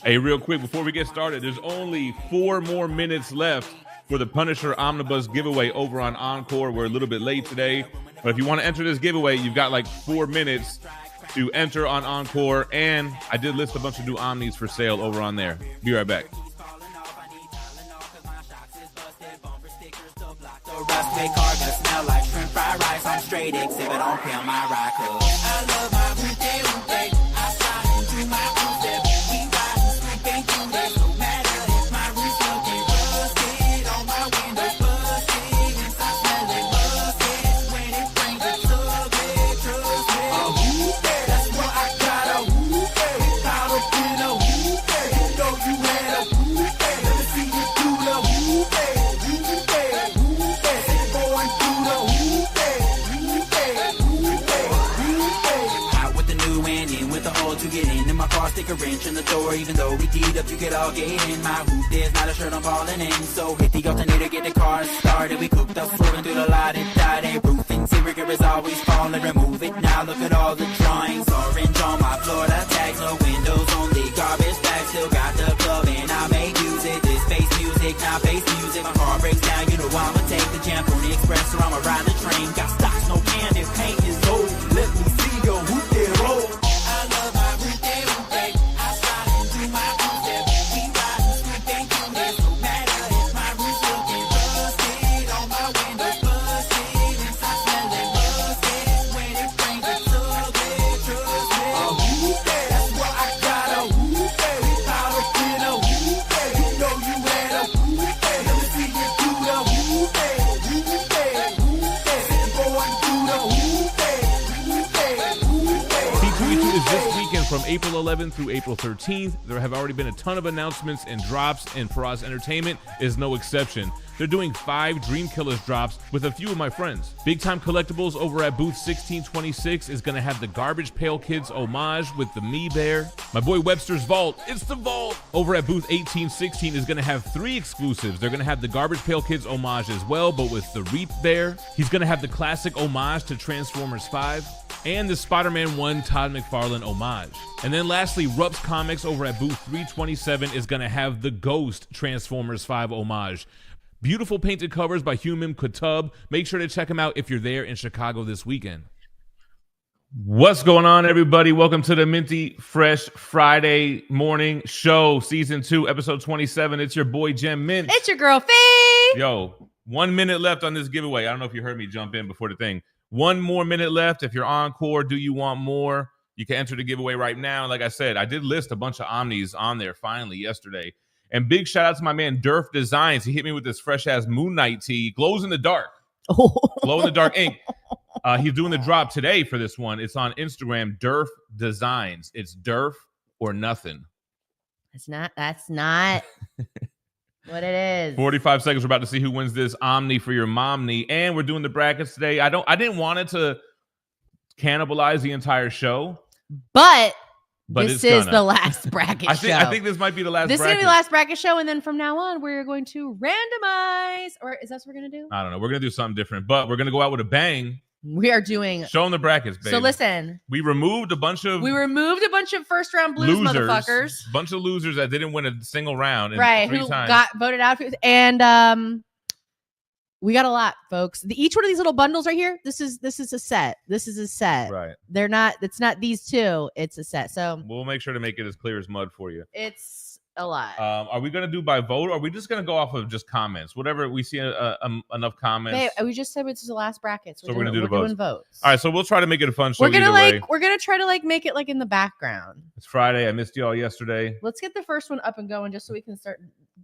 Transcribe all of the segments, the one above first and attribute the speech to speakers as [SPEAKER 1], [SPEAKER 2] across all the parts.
[SPEAKER 1] Hey, real quick, before we get started, there's only 4 more minutes left for the Punisher Omnibus giveaway over on ENCORE. We're a little bit late today, but if you want to enter this giveaway, you've got like 4 minutes to enter on ENCORE, and I did list a bunch of new Omnis for sale over on there. Be right back.
[SPEAKER 2] Rustic car gonna smell like shrimp fried rice. I'm straight exhibit on pimp my ride. I love my Bugle. I slide into my Bugle. We riding sweeping through this. No matter if my roof looking rusted on my window busted. Inside smelling busted. When it brings a tug, trust me. A Bugle, that's what I got. A Bugle, caught up in a Bugle. You know you had a Bugle. Let me see you do the Bugle. To get in my car, stick a wrench in the door. Even though we deed up, you could all get in. My roof, there's not a shirt I'm falling in. So hit the alternator, get the car started. We cooked up, swerving through the lot and died. A roof interior is always falling. Remove it now, look at all the drawings. Orange on my Florida tags, no windows, only garbage bags. Still got the club and I may use it. This bass music, not bass music. My car breaks down, you know I'ma take the jam on the express or I'ma ride the train. Got stocks, no candy, paint is old. Let me see your hoop there roll.
[SPEAKER 1] From April 11th through April 13th, there have already been a ton of announcements and drops, and Faraz Entertainment is no exception. They're doing 5 Dream Killers drops with a few of my friends. Big Time Collectibles over at booth 1626 is going to have the Garbage Pail Kids homage with the Me Bear. My boy Webster's Vault, it's the Vault, over at booth 1816 is going to have 3 exclusives. They're going to have the Garbage Pail Kids homage as well, but with the Reap Bear. He's going to have the classic homage to Transformers 5. And the Spider-Man 1 Todd McFarlane homage. And then lastly, Rups Comics over at booth 327 is going to have the Ghost Transformers 5 homage. Beautiful painted covers by Humim Kutub. Make sure to check them out if you're there in Chicago this weekend. What's going on, everybody? Welcome to the Minty Fresh Friday morning show, season 2, episode 27. It's your boy GemMintC.
[SPEAKER 3] It's your girl Phie.
[SPEAKER 1] Yo, 1 minute left on this giveaway. I don't know if you heard me jump in before the thing. 1 more minute left. If you're ENCORE, do you want more? You can enter the giveaway right now. Like I said, I did list a bunch of Omnis on there finally yesterday. And big shout out to my man Durf Designs. He hit me with this fresh ass Moon Knight tee. Glows in the dark. Glow in the dark ink. He's doing the drop today for this one. It's on Instagram, Durf Designs. It's Durf or nothing.
[SPEAKER 3] That's not what it is.
[SPEAKER 1] 45 seconds. We're about to see who wins this Omni for your momney. And we're doing the brackets today. I didn't want it to cannibalize the entire show.
[SPEAKER 3] But this is the last bracket show.
[SPEAKER 1] I think this might be the last bracket.
[SPEAKER 3] This is going to be the last bracket show. And then from now on, we're going to randomize. Or is that what we're going to do?
[SPEAKER 1] I don't know. We're going to do something different. But we're going to go out with a bang.
[SPEAKER 3] We are doing...
[SPEAKER 1] Show them the brackets, babe.
[SPEAKER 3] So listen.
[SPEAKER 1] We removed a bunch of
[SPEAKER 3] first round blues motherfuckers.
[SPEAKER 1] A bunch of losers that didn't win a single round.
[SPEAKER 3] Right.
[SPEAKER 1] 3
[SPEAKER 3] who
[SPEAKER 1] times.
[SPEAKER 3] got voted out. And we got a lot, folks. Each one of these little bundles right here, this is a set. This is a set.
[SPEAKER 1] Right.
[SPEAKER 3] It's not these two. It's a set. So
[SPEAKER 1] we'll make sure to make it as clear as mud for you.
[SPEAKER 3] It's a lot.
[SPEAKER 1] Are we going to do by vote, or are we just going to go off of just comments? Whatever we see enough comments.
[SPEAKER 3] Babe, we just said this is the last bracket.
[SPEAKER 1] So we're going to do the
[SPEAKER 3] doing votes.
[SPEAKER 1] All right, so we'll try to make it a fun show.
[SPEAKER 3] We're gonna try to make it in the background.
[SPEAKER 1] It's Friday. I missed y'all yesterday.
[SPEAKER 3] Let's get the first one up and going just so we can start.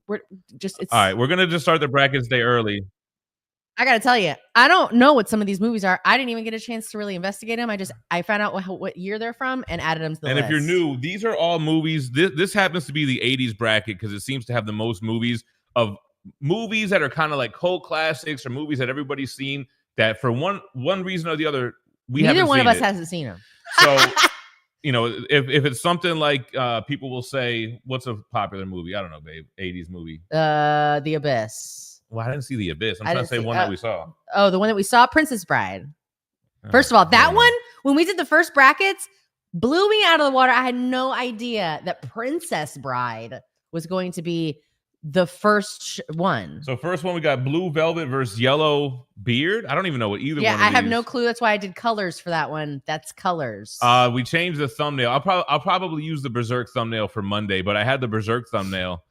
[SPEAKER 3] All
[SPEAKER 1] right, we're gonna just start the brackets day early.
[SPEAKER 3] I gotta tell you, I don't know what some of these movies are. I didn't even get a chance to really investigate them. I found out what year they're from and added them to the list.
[SPEAKER 1] And if you're new, these are all movies. This happens to be the 80s bracket because it seems to have the most movies that are kind of like cult classics or movies that everybody's seen that for one reason or the other,
[SPEAKER 3] neither one of us hasn't seen them.
[SPEAKER 1] So, if it's something like people will say, what's a popular movie? I don't know, babe. 80s movie.
[SPEAKER 3] The Abyss.
[SPEAKER 1] Well, I didn't see The Abyss. I'm trying to say one that we saw.
[SPEAKER 3] Oh, the one that we saw, Princess Bride. First of all, that one, when we did the first brackets, blew me out of the water. I had no idea that Princess Bride was going to be the first one.
[SPEAKER 1] So first one, we got Blue Velvet versus Yellow Beard. I don't even know what either one of
[SPEAKER 3] I have
[SPEAKER 1] these.
[SPEAKER 3] no clue. That's why I did colors for that one. That's colors.
[SPEAKER 1] We changed the thumbnail. I'll probably use the Berserk thumbnail for Monday, but I had the Berserk thumbnail.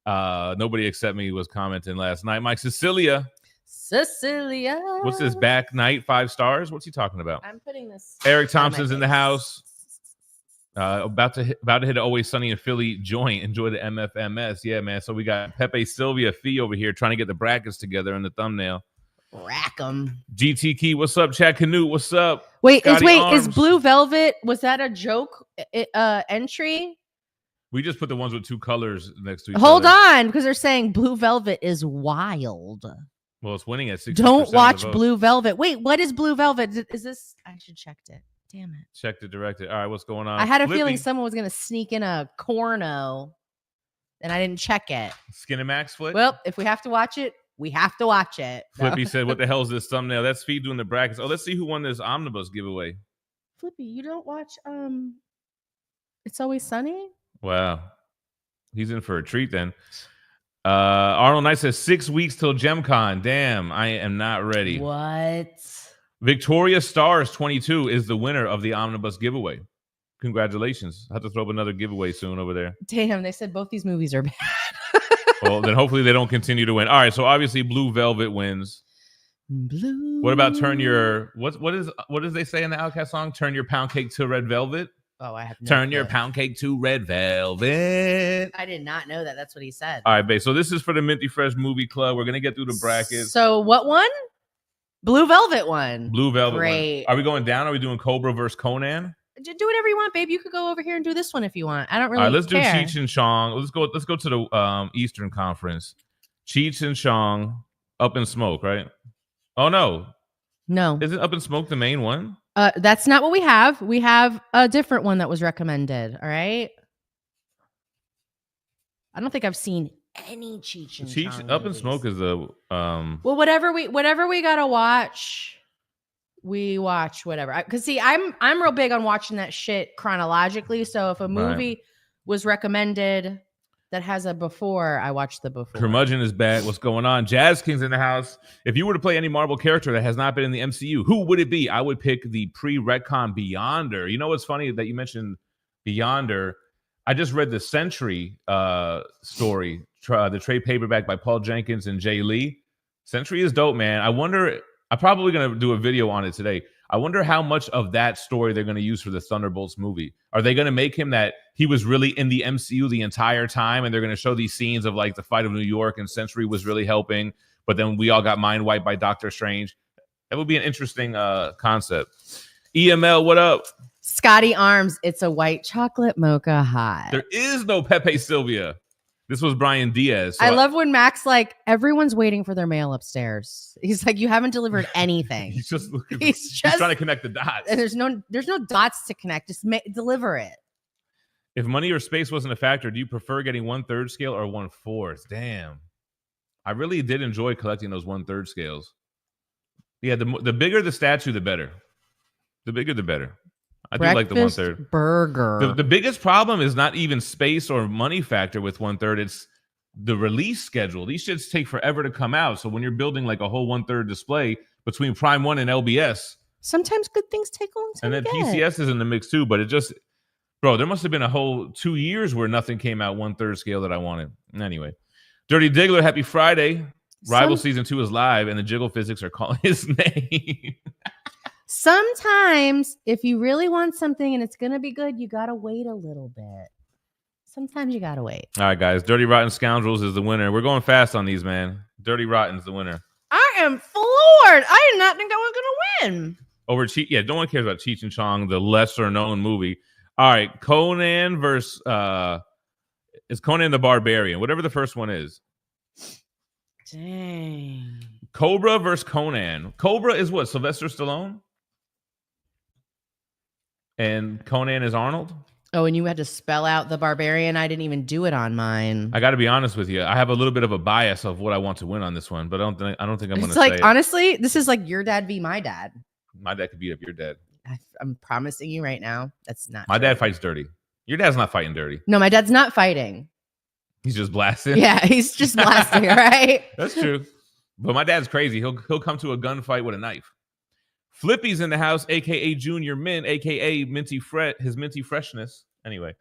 [SPEAKER 1] Nobody except me was commenting last night. Mike Cecilia. What's this? Back Night 5 stars? What's he talking about?
[SPEAKER 3] I'm putting this.
[SPEAKER 1] Eric Thompson's in the house. About to hit Always Sunny in Philly joint. Enjoy the MFMS. Yeah, man. So we got Pepe Sylvia Phie over here trying to get the brackets together in the thumbnail.
[SPEAKER 3] Rack 'em.
[SPEAKER 1] GT Key, what's up? Chad Canute, what's up?
[SPEAKER 3] Wait,
[SPEAKER 1] Scotty
[SPEAKER 3] is
[SPEAKER 1] Arms.
[SPEAKER 3] Blue Velvet? Was that a joke entry?
[SPEAKER 1] We just put the ones with 2 colors next to each other.
[SPEAKER 3] Hold on, because they're saying Blue Velvet is wild.
[SPEAKER 1] Well, it's winning at 60%.
[SPEAKER 3] Don't watch Blue Velvet. Wait, what is Blue Velvet? Is this? I should check it. Damn it.
[SPEAKER 1] Check the director. All right, what's going on?
[SPEAKER 3] I had a feeling someone was going to sneak in a corno, and I didn't check it.
[SPEAKER 1] Skinemax Flip?
[SPEAKER 3] Well, if we have to watch it, we have to watch it.
[SPEAKER 1] Flippy said, what the hell is this thumbnail? That's Phie doing the brackets. Oh, let's see who won this omnibus giveaway.
[SPEAKER 3] Flippy, you don't watch It's Always Sunny?
[SPEAKER 1] Wow. He's in for a treat then. Arnold Knight says 6 weeks till GemCon. Damn, I am not ready.
[SPEAKER 3] What?
[SPEAKER 1] Victoria Stars 22 is the winner of the omnibus giveaway. Congratulations. I have to throw up another giveaway soon over there.
[SPEAKER 3] Damn, they said both these movies are bad.
[SPEAKER 1] Well, then hopefully they don't continue to win. All right, so obviously Blue Velvet wins.
[SPEAKER 3] Blue.
[SPEAKER 1] What about turn your what does they say in the Outkast song? Turn your pound cake to red velvet.
[SPEAKER 3] Oh, I have no
[SPEAKER 1] Turn
[SPEAKER 3] clue.
[SPEAKER 1] your pound cake to red velvet.
[SPEAKER 3] I did not know that. That's what he said.
[SPEAKER 1] All right, babe. So this is for the Minty Fresh Movie Club. We're gonna get through the brackets.
[SPEAKER 3] So what one? Blue Velvet one.
[SPEAKER 1] Blue Velvet.
[SPEAKER 3] Great.
[SPEAKER 1] One. Are we going down? Are we doing Cobra versus Conan?
[SPEAKER 3] Do whatever you want, babe. You could go over here and do this one if you want. I don't really
[SPEAKER 1] All right, let's
[SPEAKER 3] care.
[SPEAKER 1] do Cheech and Chong. Let's go to the Eastern Conference. Cheech and Chong, Up in Smoke, right? Oh no.
[SPEAKER 3] No.
[SPEAKER 1] Isn't Up in Smoke the main one?
[SPEAKER 3] That's not what we have. We have a different one that was recommended. All right. I don't think I've seen any Cheech and Chong
[SPEAKER 1] Up in
[SPEAKER 3] movies.
[SPEAKER 1] Smoke is the
[SPEAKER 3] Well, whatever we gotta watch, we watch whatever. Because see, I'm real big on watching that shit chronologically. So if a movie was recommended that has a before, I watch the before.
[SPEAKER 1] Curmudgeon is back. What's going on? Jazz King's in the house. If you were to play any Marvel character that has not been in the MCU, who would it be? I would pick the pre-retcon Beyonder. You know what's funny that you mentioned Beyonder? I just read the Sentry story, the trade paperback by Paul Jenkins and Jay Lee. Sentry is dope, man. I wonder, I'm probably going to do a video on it today. I wonder how much of that story they're going to use for the Thunderbolts movie. Are they going to make him that he was really in the MCU the entire time, and they're going to show these scenes of like the fight of New York and Sentry was really helping, but then we all got mind wiped by Doctor Strange? That would be an interesting concept. EML, what up?
[SPEAKER 3] Scotty Arms, it's a white chocolate mocha hot.
[SPEAKER 1] There is no Pepe Sylvia. This was Brian Diaz. So
[SPEAKER 3] I love when Mac's like, everyone's waiting for their mail upstairs. He's like, you haven't delivered anything.
[SPEAKER 1] He's just looking.
[SPEAKER 3] He's
[SPEAKER 1] trying to connect the dots.
[SPEAKER 3] And there's no dots to connect. Just deliver it.
[SPEAKER 1] If money or space wasn't a factor, do you prefer getting 1/3 scale or 1/4? Damn, I really did enjoy collecting those 1/3 scales. Yeah, the bigger the statue, the better. The bigger, the better. I do like the 1/3
[SPEAKER 3] burger.
[SPEAKER 1] The biggest problem is not even space or money factor with 1/3. It's the release schedule. These shits take forever to come out. So when you're building like a whole 1/3 display between Prime 1 and LBS,
[SPEAKER 3] sometimes good things take a long time.
[SPEAKER 1] and then
[SPEAKER 3] to get.
[SPEAKER 1] PCS is in the mix too. But it just, bro, there must have been a whole 2 years where nothing came out 1/3 scale that I wanted. Anyway, Dirty Diggler, happy Friday. Rival Season 2 is live, and the Jiggle Physics are calling his name.
[SPEAKER 3] Sometimes, if you really want something and it's going to be good, you got to wait a little bit. Sometimes you got to wait.
[SPEAKER 1] All right, guys. Dirty Rotten Scoundrels is the winner. We're going fast on these, man. Dirty Rotten's the winner.
[SPEAKER 3] I am floored. I did not think I was going to win.
[SPEAKER 1] Over Cheech. Yeah, no one cares about Cheech and Chong, the lesser-known movie. All right, Conan versus... is Conan the Barbarian, whatever the first one is.
[SPEAKER 3] Dang.
[SPEAKER 1] Cobra versus Conan. Cobra is what? Sylvester Stallone? And Conan is Arnold?
[SPEAKER 3] Oh, and you had to spell out the Barbarian. I didn't even do it on mine.
[SPEAKER 1] I got to be honest with you. I have a little bit of a bias of what I want to win on this one, but I don't think I'm going to
[SPEAKER 3] It's
[SPEAKER 1] say
[SPEAKER 3] like,
[SPEAKER 1] it.
[SPEAKER 3] honestly, this is like your dad v my dad.
[SPEAKER 1] My dad could beat up your dad.
[SPEAKER 3] I'm promising you right now, that's not
[SPEAKER 1] My
[SPEAKER 3] true.
[SPEAKER 1] dad fights dirty. Your dad's not fighting dirty.
[SPEAKER 3] No, my dad's not fighting.
[SPEAKER 1] He's just blasting.
[SPEAKER 3] Yeah, he's just blasting, all right?
[SPEAKER 1] That's true. But my dad's crazy. He'll come to a gunfight with a knife. Flippy's in the house, aka Junior Mint, aka Minty his Minty freshness. Anyway.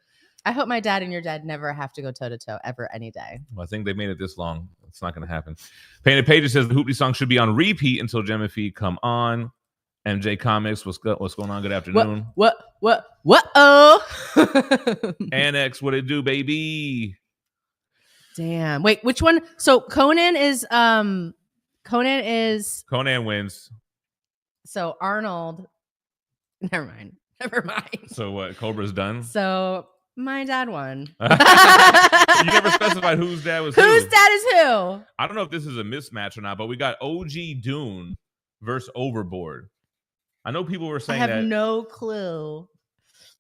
[SPEAKER 3] I hope my dad and your dad never have to go toe to toe ever any day.
[SPEAKER 1] Well, I think they made it this long. It's not going to happen. Painted Pages says the Hoopty song should be on repeat until Gem and Phie come on. MJ Comics, what's going on? Good afternoon.
[SPEAKER 3] Oh.
[SPEAKER 1] Annex, what it do, baby?
[SPEAKER 3] Damn. Wait, which one? So Conan
[SPEAKER 1] wins.
[SPEAKER 3] So Arnold. Never mind.
[SPEAKER 1] So what? Cobra's done.
[SPEAKER 3] So my dad won.
[SPEAKER 1] You never specified whose dad was
[SPEAKER 3] whose dad is who.
[SPEAKER 1] I don't know if this is a mismatch or not, but we got OG Dune versus Overboard. I know people were saying
[SPEAKER 3] I have no clue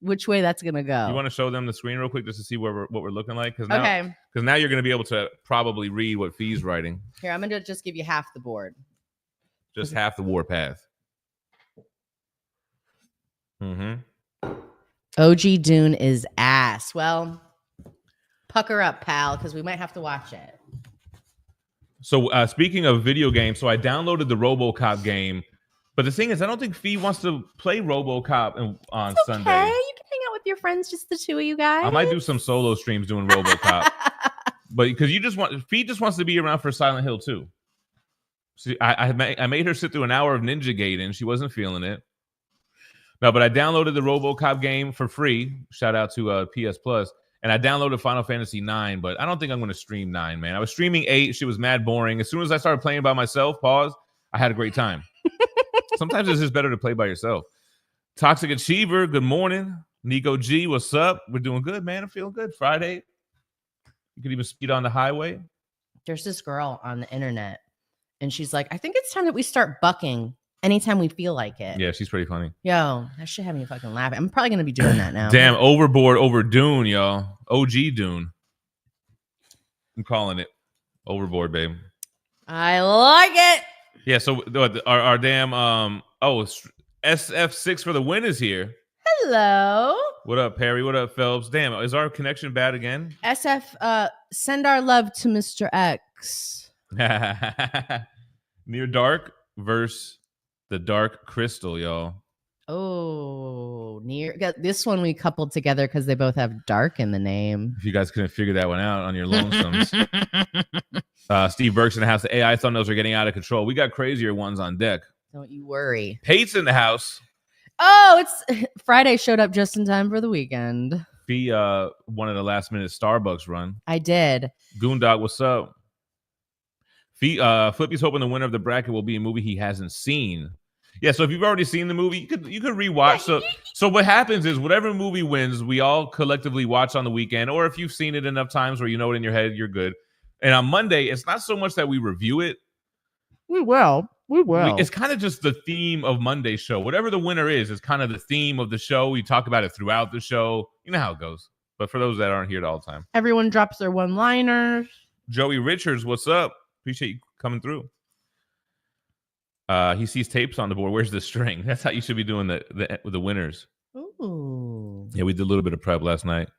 [SPEAKER 3] which way that's gonna go.
[SPEAKER 1] You want to show them the screen real quick just to see what we're looking like? Because now you're gonna be able to probably read what Phie's writing.
[SPEAKER 3] Here, I'm gonna just give you half the board.
[SPEAKER 1] Just half the warpath.
[SPEAKER 3] OG Dune is ass. Well, pucker up, pal, because we might have to watch it.
[SPEAKER 1] So speaking of video games, so I downloaded the RoboCop game, but the thing is, I don't think Phie wants to play RoboCop on Sunday.
[SPEAKER 3] Okay, you can hang out with your friends, just the two of you guys.
[SPEAKER 1] I might do some solo streams doing RoboCop, but because Phie just wants to be around for Silent Hill 2. See, I made her sit through an hour of Ninja Gaiden. She wasn't feeling it. No, but I downloaded the RoboCop game for free. Shout out to PS Plus. And I downloaded Final Fantasy 9, but I don't think I'm going to stream 9, man. I was streaming 8. She was mad boring. As soon as I started playing by myself, I had a great time. Sometimes it's just better to play by yourself. Toxic Achiever, good morning. Nico G, what's up? We're doing good, man. I'm feeling good. Friday. You could even speed on the highway.
[SPEAKER 3] There's this girl on the internet, and she's like, I think it's time that we start bucking anytime we feel like it.
[SPEAKER 1] Yeah, she's pretty funny.
[SPEAKER 3] Yo, that shit had me fucking laughing. I'm probably going to be doing that now.
[SPEAKER 1] Damn, Overboard over Dune, y'all. OG Dune. I'm calling it. Overboard, babe.
[SPEAKER 3] I like it.
[SPEAKER 1] Yeah, so our damn, SF6 for the win is here.
[SPEAKER 3] Hello.
[SPEAKER 1] What up, Perry? What up, Phelps? Damn, is our connection bad again?
[SPEAKER 3] SF, send our love to Mr. X.
[SPEAKER 1] Near Dark versus the Dark Crystal, y'all.
[SPEAKER 3] Oh, this one we coupled together because they both have dark in the name.
[SPEAKER 1] If you guys couldn't figure that one out on your lonesomes. Steve Burke's in the house. The AI thumbnails are getting out of control. We got crazier ones on deck.
[SPEAKER 3] Don't you worry.
[SPEAKER 1] Pate's in the house.
[SPEAKER 3] Oh, it's Friday. Showed up just in time for the weekend.
[SPEAKER 1] Phie wanted a last minute Starbucks run.
[SPEAKER 3] I did. Goondog,
[SPEAKER 1] what's up? Flippy's hoping the winner of the bracket will be a movie he hasn't seen. Yeah, so if you've already seen the movie, you could rewatch. So what happens is whatever movie wins, we all collectively watch on the weekend, or if you've seen it enough times where you know it in your head, you're good. And on Monday, it's not so much that we review it.
[SPEAKER 3] We will.
[SPEAKER 1] It's kind of just the theme of Monday's show. Whatever the winner is kind of the theme of the show. We talk about it throughout the show. You know how it goes. But for those that aren't here all the time.
[SPEAKER 3] Everyone drops their one-liners.
[SPEAKER 1] Joey Richards, what's up? Appreciate you coming through. He sees tapes on the board. Where's the string? That's how you should be doing the winners.
[SPEAKER 3] Ooh.
[SPEAKER 1] Yeah, we did a little bit of prep last night.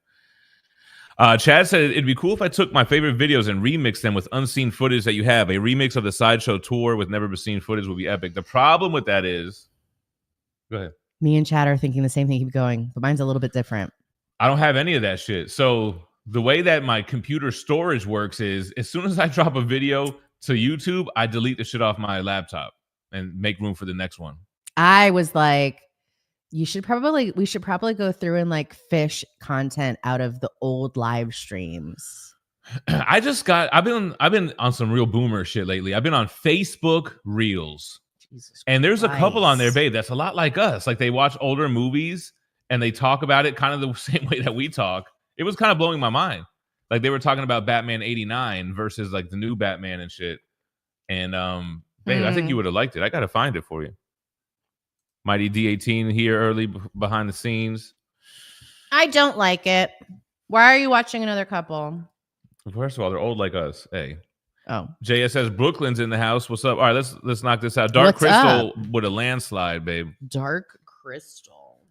[SPEAKER 1] Chad said it'd be cool if I took my favorite videos and remixed them with unseen footage that you have. A remix of the Sideshow tour with never seen footage would be epic. The problem with that is, go ahead.
[SPEAKER 3] Me and Chad are thinking the same thing. Keep going, but mine's a little bit different.
[SPEAKER 1] I don't have any of that shit. So the way that my computer storage works is, as soon as I drop a video to YouTube, I delete the shit off my laptop and make room for the next one. I was like, we should probably go through and like fish content out of the old live streams. I've been on some real boomer shit lately. I've been on Facebook Reels. Jesus and there's Christ. A couple on there, babe, that's a lot like us. Like they watch older movies and they talk about it kind of the same way that we talk. It was kind of blowing my mind. Like they were talking about Batman 89 versus like the new Batman and shit. And babe, I think you would have liked it. I got to find it for you. Mighty D18 here early behind the scenes. I don't like it. Why are you watching another couple? First of all, they're old like us. Hey. Oh. JSS Brooklyn's in the house. What's up? All right, let's knock this out. Dark Crystal with a landslide, babe. Dark
[SPEAKER 3] Crystal.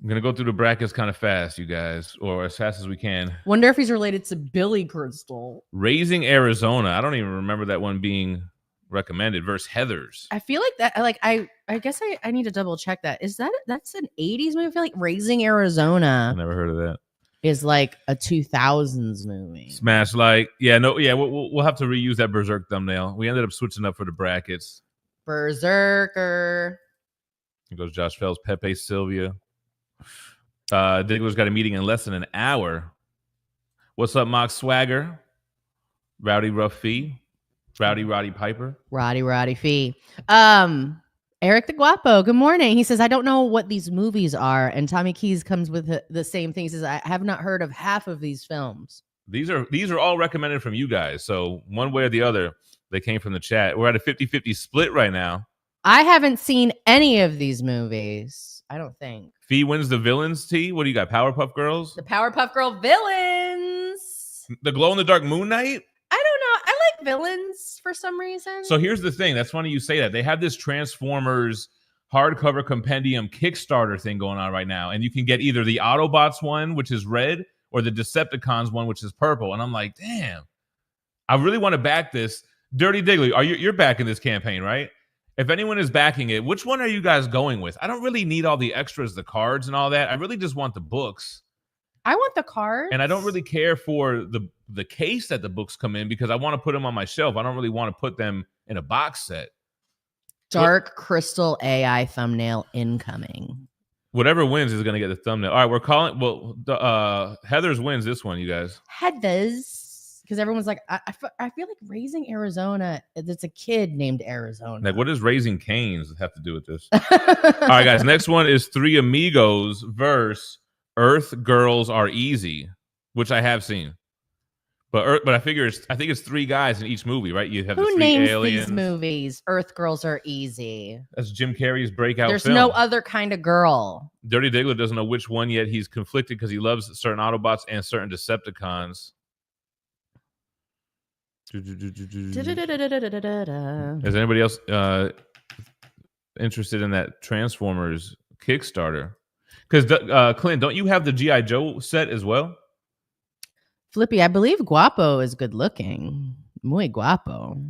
[SPEAKER 1] I'm going to go through the brackets kind of fast, you guys, or as fast as we can.
[SPEAKER 3] Wonder if he's related to Billy Crystal.
[SPEAKER 1] Raising Arizona. I don't even remember that one being recommended versus Heathers.
[SPEAKER 3] I feel like that, like, I guess I need to double check that. That's an 80s movie? I feel like Raising Arizona.
[SPEAKER 1] I never heard of that.
[SPEAKER 3] Is like a 2000s movie.
[SPEAKER 1] Smash like. Yeah, no, yeah, we'll have to reuse that Berserk thumbnail. We ended up switching up for the brackets.
[SPEAKER 3] Berserker.
[SPEAKER 1] Here goes Josh Phelps, Pepe Sylvia. Diggler's got a meeting in less than an hour. What's up, Mock Swagger? Rowdy Rough Phie. Roddy Piper.
[SPEAKER 3] Roddy Phie. Eric the Guapo, good morning. He says, I don't know what these movies are. And Tommy Keys comes with the same thing. He says, I have not heard of half of these films.
[SPEAKER 1] These are all recommended from you guys. So one way or the other, they came from the chat. We're at a 50-50 split right now.
[SPEAKER 3] I haven't seen any of these movies. I don't think.
[SPEAKER 1] Phie wins the villains, T. What do you got? Powerpuff Girls?
[SPEAKER 3] The Powerpuff Girl villains.
[SPEAKER 1] The glow-in-the-dark Moon Knight?
[SPEAKER 3] I don't know. I like villains for some reason.
[SPEAKER 1] So here's the thing. That's funny you say that. They have this Transformers hardcover compendium Kickstarter thing going on right now. And you can get either the Autobots one, which is red, or the Decepticons one, which is purple. And I'm like, damn, I really want to back this. Dirty Diggly, you're backing this campaign, right? If anyone is backing it, which one are you guys going with? I don't really need all the extras, the cards and all that. I really just want the books.
[SPEAKER 3] I want the cards.
[SPEAKER 1] And I don't really care for the case that the books come in because I want to put them on my shelf. I don't really want to put them in a box set.
[SPEAKER 3] Dark Crystal AI thumbnail incoming.
[SPEAKER 1] Whatever wins is going to get the thumbnail. All right, we're calling. Well, Heathers wins this one, you guys.
[SPEAKER 3] Heathers. Because everyone's like, I feel like Raising Arizona, it's a kid named Arizona.
[SPEAKER 1] Like, what does Raising Canes have to do with this? All right, guys. Next one is Three Amigos versus Earth Girls Are Easy, which I have seen. But I think it's three guys in each movie, right? You have the
[SPEAKER 3] Who
[SPEAKER 1] three
[SPEAKER 3] names
[SPEAKER 1] aliens.
[SPEAKER 3] These movies? Earth Girls Are Easy.
[SPEAKER 1] That's Jim Carrey's breakout
[SPEAKER 3] There's
[SPEAKER 1] film.
[SPEAKER 3] no other kind of girl.
[SPEAKER 1] Dirty Diggler doesn't know which one yet. He's conflicted because he loves certain Autobots and certain Decepticons. Is anybody else interested in that Transformers Kickstarter? Because Clint, don't you have the G.I. Joe set as well?
[SPEAKER 3] Flippy, I believe Guapo is good looking. Muy guapo.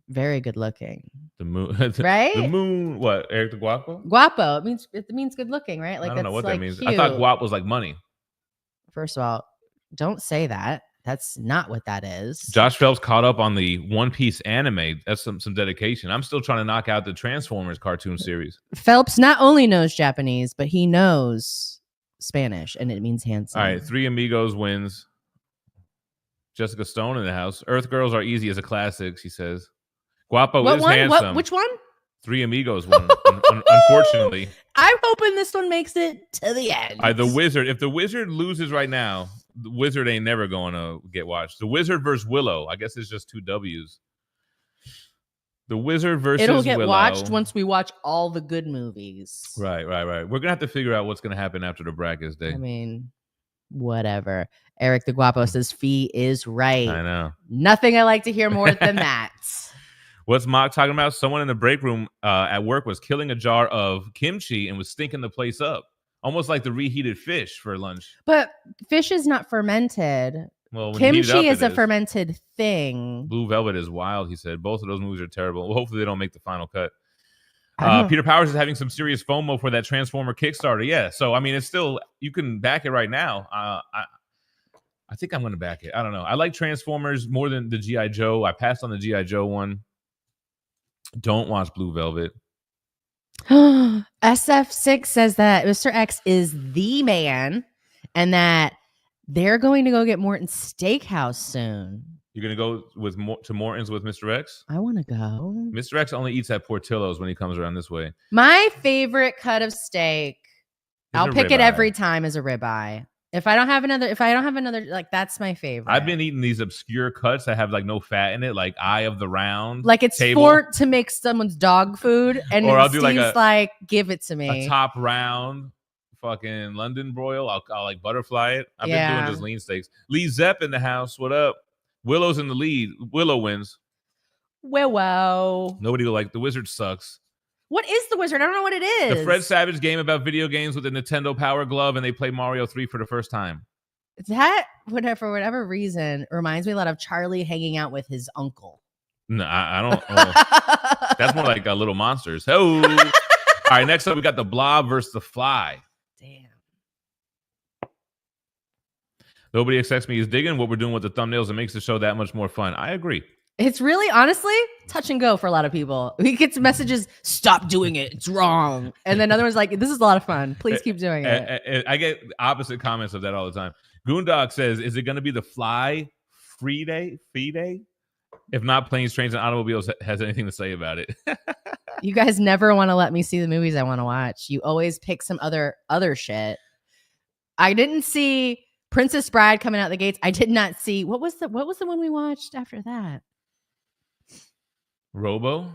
[SPEAKER 3] Very good looking.
[SPEAKER 1] The moon,
[SPEAKER 3] right?
[SPEAKER 1] The moon, what? Eric the Guapo?
[SPEAKER 3] Guapo. It means good looking, right? Like,
[SPEAKER 1] I don't know what that means.
[SPEAKER 3] Cute.
[SPEAKER 1] I thought guap was like money.
[SPEAKER 3] First of all, don't say that. That's not what that is.
[SPEAKER 1] Josh Phelps caught up on the One Piece anime. That's some dedication. I'm still trying to knock out the Transformers cartoon series.
[SPEAKER 3] Phelps not only knows Japanese, but he knows Spanish, and it means handsome.
[SPEAKER 1] All right, Three Amigos wins. Jessica Stone in the house. Earth Girls Are Easy as a classic, she says. Guapo is handsome.
[SPEAKER 3] Which one?
[SPEAKER 1] Three Amigos won, unfortunately.
[SPEAKER 3] I'm hoping this one makes it to the end.
[SPEAKER 1] The Wizard. If the Wizard loses right now, the Wizard ain't never going to get watched. The Wizard versus Willow. I guess it's just two W's. The Wizard versus
[SPEAKER 3] It'll get
[SPEAKER 1] Willow.
[SPEAKER 3] watched once we watch all the good movies.
[SPEAKER 1] Right. We're going to have to figure out what's going to happen after the brackets day.
[SPEAKER 3] I mean, whatever. Eric the Guapo says Phie is right.
[SPEAKER 1] I know.
[SPEAKER 3] Nothing I like to hear more than that.
[SPEAKER 1] What's Mock talking about? Someone in the break room at work was killing a jar of kimchi and was stinking the place up. Almost like the reheated fish for lunch.
[SPEAKER 3] But fish is not fermented.
[SPEAKER 1] Well,
[SPEAKER 3] kimchi is a fermented thing.
[SPEAKER 1] Blue Velvet is wild, he said. Both of those movies are terrible. Well, hopefully they don't make the final cut. Peter Powers is having some serious FOMO for that Transformer Kickstarter. Yeah, so I mean, it's still, you can back it right now. I think I'm going to back it. I don't know. I like Transformers more than the G.I. Joe. I passed on the G.I. Joe one. Don't watch Blue Velvet.
[SPEAKER 3] SF6 says that Mr. X is the man and that they're going to go get Morton's Steakhouse soon.
[SPEAKER 1] You're going to go to Morton's with Mr. X?
[SPEAKER 3] I want to go.
[SPEAKER 1] Mr. X only eats at Portillo's when he comes around this way.
[SPEAKER 3] My favorite cut of steak, I'll pick it every time, is a ribeye. If I don't have another, like, that's my favorite.
[SPEAKER 1] I've been eating these obscure cuts that have like no fat in it, like Eye of the Round.
[SPEAKER 3] Like it's to make someone's dog food, and
[SPEAKER 1] or I'll do like
[SPEAKER 3] give it to me.
[SPEAKER 1] A top round, fucking London broil. I'll like butterfly it. I've been doing just lean steaks. Lee Zepp in the house. What up? Willow's in the lead. Willow wins.
[SPEAKER 3] Willow.
[SPEAKER 1] Nobody will like the Wizard sucks.
[SPEAKER 3] What is the Wizard? I don't know what it is.
[SPEAKER 1] The Fred Savage game about video games with the Nintendo Power Glove, and they play Mario 3 for the first time.
[SPEAKER 3] That, for whatever reason, reminds me a lot of Charlie hanging out with his uncle.
[SPEAKER 1] No, I don't. That's more like Little Monsters. Oh. All right, next up, we got the Blob versus the Fly.
[SPEAKER 3] Damn.
[SPEAKER 1] Nobody Expects Me is digging what we're doing with the thumbnails. It makes the show that much more fun. I agree.
[SPEAKER 3] It's really, honestly, touch and go for a lot of people. We get messages, stop doing it. It's wrong. And then other ones like, this is a lot of fun. Please keep doing it.
[SPEAKER 1] I get opposite comments of that all the time. Goondog says, is it going to be the Fly Fee Day? If not, Planes, Trains, and Automobiles has anything to say about it.
[SPEAKER 3] You guys never want to let me see the movies I want to watch. You always pick some other shit. I didn't see Princess Bride coming out the gates. I did not see what was the one we watched after that?
[SPEAKER 1] Robo.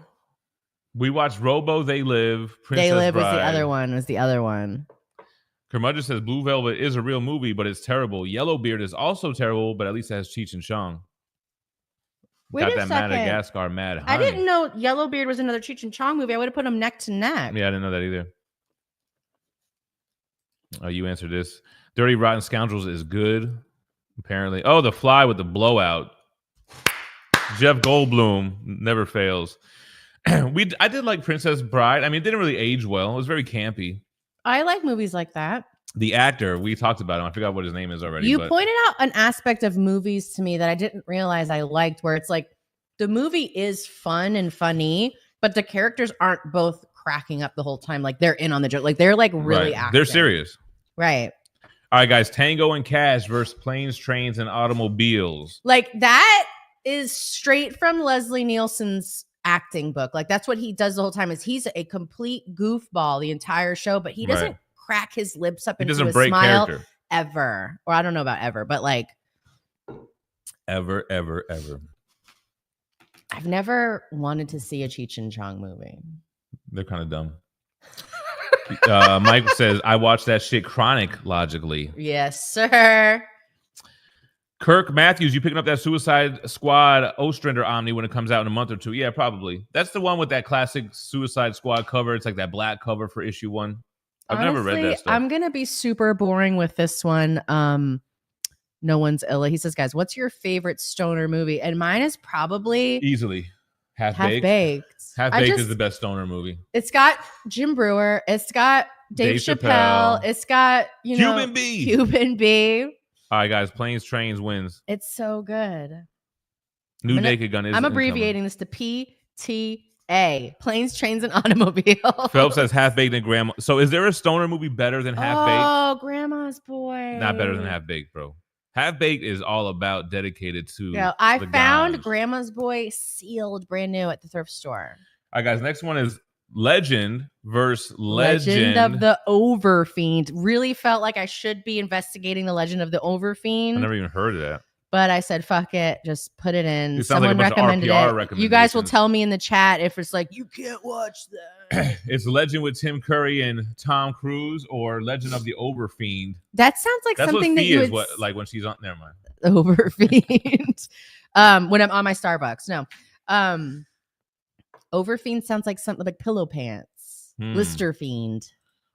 [SPEAKER 1] We watched Robo. They Live. Princess
[SPEAKER 3] They Live
[SPEAKER 1] Bride.
[SPEAKER 3] was the other one.
[SPEAKER 1] Curmudgeon says Blue Velvet is a real movie, but it's terrible. Yellowbeard is also terrible, but at least it has Cheech and Chong.
[SPEAKER 3] Wait
[SPEAKER 1] Got
[SPEAKER 3] a
[SPEAKER 1] that
[SPEAKER 3] second.
[SPEAKER 1] Madagascar Mad Honey.
[SPEAKER 3] I didn't know Yellowbeard was another Cheech and Chong movie. I would have put them neck to neck.
[SPEAKER 1] Yeah, I didn't know that either. Oh, you answered this. Dirty Rotten Scoundrels is good, apparently. Oh, The Fly with the blowout. Jeff Goldblum never fails. I did like Princess Bride. I mean, it didn't really age well. It was very campy.
[SPEAKER 3] I like movies like that.
[SPEAKER 1] The actor, we talked about him. I forgot what his name is already.
[SPEAKER 3] You pointed out an aspect of movies to me that I didn't realize I liked, where it's like the movie is fun and funny, but the characters aren't both cracking up the whole time. Like they're in on the joke. Like they're like really acting.
[SPEAKER 1] They're serious.
[SPEAKER 3] Right.
[SPEAKER 1] All right, guys. Tango and Cash versus Planes, Trains, and Automobiles.
[SPEAKER 3] Like that is straight from Leslie Nielsen's acting book. Like that's what he does the whole time. Is he's a complete goofball the entire show, but he doesn't crack his lips up into a smile
[SPEAKER 1] character.
[SPEAKER 3] Ever. Or I don't know about ever, but like
[SPEAKER 1] ever.
[SPEAKER 3] I've never wanted to see a Cheech and Chong movie.
[SPEAKER 1] They're kind of dumb. Mike says, I watched that shit chronologically.
[SPEAKER 3] Yes, sir.
[SPEAKER 1] Kirk Matthews, you picking up that Suicide Squad Ostrander Omni when it comes out in a month or two? Yeah, probably. That's the one with that classic Suicide Squad cover. It's like that black cover for issue 1. I've never read that stuff.
[SPEAKER 3] I'm going to be super boring with this one. No One's Illa. He says, guys, what's your favorite stoner movie? And mine is probably
[SPEAKER 1] easily Half
[SPEAKER 3] Baked.
[SPEAKER 1] Half Baked is the best stoner movie.
[SPEAKER 3] It's got Jim Brewer. It's got Dave Chappelle. It's got,
[SPEAKER 1] Cuban B.
[SPEAKER 3] Cuban B.
[SPEAKER 1] All right, guys. Planes, Trains wins.
[SPEAKER 3] It's so good.
[SPEAKER 1] Naked Gun is.
[SPEAKER 3] I'm abbreviating this to PTA. Planes, Trains, and Automobiles.
[SPEAKER 1] Phelps says Half Baked and Grandma. So is there a stoner movie better than Half Baked?
[SPEAKER 3] Oh, Grandma's Boy.
[SPEAKER 1] Not better than Half Baked, bro. Half Baked is all about dedicated to.
[SPEAKER 3] Yeah, I found Grandma's Boy sealed brand new at the thrift store.
[SPEAKER 1] All right, guys. Next one is Legend versus Legend
[SPEAKER 3] of the Overfiend. Really felt like I should be investigating the Legend of the Overfiend.
[SPEAKER 1] I never even heard of that.
[SPEAKER 3] But I said, fuck it. Just put it in.
[SPEAKER 1] It sounds like a bunch
[SPEAKER 3] recommended
[SPEAKER 1] of RPR
[SPEAKER 3] it.
[SPEAKER 1] recommendations.
[SPEAKER 3] You guys will tell me in the chat if it's like, you can't watch that.
[SPEAKER 1] It's Legend with Tim Curry and Tom Cruise, or Legend of the Overfiend.
[SPEAKER 3] That sounds like
[SPEAKER 1] That's
[SPEAKER 3] something
[SPEAKER 1] what
[SPEAKER 3] that
[SPEAKER 1] Phie
[SPEAKER 3] you
[SPEAKER 1] is.
[SPEAKER 3] would...
[SPEAKER 1] What, like when she's on... Never mind.
[SPEAKER 3] Overfiend. When I'm on my Starbucks. No. Overfiend sounds like something like Pillow Pants. Lister Fiend.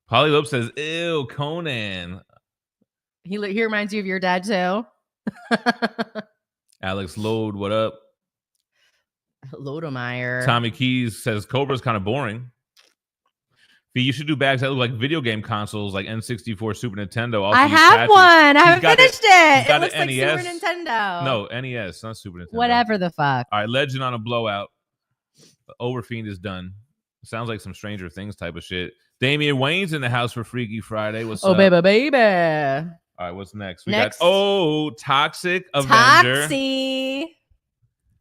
[SPEAKER 1] Polly Lope says, ew, Conan.
[SPEAKER 3] He reminds you of your dad too.
[SPEAKER 1] Alex Lode, what up?
[SPEAKER 3] Lodemeyer.
[SPEAKER 1] Tommy Keys says Cobra's kind of boring. Phie, you should do bags that look like video game consoles, like N64, Super Nintendo. Also,
[SPEAKER 3] I have one. I haven't finished it. It looks like
[SPEAKER 1] NES.
[SPEAKER 3] Super Nintendo.
[SPEAKER 1] No, NES, not Super Nintendo.
[SPEAKER 3] Whatever the fuck.
[SPEAKER 1] All right, Legend on a blowout. Overfiend is done. Sounds like some Stranger Things type of shit. Damian Wayne's in the house for Freaky Friday. What's up?
[SPEAKER 3] Oh, baby.
[SPEAKER 1] All right, what's next? We got Toxic Avenger.
[SPEAKER 3] Toxie.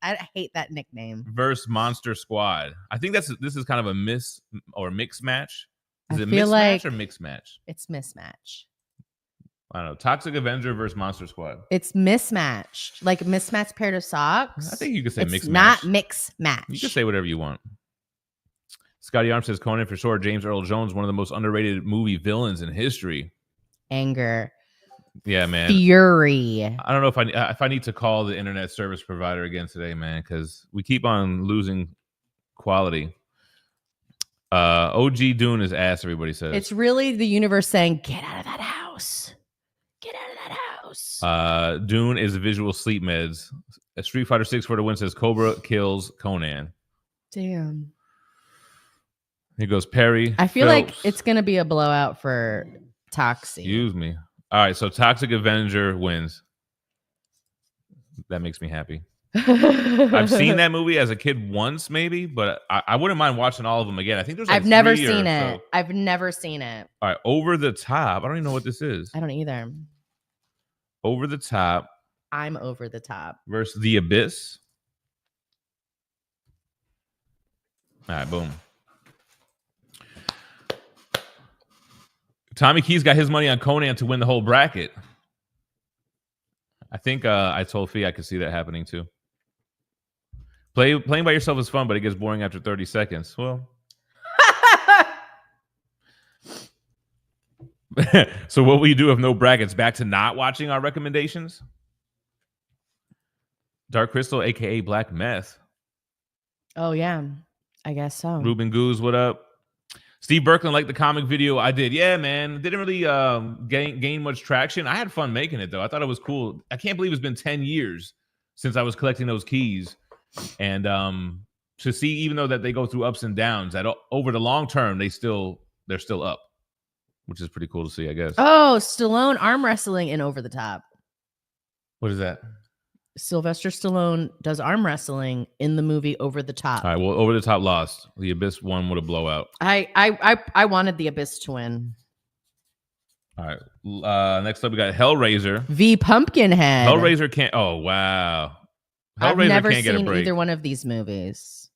[SPEAKER 3] I hate that nickname.
[SPEAKER 1] Versus Monster Squad. I think this is kind of a mix match. Is it
[SPEAKER 3] feel
[SPEAKER 1] mismatch
[SPEAKER 3] like
[SPEAKER 1] or mix match?
[SPEAKER 3] It's mismatch.
[SPEAKER 1] I don't know. Toxic Avenger versus Monster Squad.
[SPEAKER 3] It's mismatched. Like a mismatched pair of socks.
[SPEAKER 1] I think you could say mix
[SPEAKER 3] match.
[SPEAKER 1] match.
[SPEAKER 3] It's not mix match.
[SPEAKER 1] You can say whatever you want. Scotty Arm says Conan for sure. James Earl Jones, one of the most underrated movie villains in history.
[SPEAKER 3] Anger.
[SPEAKER 1] Yeah, man.
[SPEAKER 3] Fury.
[SPEAKER 1] I don't know if I need to call the internet service provider again today, man, because we keep on losing quality. OG Dune is ass, everybody says.
[SPEAKER 3] It's really the universe saying, get out of that house. Get out of that house.
[SPEAKER 1] Dune is visual sleep meds. Street Fighter 6 for the win says Cobra kills Conan.
[SPEAKER 3] Damn.
[SPEAKER 1] Here goes Perry.
[SPEAKER 3] I feel
[SPEAKER 1] Phelps.
[SPEAKER 3] like it's going to be a blowout for Toxie.
[SPEAKER 1] Excuse me. All right, so Toxic Avenger wins. That makes me happy. I've seen that movie as a kid once, maybe, but I wouldn't mind watching all of them again. I think there's like
[SPEAKER 3] I've never
[SPEAKER 1] 3
[SPEAKER 3] seen
[SPEAKER 1] or
[SPEAKER 3] it.
[SPEAKER 1] so.
[SPEAKER 3] I've never seen it.
[SPEAKER 1] All right, Over the Top. I don't even know what this is.
[SPEAKER 3] I don't either.
[SPEAKER 1] Over the Top
[SPEAKER 3] I'm over the top.
[SPEAKER 1] versus The Abyss. All right, boom. Tommy Keys got his money on Conan to win the whole bracket. I think I told Phie I could see that happening too. Playing by yourself is fun, but it gets boring after 30 seconds. Well, so what will you do if no brackets? Back to not watching our recommendations? Dark Crystal, aka Black Meth.
[SPEAKER 3] Oh yeah, I guess so.
[SPEAKER 1] Ruben Goose, what up? Steve Berkland liked the comic video I did. Yeah, man. Didn't really gain much traction. I had fun making it, though. I thought it was cool. I can't believe it's been 10 years since I was collecting those keys. And to see, even though that they go through ups and downs, that over the long term, they're still up, which is pretty cool to see, I guess.
[SPEAKER 3] Oh, Stallone arm wrestling in Over the Top.
[SPEAKER 1] What is that?
[SPEAKER 3] Sylvester Stallone does arm wrestling in the movie Over the Top.
[SPEAKER 1] All right, well, Over the Top lost. The Abyss won with a blowout.
[SPEAKER 3] I wanted the Abyss to win.
[SPEAKER 1] All right, next up we got Hellraiser
[SPEAKER 3] V Pumpkinhead.
[SPEAKER 1] Hellraiser can't. Oh wow,
[SPEAKER 3] I've
[SPEAKER 1] Hellraiser
[SPEAKER 3] never
[SPEAKER 1] can't get a
[SPEAKER 3] seen
[SPEAKER 1] break.
[SPEAKER 3] either one of these movies.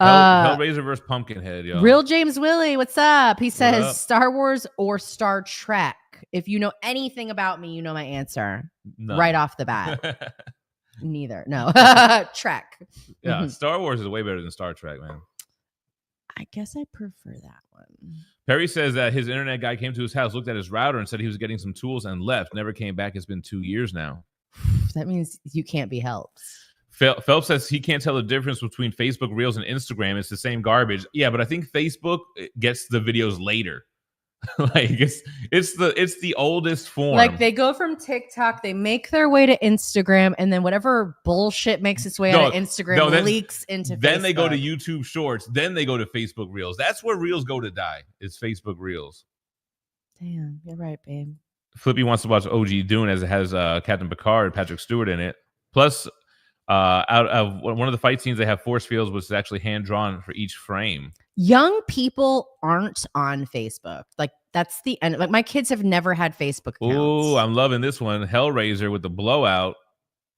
[SPEAKER 1] Hellraiser versus Pumpkinhead, yo.
[SPEAKER 3] Real James Willie, what's up? He says
[SPEAKER 1] up?
[SPEAKER 3] Star Wars or Star Trek. If you know anything about me, you know my answer
[SPEAKER 1] None.
[SPEAKER 3] right off the bat. Neither. No. Trek.
[SPEAKER 1] Yeah, Star Wars is way better than Star Trek, man.
[SPEAKER 3] I guess I prefer that one.
[SPEAKER 1] Perry says that his internet guy came to his house, looked at his router, and said he was getting some tools and left. Never came back. It's been 2 years now.
[SPEAKER 3] That means you can't be helped.
[SPEAKER 1] Phelps says he can't tell the difference between Facebook Reels and Instagram. It's the same garbage. Yeah, but I think Facebook gets the videos later. Like it's the oldest form.
[SPEAKER 3] Like they go from TikTok, they make their way to Instagram, and then whatever bullshit makes its way out of Instagram leaks into
[SPEAKER 1] then
[SPEAKER 3] Facebook.
[SPEAKER 1] They go to YouTube Shorts, then they go to Facebook Reels. That's where Reels go to die. Is Facebook Reels.
[SPEAKER 3] Damn, you're right, babe.
[SPEAKER 1] Flippy wants to watch OG Dune as it has Captain Picard and Patrick Stewart in it. Plus, out of one of the fight scenes, they have force fields, which is actually hand drawn for each frame.
[SPEAKER 3] Young people aren't on Facebook. Like that's the end. Like my kids have never had Facebook accounts.
[SPEAKER 1] Oh, I'm loving this one. Hellraiser with the blowout.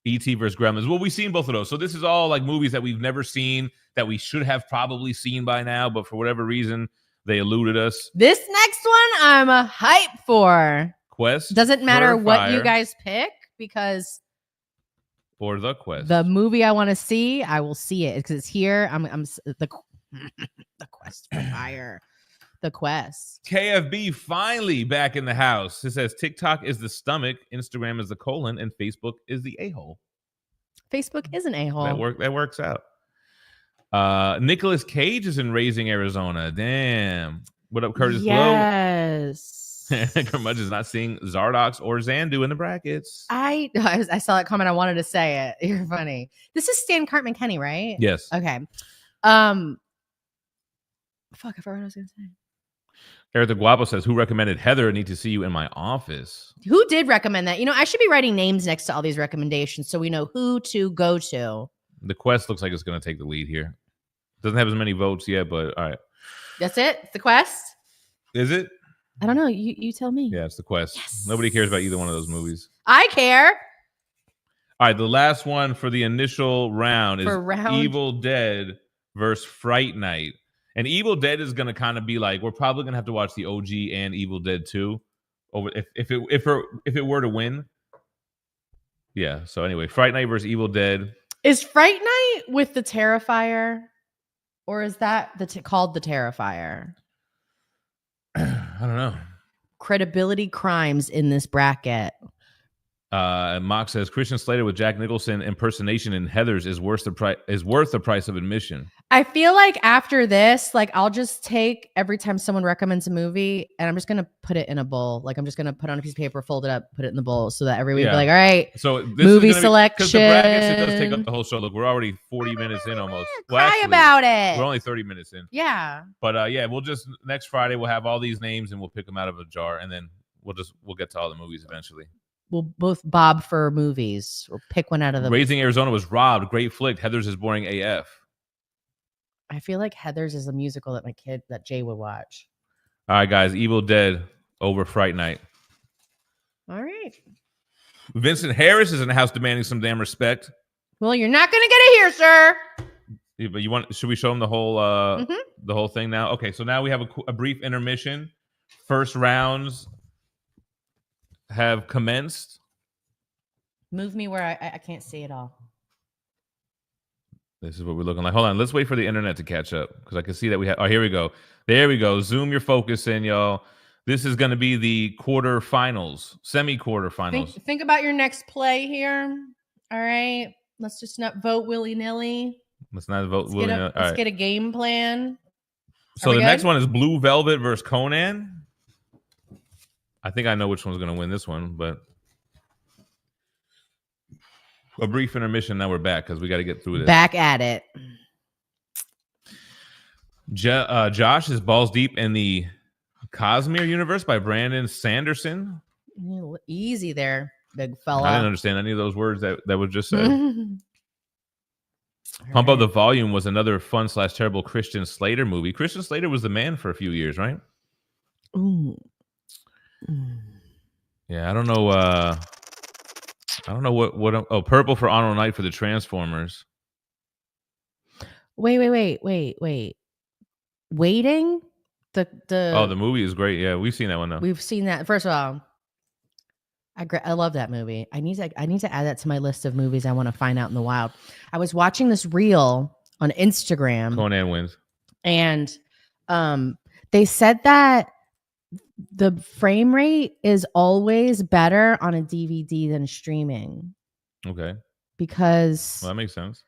[SPEAKER 1] E.T. versus Gremlins. Well, we've seen both of those. So this is all like movies that we've never seen that we should have probably seen by now, but for whatever reason, they eluded us.
[SPEAKER 3] This next one, I'm a hype for.
[SPEAKER 1] Quest.
[SPEAKER 3] Doesn't matter what
[SPEAKER 1] Fire,
[SPEAKER 3] you guys pick because
[SPEAKER 1] or the Quest.
[SPEAKER 3] the movie I want to see, I will see it because it's here. I'm the Quest for Fire. The Quest.
[SPEAKER 1] KFB finally back in the house. It says TikTok is the stomach, Instagram is the colon, and Facebook is the a-hole.
[SPEAKER 3] Facebook is an a-hole.
[SPEAKER 1] That works out. Nicolas Cage is in Raising Arizona. Damn. What up, Curtis Blow?
[SPEAKER 3] Yes.
[SPEAKER 1] Curmudge is not seeing Zardox or Xandu in the brackets.
[SPEAKER 3] I saw that comment. I wanted to say it. You're funny. This is Stan Cartman Kenny, right?
[SPEAKER 1] Yes.
[SPEAKER 3] Okay. Fuck, I forgot what I was gonna say.
[SPEAKER 1] Eric the Guapo says, who recommended Heather? I need to see you in my office.
[SPEAKER 3] Who did recommend that? You know, I should be writing names next to all these recommendations so we know who to go to.
[SPEAKER 1] The Quest looks like it's going to take the lead here. Doesn't have as many votes yet, but all right.
[SPEAKER 3] That's it? It's the Quest?
[SPEAKER 1] Is it?
[SPEAKER 3] I don't know. You tell me.
[SPEAKER 1] Yeah, it's the Quest.
[SPEAKER 3] Yes.
[SPEAKER 1] Nobody cares about either one of those movies.
[SPEAKER 3] I care.
[SPEAKER 1] All right, the last one for the initial round is
[SPEAKER 3] round
[SPEAKER 1] Evil Dead versus Fright Night. And Evil Dead is going to kind of be like, we're probably going to have to watch the OG and Evil Dead 2 over if it were to win. Yeah, so anyway, Fright Night versus Evil Dead.
[SPEAKER 3] Is Fright Night with the Terrifier? Or is that called the Terrifier?
[SPEAKER 1] I don't know.
[SPEAKER 3] Credibility crimes in this bracket.
[SPEAKER 1] Mock says Christian Slater with Jack Nicholson impersonation in Heathers is worth the price of admission.
[SPEAKER 3] I feel like after this, like I'll just take every time someone recommends a movie and I'm just gonna put it in a bowl. Like I'm just gonna put on a piece of paper, fold it up, put it in the bowl, so that every week be like, all right,
[SPEAKER 1] so this
[SPEAKER 3] movie
[SPEAKER 1] is
[SPEAKER 3] selection.
[SPEAKER 1] Because the brackets, it does take up the whole show. Look, we're already 40 minutes in almost.
[SPEAKER 3] Well, cry about it.
[SPEAKER 1] We're only 30 minutes in.
[SPEAKER 3] Yeah.
[SPEAKER 1] But yeah, we'll just next Friday we'll have all these names and we'll pick them out of a jar and then we'll get to all the movies eventually.
[SPEAKER 3] We'll both bob for movies or pick one out of the.
[SPEAKER 1] Raising Arizona was robbed. Great flick. Heathers is boring AF.
[SPEAKER 3] I feel like Heathers is a musical that Jay would watch.
[SPEAKER 1] All right, guys. Evil Dead over Fright Night.
[SPEAKER 3] All right.
[SPEAKER 1] Vincent Harris is in the house demanding some damn respect.
[SPEAKER 3] Well, you're not gonna get it here, sir.
[SPEAKER 1] Yeah, but should we show him the whole the whole thing now? Okay, so now we have a brief intermission. First rounds have commenced.
[SPEAKER 3] Move me where I can't see it all.
[SPEAKER 1] This is what we're looking like. Hold on. Let's wait for the internet to catch up because I can see that we have. Oh, here we go. There we go. Zoom your focus in, y'all. This is going to be the quarterfinals, semi-quarterfinals.
[SPEAKER 3] Think about your next play here. All right. Let's just not vote willy-nilly.
[SPEAKER 1] Let's not vote willy-nilly.
[SPEAKER 3] Let's get a game plan.
[SPEAKER 1] So the next one is Blue Velvet versus Conan. I think I know which one's going to win this one, but a brief intermission. Now we're back because we got to get through this.
[SPEAKER 3] Back at it.
[SPEAKER 1] Josh is balls deep in the Cosmere universe by Brandon Sanderson.
[SPEAKER 3] Easy there, big fella.
[SPEAKER 1] I didn't understand any of those words that was just said. Pump Up the Volume was another fun / terrible Christian Slater movie. Christian Slater was the man for a few years, right?
[SPEAKER 3] Ooh.
[SPEAKER 1] Yeah, I don't know what. Oh, Purple for Honorable Night for the Transformers.
[SPEAKER 3] Wait. Waiting?
[SPEAKER 1] The movie is great. Yeah, we've seen that one though.
[SPEAKER 3] We've seen that. First of all, I love that movie. I need to add that to my list of movies I want to find out in the wild. I was watching this reel on Instagram.
[SPEAKER 1] Conan wins.
[SPEAKER 3] And they said that the frame rate is always better on a DVD than streaming.
[SPEAKER 1] Okay.
[SPEAKER 3] Because
[SPEAKER 1] that makes sense.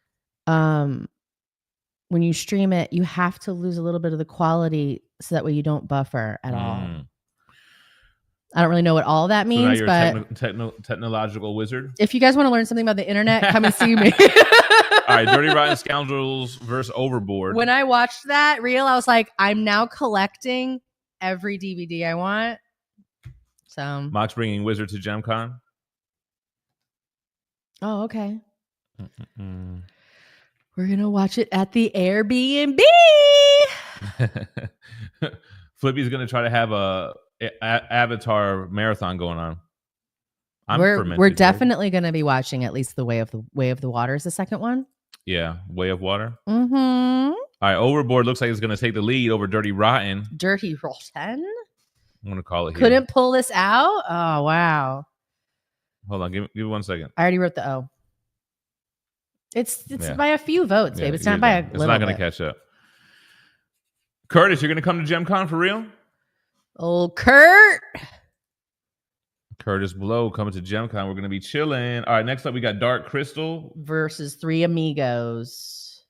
[SPEAKER 3] When you stream it, you have to lose a little bit of the quality so that way you don't buffer at all. I don't really know what all that means,
[SPEAKER 1] so now you're a technological wizard.
[SPEAKER 3] If you guys want to learn something about the internet, come and see me.
[SPEAKER 1] All right, Dirty Rotten Scoundrels versus Overboard.
[SPEAKER 3] When I watched that reel, I was like, I'm now collecting every DVD I want. So
[SPEAKER 1] Mock's bringing Wizard to GemCon.
[SPEAKER 3] Oh, okay. We're gonna watch it at the Airbnb.
[SPEAKER 1] Flippy's gonna try to have a Avatar marathon going on.
[SPEAKER 3] We're definitely gonna be watching at least the Way of the Water is the second one.
[SPEAKER 1] Yeah, Way of Water.
[SPEAKER 3] Mm-hmm.
[SPEAKER 1] All right, Overboard looks like it's gonna take the lead over Dirty Rotten.
[SPEAKER 3] Dirty Rotten.
[SPEAKER 1] I'm gonna call it.
[SPEAKER 3] Couldn't pull this out. Oh wow.
[SPEAKER 1] Hold on, give me 1 second.
[SPEAKER 3] I already wrote the O. It's by a few votes, babe. It's not by a little. It's
[SPEAKER 1] not going to catch up. Curtis, you're going to come to GemCon for real?
[SPEAKER 3] Old Kurt.
[SPEAKER 1] Curtis Blow coming to GemCon. We're going to be chilling. All right, next up we got Dark Crystal
[SPEAKER 3] versus Three Amigos.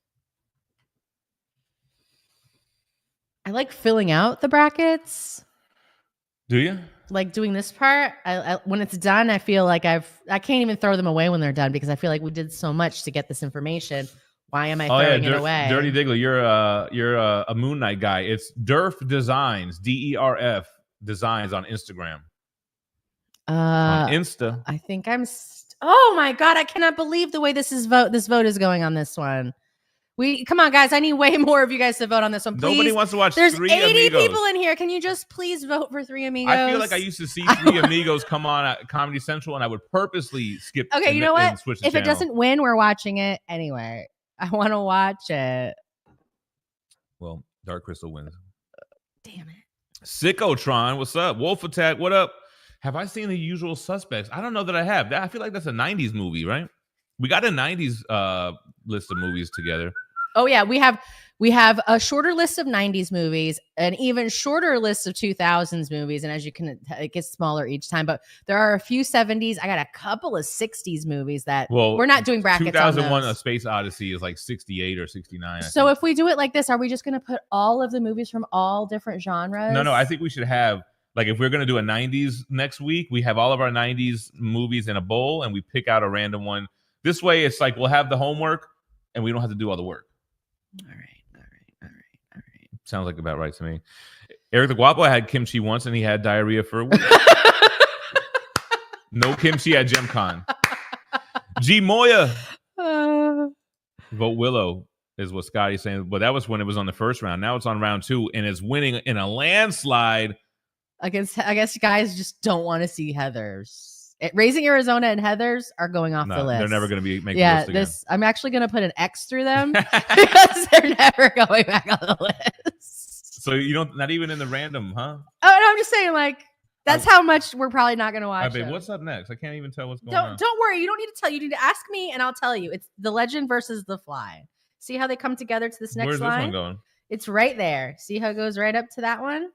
[SPEAKER 3] I like filling out the brackets.
[SPEAKER 1] Do you?
[SPEAKER 3] Like doing this part, I when it's done, I feel like I can't even throw them away when they're done because I feel like we did so much to get this information. Why am I throwing it away?
[SPEAKER 1] Dirty Diggler, you're a Moon Knight guy. It's Derf Designs, DERF Designs on Instagram. On Insta.
[SPEAKER 3] I think oh my god, I cannot believe the way this vote is going on this one. Come on, guys. I need way more of you guys to vote on this one. Please.
[SPEAKER 1] Nobody wants to watch
[SPEAKER 3] There's
[SPEAKER 1] Three
[SPEAKER 3] 80
[SPEAKER 1] Amigos.
[SPEAKER 3] people in here. Can you just please vote for Three Amigos?
[SPEAKER 1] I feel like I used to see Three Amigos come on at Comedy Central, and I would purposely skip.
[SPEAKER 3] Okay, you know what? If
[SPEAKER 1] it
[SPEAKER 3] doesn't win, we're watching it anyway. I want to watch it.
[SPEAKER 1] Well, Dark Crystal wins.
[SPEAKER 3] Damn it.
[SPEAKER 1] Sycotron, what's up? Wolf Attack, what up? Have I seen The Usual Suspects? I don't know that I have. I feel like that's a 90s movie, right? We got a 90s list of movies together.
[SPEAKER 3] Oh yeah, we have We have a shorter list of 90s movies, an even shorter list of 2000s movies. And as you can, it gets smaller each time, but there are a few 70s. I got a couple of 60s movies that we're not doing brackets
[SPEAKER 1] 2001
[SPEAKER 3] on
[SPEAKER 1] A Space Odyssey is like 68 or 69.
[SPEAKER 3] So if we do it like this, are we just going to put all of the movies from all different genres?
[SPEAKER 1] No, I think we should have, like, if we're going to do a 90s next week, we have all of our 90s movies in a bowl and we pick out a random one. This way, it's like we'll have the homework and we don't have to do all the work.
[SPEAKER 3] All right.
[SPEAKER 1] Sounds like about right to me. Eric the Guapo had kimchi once and he had diarrhea for a week. No kimchi at GemCon. G Moya. Vote Willow is what Scotty's saying. But that was when it was on the first round. Now it's on round 2 and it's winning in a landslide.
[SPEAKER 3] I guess you guys just don't want to see Heathers. Raising Arizona and Heathers are going off the list.
[SPEAKER 1] They're never going to be making the list again.
[SPEAKER 3] I'm actually going to put an X through them because they're never going back on the list.
[SPEAKER 1] So you don't, not even in the random, huh?
[SPEAKER 3] Oh, no, I'm just saying, like, that's how much we're probably not going to watch.
[SPEAKER 1] Babe, what's up next? I can't even tell what's going on.
[SPEAKER 3] Don't worry. You don't need to tell. You need to ask me and I'll tell you. It's The Legend versus The Fly. See how they come together to this next
[SPEAKER 1] Where's
[SPEAKER 3] line?
[SPEAKER 1] Where's this one going?
[SPEAKER 3] It's right there. See how it goes right up to that one?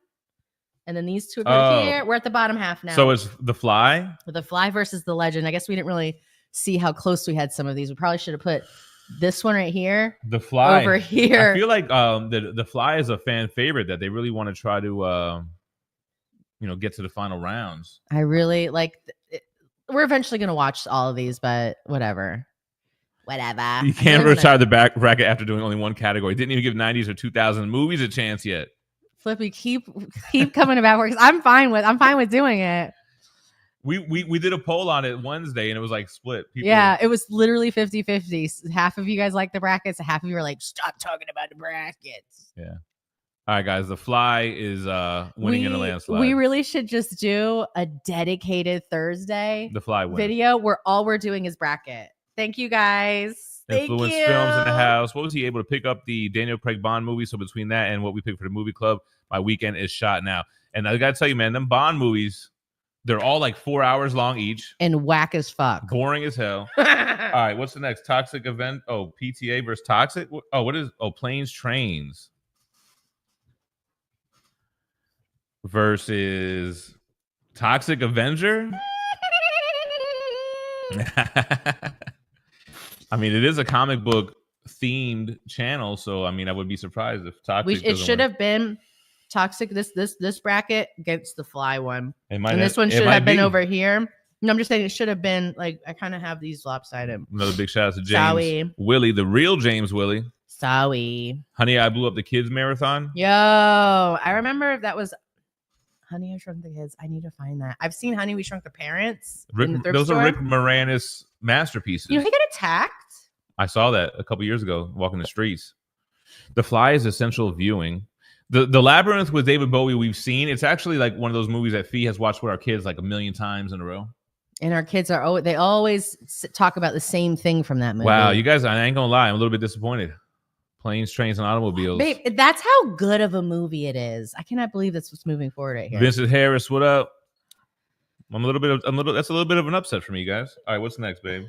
[SPEAKER 3] And then these two are here. We're at the bottom half now.
[SPEAKER 1] So it's The Fly?
[SPEAKER 3] The Fly versus The Legend. I guess we didn't really see how close we had some of these. We probably should have put this one right here.
[SPEAKER 1] The Fly.
[SPEAKER 3] Over here.
[SPEAKER 1] I feel like the Fly is a fan favorite that they really want to try to, get to the final rounds.
[SPEAKER 3] I really like it. We're eventually going to watch all of these, but whatever.
[SPEAKER 1] You can't retire the bracket after doing only one category. Didn't even give 90s or 2000 movies a chance yet.
[SPEAKER 3] Flippy, keep coming about work. I'm fine with doing it.
[SPEAKER 1] We did a poll on it Wednesday and it was like split.
[SPEAKER 3] It was literally 50-50. Half of you guys like the brackets, and half of you are like, stop talking about the brackets.
[SPEAKER 1] Yeah. All right, guys. The Fly is winning in a landslide.
[SPEAKER 3] We really should just do a dedicated Thursday
[SPEAKER 1] The Fly
[SPEAKER 3] video where all we're doing is bracket. Thank you guys.
[SPEAKER 1] Influence Films in the house. What was he able to pick up the Daniel Craig Bond movie? So between that and what we picked for the movie club, my weekend is shot now. And I gotta tell you, man, them Bond movies, they're all like 4 hours long each.
[SPEAKER 3] And whack as fuck.
[SPEAKER 1] Boring as hell. All right, what's the next? Toxic Event. Oh, PTA versus Toxic. Oh, what is? Oh, Planes, Trains versus Toxic Avenger. I mean, it is a comic book themed channel, so I mean, I would be surprised if Toxic.
[SPEAKER 3] It should have been Toxic. This bracket against the Fly one, and this one should have been over here. No, I'm just saying it should have been like I kind of have these lopsided.
[SPEAKER 1] Another big shout out to James Willie, the real James Willie.
[SPEAKER 3] Sorry,
[SPEAKER 1] Honey, I Blew Up the Kids marathon.
[SPEAKER 3] Yo, I remember that was Honey, I Shrunk the Kids. I need to find that. I've seen Honey, We Shrunk the Parents.
[SPEAKER 1] Those are Rick Moranis masterpieces.
[SPEAKER 3] You know, he got attacked.
[SPEAKER 1] I saw that a couple years ago walking the streets. The Fly is essential viewing. The Labyrinth with David Bowie we've seen. It's actually like one of those movies that Phie has watched with our kids like a million times in a row.
[SPEAKER 3] And our kids they always talk about the same thing from that movie.
[SPEAKER 1] Wow, you guys, I ain't gonna lie, I'm a little bit disappointed. Planes, Trains, and Automobiles.
[SPEAKER 3] Babe, that's how good of a movie it is. I cannot believe that's what's moving forward right here.
[SPEAKER 1] Vincent Harris, what up? That's a little bit of an upset for me, guys. All right, what's next, babe?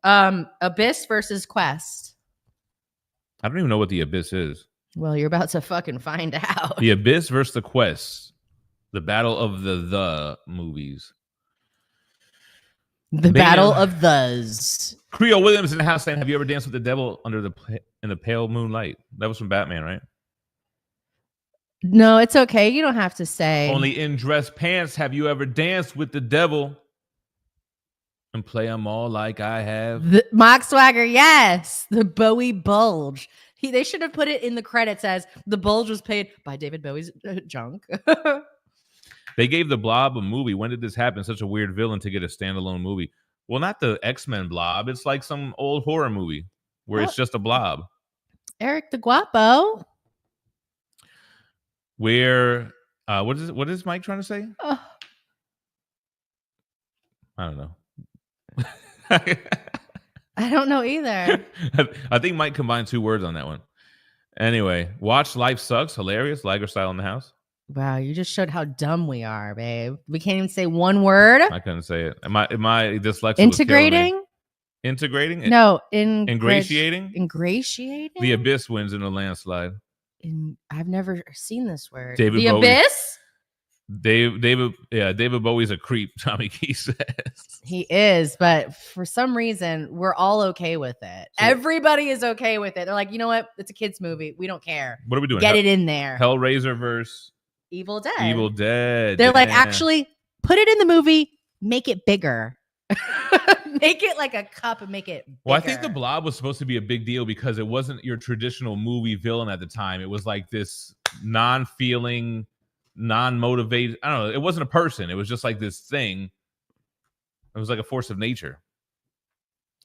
[SPEAKER 3] Abyss versus Quest.
[SPEAKER 1] I don't even know what the Abyss is.
[SPEAKER 3] Well, you're about to fucking find out.
[SPEAKER 1] The Abyss versus the Quest. The battle of the movies.
[SPEAKER 3] The battle of those.
[SPEAKER 1] Creole Williams in the house saying, have you ever danced with the devil in the pale moonlight? That was from Batman, right?
[SPEAKER 3] No, it's okay. You don't have to say.
[SPEAKER 1] Only in dress pants have you ever danced with the devil and play them all like I have.
[SPEAKER 3] The Mock Swagger, yes. The Bowie Bulge. They should have put it in the credits as the Bulge was paid by David Bowie's junk.
[SPEAKER 1] They gave the Blob a movie. When did this happen? Such a weird villain to get a standalone movie. Well, not the X-Men Blob. It's like some old horror movie where it's just a blob. Eric the Guapo. Where what is Mike trying to say? I don't know.
[SPEAKER 3] I don't know either.
[SPEAKER 1] I think Mike combined two words on that one. Anyway, watch Life Sucks. Hilarious. Liger style in the house. Wow, you just showed how dumb we are, babe. We can't even say one word. I couldn't say it. Am I dyslexic? Integrating? Integrating?
[SPEAKER 3] No,
[SPEAKER 1] Ingratiating?
[SPEAKER 3] Ingratiating?
[SPEAKER 1] The Abyss wins in a landslide.
[SPEAKER 3] I've never seen this word.
[SPEAKER 1] David
[SPEAKER 3] The
[SPEAKER 1] Bowie.
[SPEAKER 3] Abyss?
[SPEAKER 1] David Bowie's a creep, Tommy Key says.
[SPEAKER 3] He is, but for some reason, we're all okay with it.
[SPEAKER 1] So,
[SPEAKER 3] everybody is okay with it. They're like, you know what? It's a kid's movie. We don't care.
[SPEAKER 1] What are we doing?
[SPEAKER 3] Get it in there.
[SPEAKER 1] Hellraiser versus
[SPEAKER 3] Evil Dead.
[SPEAKER 1] Evil Dead.
[SPEAKER 3] They're like, actually, put it in the movie, make it bigger. Make it like a cup and make it bigger.
[SPEAKER 1] Well, I think the Blob was supposed to be a big deal because it wasn't your traditional movie villain at the time. It was like this non-feeling, non-motivated. I don't know. It wasn't a person. It was just like this thing. It was like a force of nature.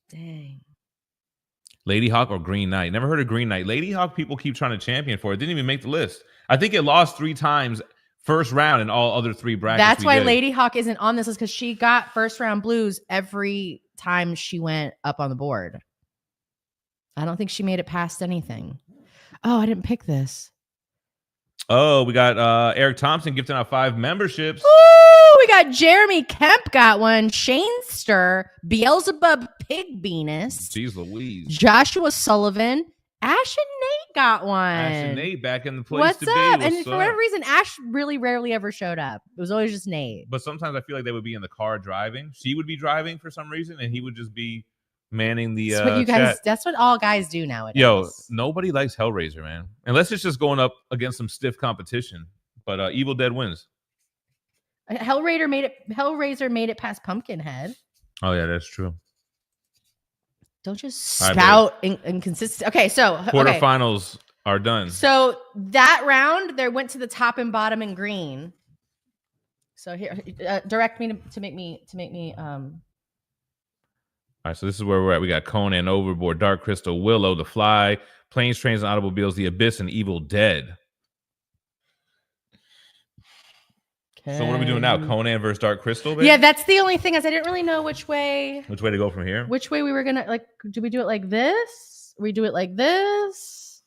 [SPEAKER 3] Dang.
[SPEAKER 1] Lady Hawk or Green Knight? Never heard of Green Knight. Lady Hawk people keep trying to champion for it. Didn't even make the list. I think it lost 3 times first round in all other 3 brackets.
[SPEAKER 3] That's why Lady Hawk isn't on this list, because she got first round blues every time she went up on the board. I don't think she made it past anything. Oh, I didn't pick this.
[SPEAKER 1] Oh, we got Eric Thompson gifting out 5 memberships.
[SPEAKER 3] Ooh, we got Jeremy Kemp got one. Shane Stir, Beelzebub Pig Venus.
[SPEAKER 1] Jeez Louise.
[SPEAKER 3] Joshua Sullivan. Ash and Nate got one.
[SPEAKER 1] Ash and Nate back in the place
[SPEAKER 3] What's
[SPEAKER 1] to
[SPEAKER 3] up?
[SPEAKER 1] be.
[SPEAKER 3] And for whatever reason, Ash really rarely ever showed up. It was always just Nate.
[SPEAKER 1] But sometimes I feel like they would be in the car driving. She would be driving for some reason, and he would just be manning the
[SPEAKER 3] that's what you guys.
[SPEAKER 1] chat.
[SPEAKER 3] That's what all guys do nowadays.
[SPEAKER 1] Yo, nobody likes Hellraiser, man. Unless it's just going up against some stiff competition. But Evil Dead wins.
[SPEAKER 3] Hellraiser made it past Pumpkinhead.
[SPEAKER 1] Oh yeah, that's true.
[SPEAKER 3] Don't just spout inconsistency. Okay, so
[SPEAKER 1] quarterfinals are done.
[SPEAKER 3] So that round, they went to the top and bottom in green. So here, direct me to make me. All
[SPEAKER 1] right, so this is where we're at. We got Conan, Overboard, Dark Crystal, Willow, The Fly, Planes, Trains, and Automobiles, The Abyss, and Evil Dead. Okay. So what are we doing now? Conan versus Dark Crystal, baby?
[SPEAKER 3] Yeah, that's the only thing, is I didn't really know which way
[SPEAKER 1] to go from here.
[SPEAKER 3] Which way we were gonna, like, do we do it like this? We do it like this?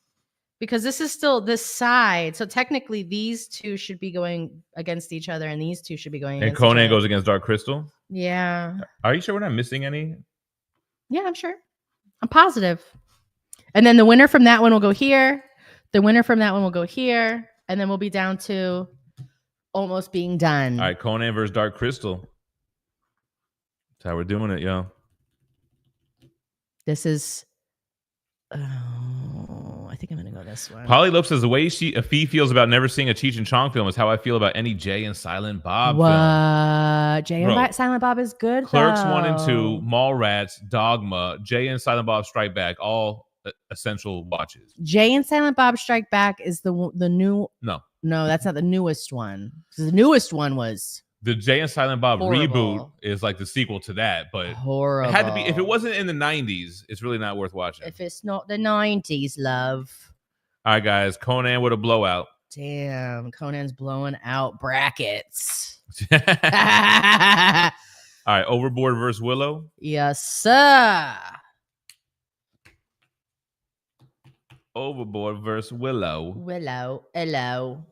[SPEAKER 3] Because this is still this side. So technically these two should be going against each other, and these two should be going against
[SPEAKER 1] Conan goes against Dark Crystal?
[SPEAKER 3] Yeah.
[SPEAKER 1] Are you sure we're not missing any?
[SPEAKER 3] Yeah, I'm sure. I'm positive. And then the winner from that one will go here. The winner from that one will go here. And then we'll be down to almost being done.
[SPEAKER 1] All right, Conan versus Dark Crystal. That's how we're doing it, yo.
[SPEAKER 3] This is... Oh, I think I'm going to go this one.
[SPEAKER 1] Polly Lopes says, the way Phie feels about never seeing a Cheech and Chong film is how I feel about any Jay and Silent Bob film.
[SPEAKER 3] Jay and Silent Bob is good,
[SPEAKER 1] Clerks
[SPEAKER 3] though.
[SPEAKER 1] 1 and 2, Mallrats, Dogma, Jay and Silent Bob Strike Back, all essential watches.
[SPEAKER 3] Jay and Silent Bob Strike Back is the new...
[SPEAKER 1] No,
[SPEAKER 3] that's not the newest one. The newest one was...
[SPEAKER 1] The Jay and Silent Bob
[SPEAKER 3] horrible.
[SPEAKER 1] Reboot is like the sequel to that, but
[SPEAKER 3] horrible.
[SPEAKER 1] It had to be. If it wasn't in the 90s, it's really not worth watching.
[SPEAKER 3] If it's not the 90s, love.
[SPEAKER 1] All right, guys. Conan with a blowout.
[SPEAKER 3] Damn, Conan's blowing out brackets.
[SPEAKER 1] All right, Overboard versus Willow.
[SPEAKER 3] Yes, sir.
[SPEAKER 1] Overboard versus Willow.
[SPEAKER 3] Hello.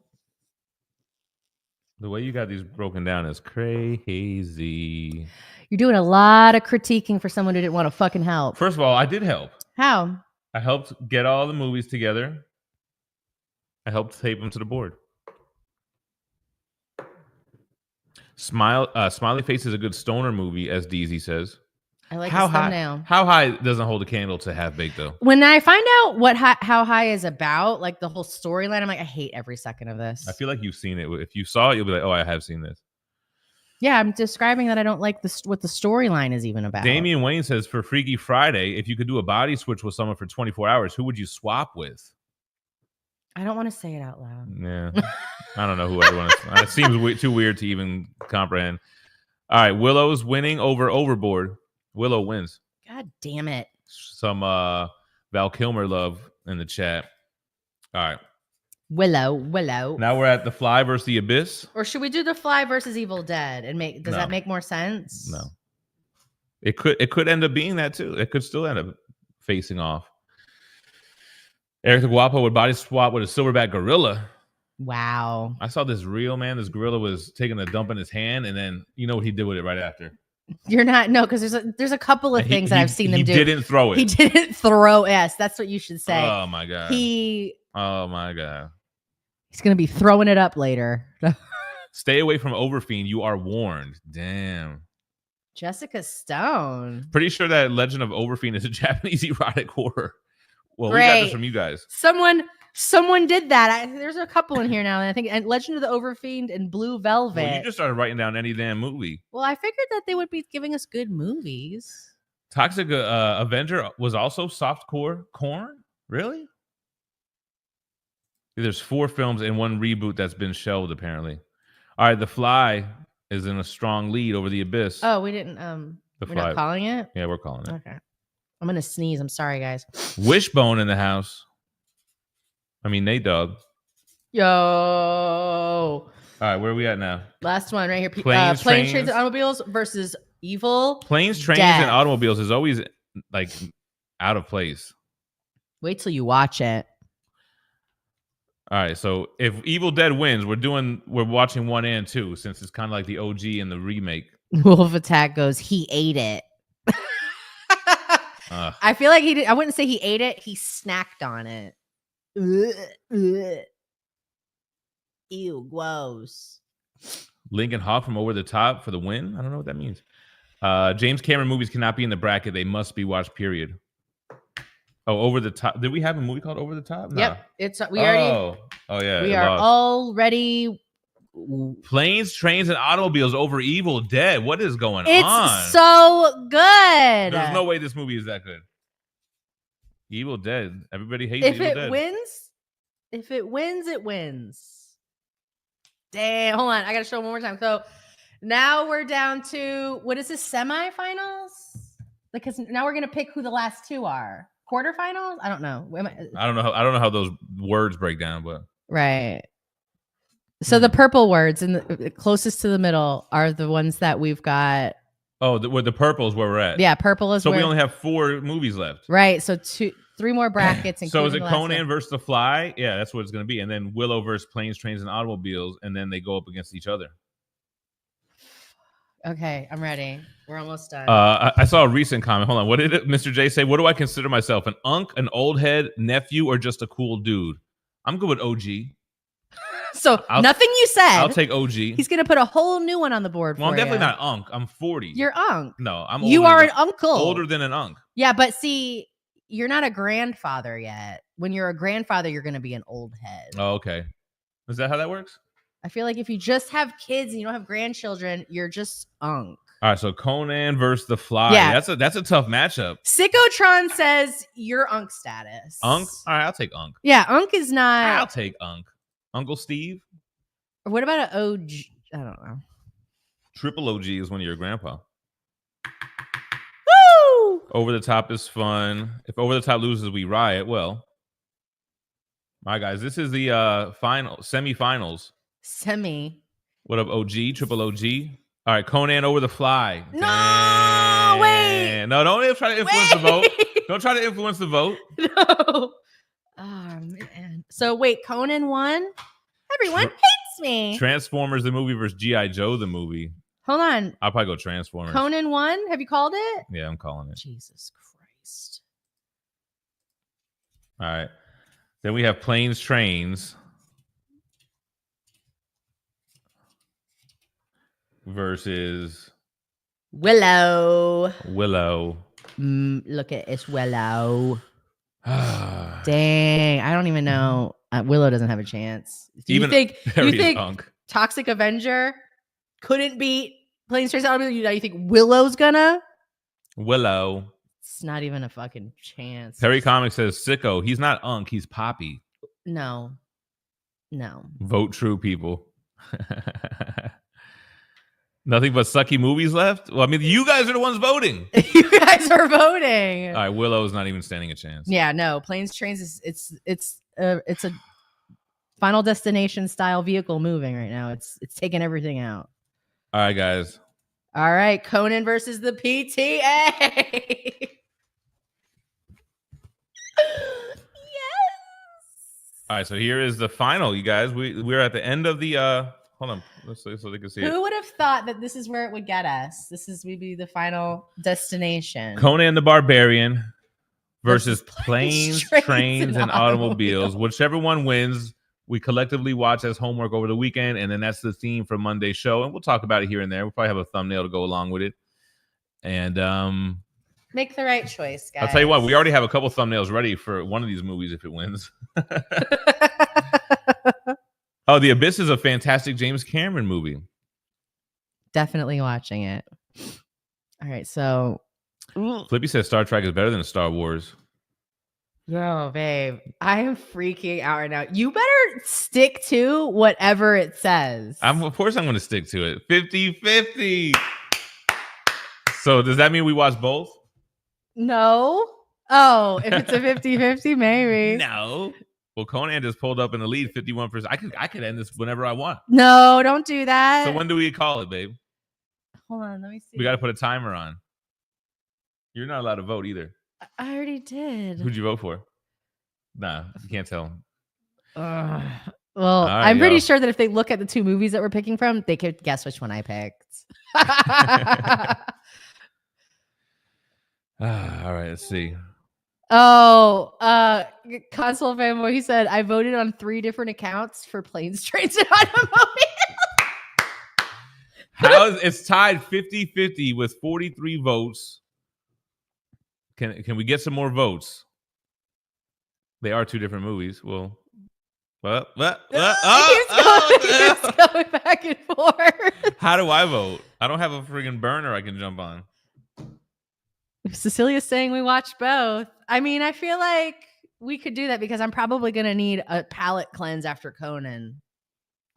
[SPEAKER 1] The way you got these broken down is crazy.
[SPEAKER 3] You're doing a lot of critiquing for someone who didn't want to fucking help.
[SPEAKER 1] First of all, I did help.
[SPEAKER 3] How?
[SPEAKER 1] I helped get all the movies together. I helped tape them to the board. Smiley Face is a good stoner movie, as DZ says.
[SPEAKER 3] I like this thumbnail.
[SPEAKER 1] How High doesn't hold a candle to Half Baked, though.
[SPEAKER 3] When I find out what How High is about, like the whole storyline, I'm like, I hate every second of this.
[SPEAKER 1] I feel like you've seen it. If you saw it, you'll be like, oh, I have seen this.
[SPEAKER 3] Yeah, I'm describing that I don't like what the storyline is even about.
[SPEAKER 1] Damian Wayne says, for Freaky Friday, if you could do a body switch with someone for 24 hours, who would you swap with?
[SPEAKER 3] I don't want to say it out loud.
[SPEAKER 1] Yeah. I don't know who I want to. It seems too weird to even comprehend. All right, Willow's winning over Overboard. Willow wins.
[SPEAKER 3] God damn it.
[SPEAKER 1] Some Val Kilmer love in the chat. All right.
[SPEAKER 3] Willow.
[SPEAKER 1] Now we're at The Fly versus The Abyss.
[SPEAKER 3] Or should we do The Fly versus Evil Dead and does that make more sense?
[SPEAKER 1] No. It could end up being that too. It could still end up facing off. Eric the Guapo would body swap with a silverback gorilla.
[SPEAKER 3] Wow.
[SPEAKER 1] I saw this reel, man. This gorilla was taking a dump in his hand, and then you know what he did with it right after?
[SPEAKER 3] You're not no, because there's a couple of things that I've seen them do.
[SPEAKER 1] He didn't throw it.
[SPEAKER 3] He didn't throw. Yes, that's what you should say.
[SPEAKER 1] Oh my god. Oh my god.
[SPEAKER 3] He's gonna be throwing it up later.
[SPEAKER 1] Stay away from Overfiend. You are warned. Damn.
[SPEAKER 3] Jessica Stone.
[SPEAKER 1] Pretty sure that Legend of Overfiend is a Japanese erotic horror. Well,
[SPEAKER 3] Great.
[SPEAKER 1] we got this from you guys.
[SPEAKER 3] Someone did that. There's a couple in here now, and I think and Legend of the Overfiend and Blue Velvet.
[SPEAKER 1] Well, you just started writing down any damn movie.
[SPEAKER 3] Well, I figured that they would be giving us good movies.
[SPEAKER 1] Toxic Avenger was also softcore corn. Really? There's 4 films and 1 reboot that's been shelved apparently. All right, The Fly is in a strong lead over The Abyss.
[SPEAKER 3] Oh, we didn't. We're not calling it.
[SPEAKER 1] Yeah, we're calling it.
[SPEAKER 3] Okay. I'm gonna sneeze. I'm sorry, guys.
[SPEAKER 1] Wishbone in the house. I mean, Nate Dogg.
[SPEAKER 3] Yo.
[SPEAKER 1] All right, where are we at now?
[SPEAKER 3] Last one right here.
[SPEAKER 1] Planes,
[SPEAKER 3] Trains, and Automobiles versus Evil.
[SPEAKER 1] Planes, Trains,
[SPEAKER 3] Death.
[SPEAKER 1] and Automobiles is always like out of place.
[SPEAKER 3] Wait till you watch it.
[SPEAKER 1] All right, so if Evil Dead wins, we're watching 1 and 2 since it's kind of like the OG and the remake.
[SPEAKER 3] Wolf Attack goes, he ate it. I feel like he did. I wouldn't say he ate it. He snacked on it. Ew, gross.
[SPEAKER 1] Lincoln Hawk from Over the Top for the win. I don't know what that means. James Cameron movies cannot be in the bracket. They must be watched, period. Oh, Over the Top. Did we have a movie called Over the Top? No.
[SPEAKER 3] Yep. Oh
[SPEAKER 1] yeah.
[SPEAKER 3] We are already.
[SPEAKER 1] Planes, Trains, and Automobiles over Evil Dead. What is going on?
[SPEAKER 3] It's so good.
[SPEAKER 1] There's no way this movie is that good. Evil Dead. Everybody hates Evil Dead.
[SPEAKER 3] If it wins, it wins. Damn. Hold on. I got to show it one more time. So now we're down to, what is this, semifinals? Because now we're going to pick who the last 2 are. Quarterfinals? I don't know.
[SPEAKER 1] I don't know how those words break down, but.
[SPEAKER 3] Right. So the purple words and the closest to the middle are the ones that we've got.
[SPEAKER 1] Oh, the purple is where we're at.
[SPEAKER 3] Yeah, purple is.
[SPEAKER 1] So we only have 4 movies left.
[SPEAKER 3] Right. So 3 more brackets.
[SPEAKER 1] So is it Conan versus The Fly? Yeah, that's what it's going to be. And then Willow versus Planes, Trains, and Automobiles, and then they go up against each other.
[SPEAKER 3] Okay, I'm ready. We're almost done.
[SPEAKER 1] I saw a recent comment. Hold on. What did Mr. J say? What do I consider myself? An unk, an old head, nephew, or just a cool dude? I'm good with OG.
[SPEAKER 3] So nothing you said.
[SPEAKER 1] I'll take OG.
[SPEAKER 3] He's gonna put a whole new one on the board.
[SPEAKER 1] Well, I'm definitely not unk. I'm 40.
[SPEAKER 3] You're unk.
[SPEAKER 1] No, I'm.
[SPEAKER 3] You are an uncle.
[SPEAKER 1] Older than an unk.
[SPEAKER 3] Yeah, but see, you're not a grandfather yet. When you're a grandfather, you're gonna be an old head.
[SPEAKER 1] Oh, okay. Is that how that works?
[SPEAKER 3] I feel like if you just have kids and you don't have grandchildren, you're just unk.
[SPEAKER 1] All right, so Conan versus The Fly.
[SPEAKER 3] Yeah.
[SPEAKER 1] That's a tough matchup.
[SPEAKER 3] Sycotron says you're unk status.
[SPEAKER 1] Unk? All right, I'll take unk.
[SPEAKER 3] Yeah, unk is not.
[SPEAKER 1] I'll take unk. Uncle Steve?
[SPEAKER 3] What about an OG? I don't know.
[SPEAKER 1] Triple OG is when you're a grandpa.
[SPEAKER 3] Woo!
[SPEAKER 1] Over the Top is fun. If Over the Top loses, we riot. Well, my guys, this is the semifinals. What up, OG? Triple OG? All right, Conan over The Fly.
[SPEAKER 3] No,
[SPEAKER 1] Damn.
[SPEAKER 3] wait.
[SPEAKER 1] No, don't try to influence the vote. Don't try to influence the vote.
[SPEAKER 3] No. Oh, man. So, wait, Conan won? Everyone hates me.
[SPEAKER 1] Transformers, the movie, versus G.I. Joe, the movie.
[SPEAKER 3] Hold on.
[SPEAKER 1] I'll probably go Transformers.
[SPEAKER 3] Conan won? Have you called it?
[SPEAKER 1] Yeah, I'm calling it.
[SPEAKER 3] Jesus Christ.
[SPEAKER 1] All right. Then we have Planes, Trains versus
[SPEAKER 3] Willow.
[SPEAKER 1] Look
[SPEAKER 3] at it's Willow. Dang, I don't even know. Willow doesn't have a chance. Do you think Toxic Avenger couldn't beat Planes, Trains, Automobiles? You think Willow's gonna?
[SPEAKER 1] Willow.
[SPEAKER 3] It's not even a fucking chance.
[SPEAKER 1] Perry Comics says sicko. He's not unk. He's Poppy.
[SPEAKER 3] No.
[SPEAKER 1] Vote true, people. Nothing but sucky movies left? Well, I mean, you guys are the ones voting.
[SPEAKER 3] You guys are voting.
[SPEAKER 1] All right, Willow's not even standing a chance.
[SPEAKER 3] Yeah, no. Planes, Trains is it's a Final Destination style vehicle moving right now. It's taking everything out.
[SPEAKER 1] All right, guys.
[SPEAKER 3] All right, Conan versus the PTA. Yes.
[SPEAKER 1] All right, so here is the final, you guys. We're at the end of the Hold on. Let's see so they can see
[SPEAKER 3] Who
[SPEAKER 1] it.
[SPEAKER 3] would have thought that this is where it would get us? This is would be the final destination.
[SPEAKER 1] Conan the Barbarian versus
[SPEAKER 3] Planes,
[SPEAKER 1] Planes, Trains, and Automobiles. Whichever one wins, we collectively watch as homework over the weekend, and then that's the theme for Monday's show. And we'll talk about it here and there. We'll probably have a thumbnail to go along with it. And
[SPEAKER 3] make the right choice, guys.
[SPEAKER 1] I'll tell you what, we already have a couple thumbnails ready for one of these movies if it wins. Oh, The Abyss is a fantastic James Cameron movie.
[SPEAKER 3] Definitely watching it. All right, so
[SPEAKER 1] Flippy says Star Trek is better than Star Wars.
[SPEAKER 3] yo, babe, I am freaking out right now. You better stick to whatever it says.
[SPEAKER 1] Of course I'm going to stick to it. 50-50. So does that mean we watch both?
[SPEAKER 3] No. Oh, if it's a 50-50, maybe.
[SPEAKER 1] No. Well, Conan just pulled up in the lead, 51%. I could end this whenever I want.
[SPEAKER 3] No, don't do that.
[SPEAKER 1] So when do we call it, babe?
[SPEAKER 3] Hold on, let me see.
[SPEAKER 1] We got to put a timer on. You're not allowed to vote either.
[SPEAKER 3] I already did.
[SPEAKER 1] Who'd you vote for? Nah, you can't tell.
[SPEAKER 3] Well,
[SPEAKER 1] right,
[SPEAKER 3] I'm pretty
[SPEAKER 1] yo.
[SPEAKER 3] sure that if they look at the two movies that we're picking from, they could guess which one I picked.
[SPEAKER 1] All right, let's see.
[SPEAKER 3] Oh, console fanboy, he said, I voted on 3 different accounts for Planes, Trains, and Automobiles.
[SPEAKER 1] It's tied 50-50 with 43 votes. Can we get some more votes? They are 2 different movies. Well, what?
[SPEAKER 3] He's going back and forth.
[SPEAKER 1] How do I vote? I don't have a friggin' burner I can jump on.
[SPEAKER 3] Cecilia's saying we watch both. I mean, I feel like we could do that because I'm probably going to need a palate cleanse after Conan.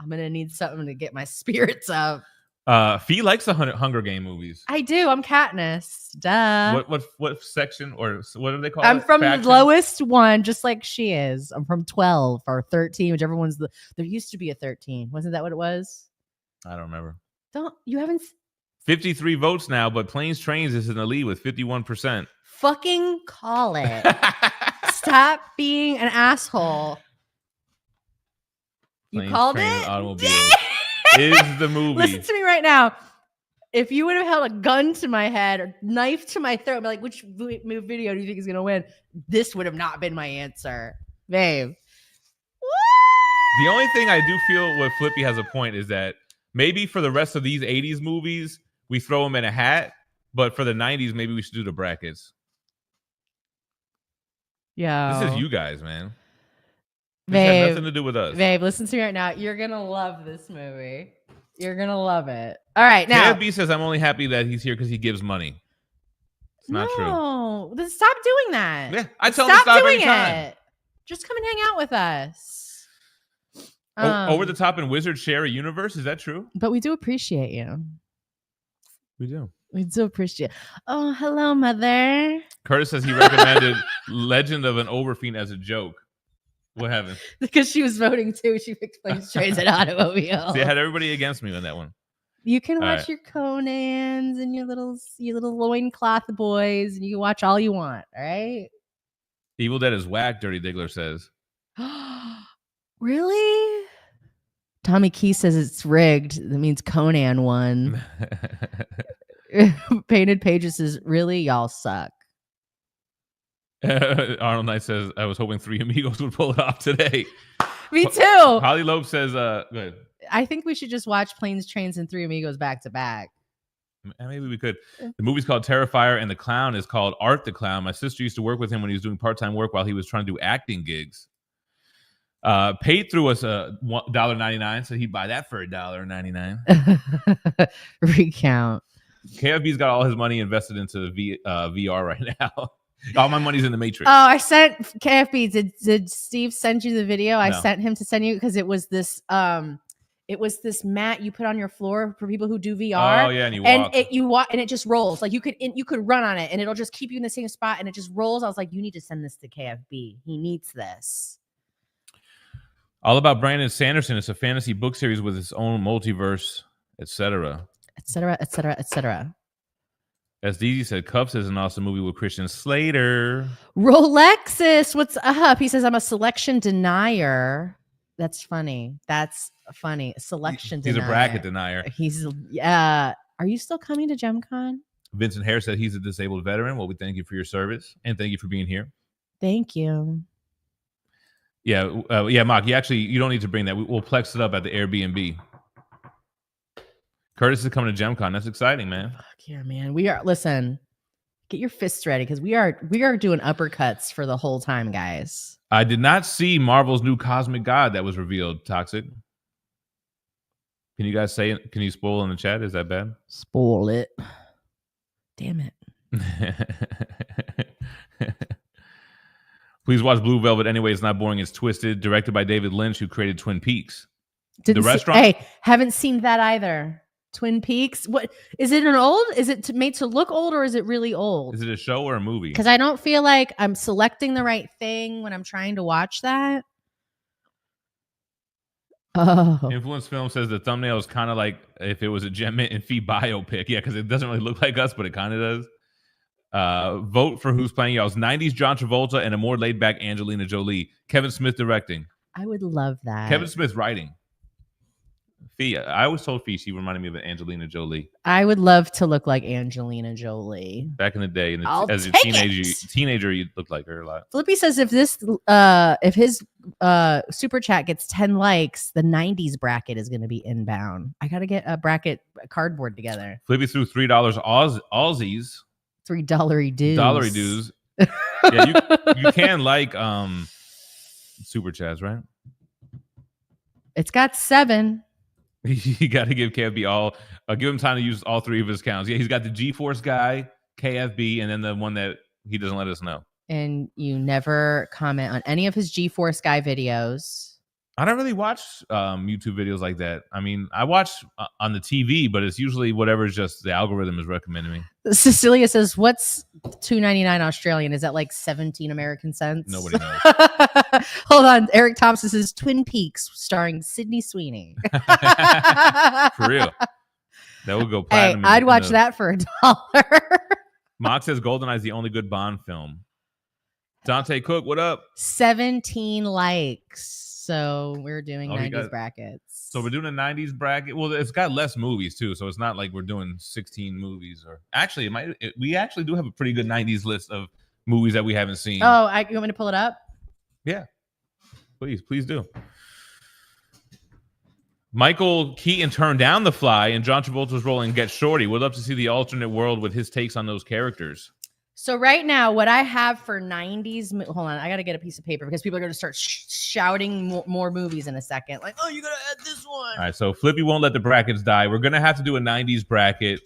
[SPEAKER 3] I'm going to need something to get my spirits up.
[SPEAKER 1] Phie likes the Hunger Game movies.
[SPEAKER 3] I do. I'm Katniss. Duh.
[SPEAKER 1] What section or what do they call it?
[SPEAKER 3] I'm from
[SPEAKER 1] Faction?
[SPEAKER 3] the lowest one, just like she is. I'm from 12 or 13, whichever one's the. There used to be a 13. Wasn't that what it was?
[SPEAKER 1] I don't remember.
[SPEAKER 3] You haven't
[SPEAKER 1] 53 votes now, but Planes Trains is in the lead with 51%.
[SPEAKER 3] fucking call it. Stop being an asshole. You
[SPEAKER 1] Planes,
[SPEAKER 3] called
[SPEAKER 1] Trains,
[SPEAKER 3] it?
[SPEAKER 1] Automobiles is the movie.
[SPEAKER 3] Listen to me right now. If you would have held a gun to my head or knife to my throat, and be like, which video do you think is going to win? This would have not been my answer. Babe.
[SPEAKER 1] The only thing I do feel with Flippy has a point is that maybe for the rest of these 80s movies, we throw them in a hat, but for the 90s, maybe we should do the brackets.
[SPEAKER 3] Yeah.
[SPEAKER 1] This is you guys, man. This
[SPEAKER 3] Babe,
[SPEAKER 1] has nothing to do with us.
[SPEAKER 3] Babe, listen to me right now. You're going to love this movie. You're going to love it. All right, now.
[SPEAKER 1] KFB says, I'm only happy that he's here because he gives money. It's not true.
[SPEAKER 3] No, then stop doing that.
[SPEAKER 1] Yeah, I tell him to stop
[SPEAKER 3] doing
[SPEAKER 1] anytime.
[SPEAKER 3] it. Just come and hang out with us.
[SPEAKER 1] Over the Top and Wizard share a universe. Is that true?
[SPEAKER 3] But we do appreciate you.
[SPEAKER 1] We do.
[SPEAKER 3] We do appreciate. Oh, hello, mother.
[SPEAKER 1] Curtis says he recommended Legend of an Overfiend as a joke. What happened?
[SPEAKER 3] Because she was voting too. She picked Planes, Trains, and Automobiles.
[SPEAKER 1] See, I had everybody against me on that one.
[SPEAKER 3] You can watch
[SPEAKER 1] right.
[SPEAKER 3] your Conans and your little loincloth boys, and you can watch all you want. All right.
[SPEAKER 1] Evil Dead is whack. Dirty Diggler says.
[SPEAKER 3] Really? Tommy Key says it's rigged. That means Conan won. Painted Pages says, really? Y'all suck.
[SPEAKER 1] Arnold Knight says, I was hoping Three Amigos would pull it off today.
[SPEAKER 3] Me too.
[SPEAKER 1] Holly Loeb says, go ahead.
[SPEAKER 3] I think we should just watch Planes, Trains, and Three Amigos back to back.
[SPEAKER 1] Maybe we could. The movie's called Terrifier, and the clown is called Art the Clown. My sister used to work with him when he was doing part-time work while he was trying to do acting gigs. Paid through us $1.99, so he'd buy that for $1.99.
[SPEAKER 3] Recount.
[SPEAKER 1] KFB's got all his money invested into VR right now. All my money's in the Matrix.
[SPEAKER 3] Oh, I sent KFB. Did Steve send you the video? I sent him to send you because it was this mat you put on your floor for people who do VR.
[SPEAKER 1] Oh yeah, and you walk.
[SPEAKER 3] And it just rolls. Like you could run on it and it'll just keep you in the same spot and it just rolls. I was like, you need to send this to KFB. He needs this.
[SPEAKER 1] All About Brandon Sanderson. It's a fantasy book series with its own multiverse, etc.
[SPEAKER 3] etc. etc. etc.
[SPEAKER 1] As DZ said, Cuffs is an awesome movie with Christian Slater.
[SPEAKER 3] Rolexis, what's up? He says, I'm a selection denier. That's funny. That's funny. Selection
[SPEAKER 1] He's
[SPEAKER 3] denier.
[SPEAKER 1] a bracket denier.
[SPEAKER 3] He's are you still coming to GemCon?
[SPEAKER 1] Vincent Hare said he's a disabled veteran. Well, we thank you for your service and thank you for being here.
[SPEAKER 3] Thank you.
[SPEAKER 1] Yeah, Mock. You don't need to bring that. We'll plex it up at the Airbnb. Curtis is coming to GemCon. That's exciting, man.
[SPEAKER 3] Fuck yeah, man. Listen. Get your fists ready because we are doing uppercuts for the whole time, guys.
[SPEAKER 1] I did not see Marvel's new Cosmic God that was revealed. Toxic. Can you guys say it? Can you spoil in the chat? Is that bad?
[SPEAKER 3] Spoil it. Damn it.
[SPEAKER 1] Please watch Blue Velvet anyway. It's not boring. It's twisted. Directed by David Lynch, who created Twin Peaks. Restaurant.
[SPEAKER 3] Hey, haven't seen that either. Twin Peaks. What is it? Is it made to look old or is it really old?
[SPEAKER 1] Is it a show or a movie?
[SPEAKER 3] Because I don't feel like I'm selecting the right thing when I'm trying to watch that. Oh.
[SPEAKER 1] Influence Film says the thumbnail is kind of like if it was a GemMint and Phie biopic. Yeah, because it doesn't really look like us, but it kind of does. Vote for who's playing y'all's 90s John Travolta and a more laid-back Angelina Jolie. Kevin Smith directing.
[SPEAKER 3] I would love that.
[SPEAKER 1] Kevin Smith writing. Phie, I always told Phie she reminded me of Angelina Jolie.
[SPEAKER 3] I would love to look like Angelina Jolie.
[SPEAKER 1] Back in the day, as a teenager, you looked like her a lot.
[SPEAKER 3] Flippy says if his super chat gets 10 likes, the 90s bracket is going to be inbound. I got to get a bracket cardboard together.
[SPEAKER 1] Flippy threw $3 Aussies.
[SPEAKER 3] $3 dues.
[SPEAKER 1] Dollary dues. Yeah, you can like super chats, right?
[SPEAKER 3] It's got 7.
[SPEAKER 1] You got to give KFB give him time to use all 3 of his accounts. Yeah, he's got the GeForce guy, KFB, and then the one that he doesn't let us know.
[SPEAKER 3] And you never comment on any of his GeForce guy videos.
[SPEAKER 1] I don't really watch YouTube videos like that. I mean, I watch on the TV, but it's usually whatever's just the algorithm is recommending me.
[SPEAKER 3] Cecilia says, what's $2.99 Australian? Is that like 17 American cents?
[SPEAKER 1] Nobody knows.
[SPEAKER 3] Hold on. Eric Thompson says Twin Peaks starring Sydney Sweeney.
[SPEAKER 1] For real. That would go platinum.
[SPEAKER 3] Hey, I'd watch that for $1.
[SPEAKER 1] Mock says GoldenEye is the only good Bond film. Dante Cook, what up?
[SPEAKER 3] 17 likes. So we're doing 90s brackets.
[SPEAKER 1] So we're doing a 90s bracket. Well, it's got less movies too, so it's not like we're doing 16 movies. Or actually, we actually do have a pretty good 90s list of movies that we haven't seen.
[SPEAKER 3] Oh, you want me to pull it up?
[SPEAKER 1] Yeah, please do. Michael Keaton turned down The Fly, and John Travolta's role in Get Shorty. We'd love to see the alternate world with his takes on those characters.
[SPEAKER 3] So right now, what I have for 90s, hold on, I got to get a piece of paper because people are going to start shouting more movies in a second. Like, oh, you got to add this one.
[SPEAKER 1] All right, so Flippy won't let the brackets die. We're going to have to do a 90s bracket.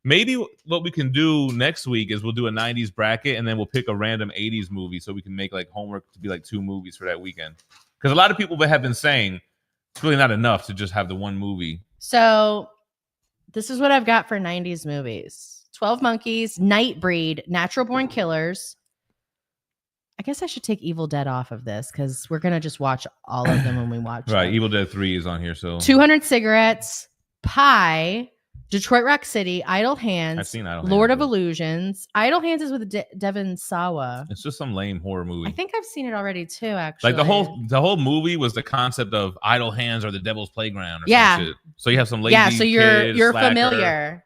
[SPEAKER 1] Maybe what we can do next week is we'll do a 90s bracket, and then we'll pick a random 80s movie so we can make like homework to be like 2 movies for that weekend. Because a lot of people have been saying it's really not enough to just have the one movie.
[SPEAKER 3] So this is what I've got for 90s movies. 12 Monkeys, Nightbreed, Natural Born Killers. I guess I should take Evil Dead off of this because we're going to just watch all of them when we watch
[SPEAKER 1] Right,
[SPEAKER 3] them.
[SPEAKER 1] Evil Dead 3 is on here. So
[SPEAKER 3] 200 Cigarettes, Pie, Detroit Rock City, Idle Hands,
[SPEAKER 1] I've seen Idle
[SPEAKER 3] Lord
[SPEAKER 1] Hands,
[SPEAKER 3] of Illusions. Idle Hands is with Devon Sawa.
[SPEAKER 1] It's just some lame horror movie.
[SPEAKER 3] I think I've seen it already too, actually.
[SPEAKER 1] Like the whole movie was the concept of Idle Hands or the Devil's Playground or some shit. So you have some lazy
[SPEAKER 3] so you're
[SPEAKER 1] slacker.
[SPEAKER 3] familiar.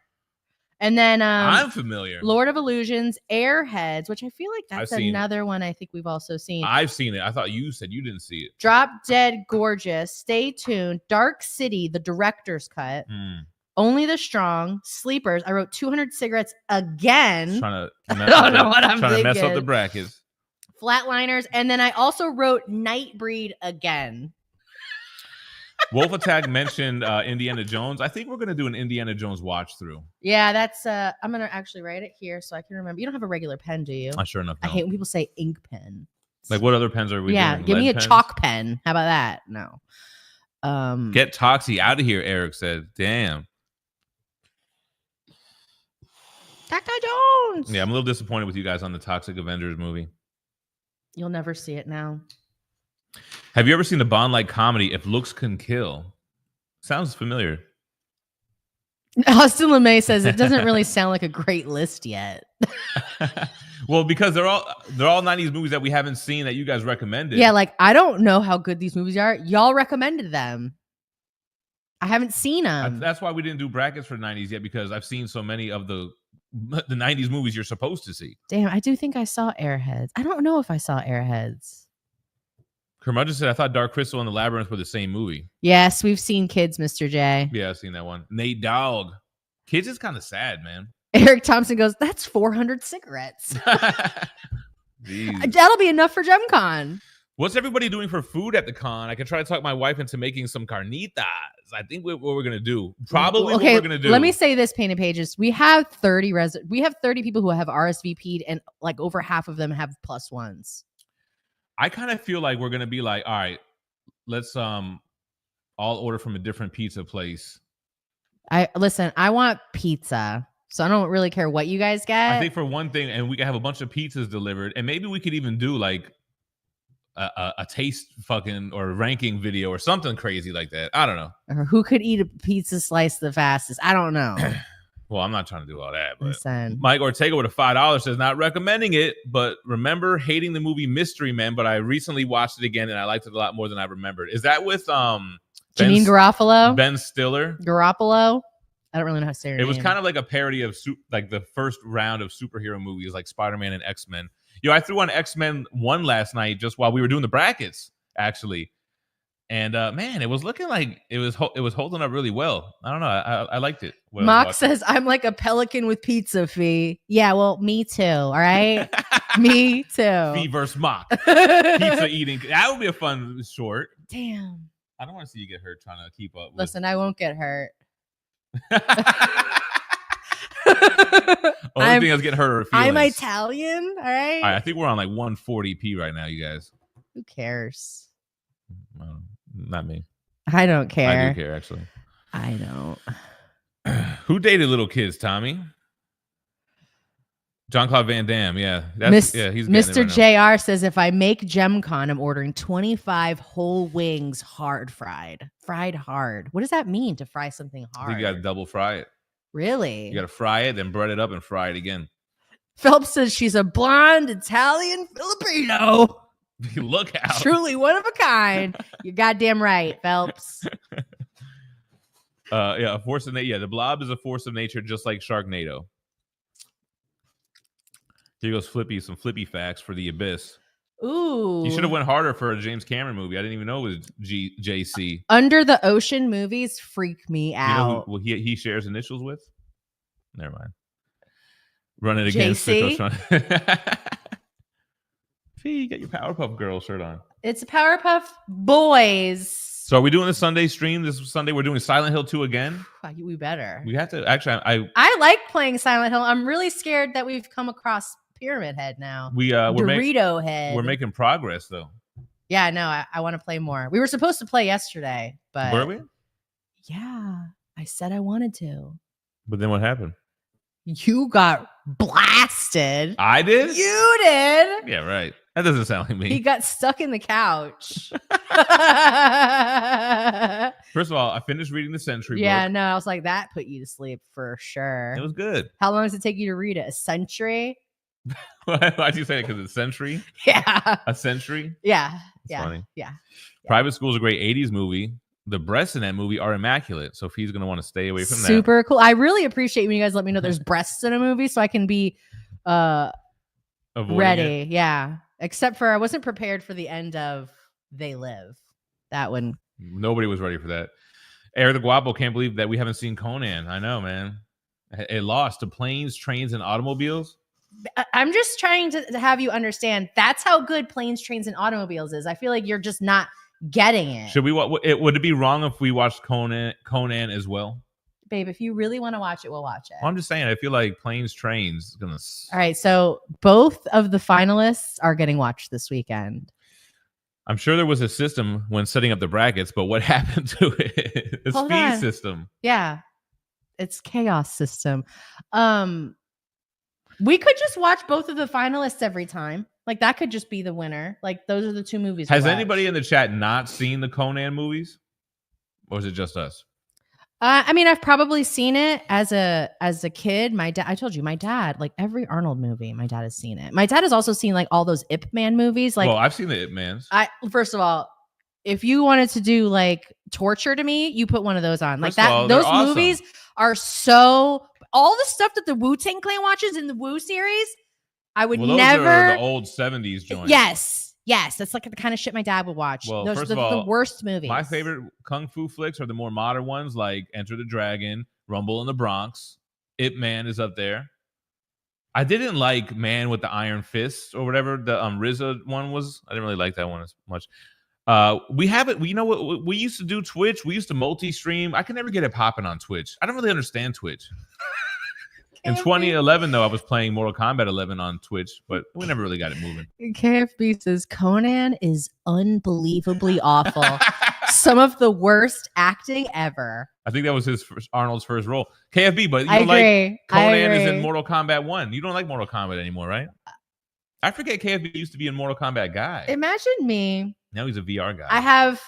[SPEAKER 3] And then
[SPEAKER 1] I'm familiar.
[SPEAKER 3] Lord of Illusions, Airheads, which I feel like that's
[SPEAKER 1] I've seen.
[SPEAKER 3] another one I think we've also seen.
[SPEAKER 1] I've seen it. I thought you said you didn't see it.
[SPEAKER 3] Drop Dead Gorgeous, Stay Tuned, Dark City, the director's cut, Only the Strong, Sleepers. I wrote 200 Cigarettes again.
[SPEAKER 1] Trying to
[SPEAKER 3] I don't know what I'm
[SPEAKER 1] trying
[SPEAKER 3] thinking.
[SPEAKER 1] to mess up the brackets.
[SPEAKER 3] Flatliners, and then I also wrote Nightbreed again.
[SPEAKER 1] Wolf Attack mentioned Indiana Jones. I think we're going to do an Indiana Jones watch through.
[SPEAKER 3] Yeah, that's I'm going to actually write it here so I can remember. You don't have a regular pen, do you?
[SPEAKER 1] Sure enough.
[SPEAKER 3] I hate when people say ink pen.
[SPEAKER 1] Like what other pens are we doing?
[SPEAKER 3] Yeah, give me a chalk pen. How about that? No.
[SPEAKER 1] Get Toxie out of here, Eric said. Damn.
[SPEAKER 3] Dr. Jones.
[SPEAKER 1] Yeah, I'm a little disappointed with you guys on the Toxic Avengers movie.
[SPEAKER 3] You'll never see it now.
[SPEAKER 1] Have you ever seen the Bond-like comedy If Looks Can Kill? Sounds familiar.
[SPEAKER 3] Austin LeMay says it doesn't really sound like a great list yet.
[SPEAKER 1] Well, because they're all 90s movies that we haven't seen that you guys recommended.
[SPEAKER 3] Yeah, like I don't know how good these movies are. Y'all recommended them. I haven't seen them.
[SPEAKER 1] That's why we didn't do brackets for 90s yet, because I've seen so many of the 90s movies you're supposed to see.
[SPEAKER 3] Damn, I do think I saw Airheads. I don't know if I saw Airheads.
[SPEAKER 1] Curmudgeon said, I thought Dark Crystal and The Labyrinth were the same movie.
[SPEAKER 3] Yes, we've seen Kids, Mr. J.
[SPEAKER 1] Yeah, I've seen that one. Nate Dogg. Kids is kind of sad, man.
[SPEAKER 3] Eric Thompson goes, that's 400 cigarettes. That'll be enough for GemCon.
[SPEAKER 1] What's everybody doing for food at the con? I can try to talk my wife into making some carnitas. I think what we're going to do. Probably what we're going to do.
[SPEAKER 3] Let me say this, Painted Pages. We have 30 people who have RSVP'd, and like over half of them have +1s.
[SPEAKER 1] I kind of feel like we're going to be like, all right, let's all order from a different pizza place.
[SPEAKER 3] I want pizza. So I don't really care what you guys get.
[SPEAKER 1] I think for one thing, and we can have a bunch of pizzas delivered, and maybe we could even do like a taste fucking or ranking video or something crazy like that. I don't know. Or
[SPEAKER 3] who could eat a pizza slice the fastest? I don't know.
[SPEAKER 1] Well, I'm not trying to do all that. But
[SPEAKER 3] listen.
[SPEAKER 1] Mike Ortega with a $5 says, not recommending it, but remember hating the movie Mystery Men, but I recently watched it again and I liked it a lot more than I remembered. Is that with
[SPEAKER 3] Janine Garofalo?
[SPEAKER 1] Ben Stiller?
[SPEAKER 3] Garoppolo? I don't really know how to say her name.
[SPEAKER 1] It was kind of like a parody of like the first round of superhero movies like Spider-Man and X-Men. I threw on X-Men 1 last night just while we were doing the brackets, actually. And man, it was looking like it was holding up really well. I don't know. I liked it.
[SPEAKER 3] Mock says, I'm like a pelican with pizza, Phie. Yeah, well, me too. All right. Me too.
[SPEAKER 1] Phie versus Mock. Pizza eating. That would be a fun short.
[SPEAKER 3] Damn.
[SPEAKER 1] I don't want to see you get hurt trying to keep up.
[SPEAKER 3] Listen, I won't get hurt.
[SPEAKER 1] Only thing that's getting hurt are feelings.
[SPEAKER 3] I'm Italian. All right.
[SPEAKER 1] I think we're on like 140p right now, you guys.
[SPEAKER 3] Who cares?
[SPEAKER 1] Not me.
[SPEAKER 3] I don't care.
[SPEAKER 1] I do care, actually.
[SPEAKER 3] I don't.
[SPEAKER 1] Who dated little kids, Tommy? Jean-Claude Van Damme. Yeah. He's
[SPEAKER 3] Mr. JR says, if I make GemCon, I'm ordering 25 whole wings hard fried. Fried hard. What does that mean, to fry something hard?
[SPEAKER 1] I think you got to double fry it.
[SPEAKER 3] Really?
[SPEAKER 1] You got to fry it, then bread it up and fry it again.
[SPEAKER 3] Phelps says she's a blonde Italian Filipino.
[SPEAKER 1] Look out.
[SPEAKER 3] Truly one of a kind. You're goddamn right, Phelps.
[SPEAKER 1] A force of nature. Yeah, the Blob is a force of nature, just like Sharknado. Here goes Flippy, some Flippy facts for the Abyss.
[SPEAKER 3] Ooh.
[SPEAKER 1] You should have went harder for a James Cameron movie. I didn't even know it was JC.
[SPEAKER 3] Under the Ocean movies freak me out.
[SPEAKER 1] You know who he shares initials with? Never mind. Run it again.
[SPEAKER 3] JC?
[SPEAKER 1] Phie, you got your Powerpuff Girls shirt on.
[SPEAKER 3] It's Powerpuff Boys.
[SPEAKER 1] So are we doing the Sunday stream this Sunday? We're doing Silent Hill 2 again?
[SPEAKER 3] We better.
[SPEAKER 1] We have to. Actually,
[SPEAKER 3] I like playing Silent Hill. I'm really scared that we've come across Pyramid Head now.
[SPEAKER 1] We're
[SPEAKER 3] Dorito Head.
[SPEAKER 1] We're making progress, though.
[SPEAKER 3] Yeah, no, I want to play more. We were supposed to play yesterday, but...
[SPEAKER 1] Were we?
[SPEAKER 3] Yeah, I said I wanted to.
[SPEAKER 1] But then what happened?
[SPEAKER 3] You got blasted.
[SPEAKER 1] I did?
[SPEAKER 3] You did.
[SPEAKER 1] Yeah, right. That doesn't sound like me.
[SPEAKER 3] He got stuck in the couch.
[SPEAKER 1] First of all, I finished reading the Century book.
[SPEAKER 3] Yeah, no, I was like, that put you to sleep for sure.
[SPEAKER 1] It was good.
[SPEAKER 3] How long does it take you to read it? A century?
[SPEAKER 1] Why'd you say it? Because it's Century?
[SPEAKER 3] Yeah.
[SPEAKER 1] A century?
[SPEAKER 3] Yeah.
[SPEAKER 1] That's funny.
[SPEAKER 3] Yeah.
[SPEAKER 1] Private School is a great 80s movie. The breasts in that movie are immaculate, so Phie's going to want to stay away from that.
[SPEAKER 3] Super cool. I really appreciate when you guys let me know there's breasts in a movie so I can be ready.
[SPEAKER 1] It.
[SPEAKER 3] Yeah. Except for I wasn't prepared for the end of They Live. That one.
[SPEAKER 1] Nobody was ready for that. Air the Guapo can't believe that we haven't seen Conan. I know, man. It lost to Planes, Trains, and Automobiles.
[SPEAKER 3] I'm just trying to have you understand that's how good Planes, Trains, and Automobiles is. I feel like you're just not getting it.
[SPEAKER 1] Should we? Would it be wrong if we watched Conan as well?
[SPEAKER 3] Babe, if you really want to watch it, we'll watch it.
[SPEAKER 1] Well, I'm just saying, I feel like Planes, Trains is gonna.
[SPEAKER 3] All right, so both of the finalists are getting watched this weekend.
[SPEAKER 1] I'm sure there was a system when setting up the brackets, but what happened to it? It's Phie's system.
[SPEAKER 3] Yeah, it's chaos system. We could just watch both of the finalists every time. Like that could just be the winner. Like those are the two movies.
[SPEAKER 1] Has anybody in the chat not seen the Conan movies, or is it just us?
[SPEAKER 3] I mean, I've probably seen it as a kid. My dad, I told you, my dad, like every Arnold movie, my dad has seen it. My dad has also seen like all those Ip Man movies. Like,
[SPEAKER 1] well, I've seen the Ip Mans.
[SPEAKER 3] First of all, if you wanted to do like torture to me, you put one of those on. Like that.
[SPEAKER 1] All,
[SPEAKER 3] those
[SPEAKER 1] awesome.
[SPEAKER 3] movies are so. All the stuff that the Wu-Tang Clan watches in the Wu series, I would never.
[SPEAKER 1] Those are the old 70s joints.
[SPEAKER 3] Yes, that's like the kind of shit my dad would watch.
[SPEAKER 1] Well,
[SPEAKER 3] those
[SPEAKER 1] first
[SPEAKER 3] are
[SPEAKER 1] of all,
[SPEAKER 3] the worst movies.
[SPEAKER 1] My favorite kung fu flicks are the more modern ones, like Enter the Dragon, Rumble in the Bronx. Ip Man is up there. I didn't like Man with the Iron Fist or whatever the RZA one was. I didn't really like that one as much. We have it. You know what? We used to do Twitch. We used to multi-stream. I can never get it popping on Twitch. I don't really understand Twitch. In 2011, though, I was playing Mortal Kombat 11 on Twitch, but we never really got it moving.
[SPEAKER 3] KFB says Conan is unbelievably awful. Some of the worst acting ever.
[SPEAKER 1] I think that was Arnold's first role. KFB, but you don't like Conan is in Mortal Kombat 1. You don't like Mortal Kombat anymore, right? I forget KFB used to be in Mortal Kombat guy.
[SPEAKER 3] Imagine me.
[SPEAKER 1] Now he's a VR guy.
[SPEAKER 3] I have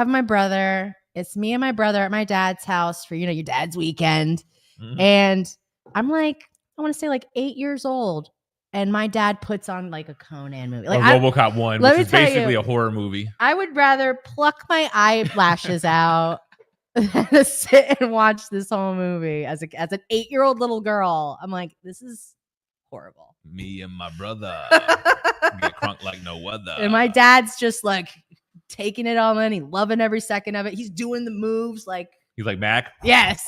[SPEAKER 3] my brother. It's me and my brother at my dad's house for, your dad's weekend. Mm-hmm. And I'm like, I want to say like 8 years old. And my dad puts on like a Conan movie. Like
[SPEAKER 1] RoboCop 1, which is basically a horror movie.
[SPEAKER 3] I would rather pluck my eyelashes out than sit and watch this whole movie as an 8-year-old little girl. I'm like, this is horrible.
[SPEAKER 1] Me and my brother get crunk like no other.
[SPEAKER 3] And my dad's just like taking it all in. He's loving every second of it. He's doing the moves like.
[SPEAKER 1] He's like Mac?
[SPEAKER 3] Yes.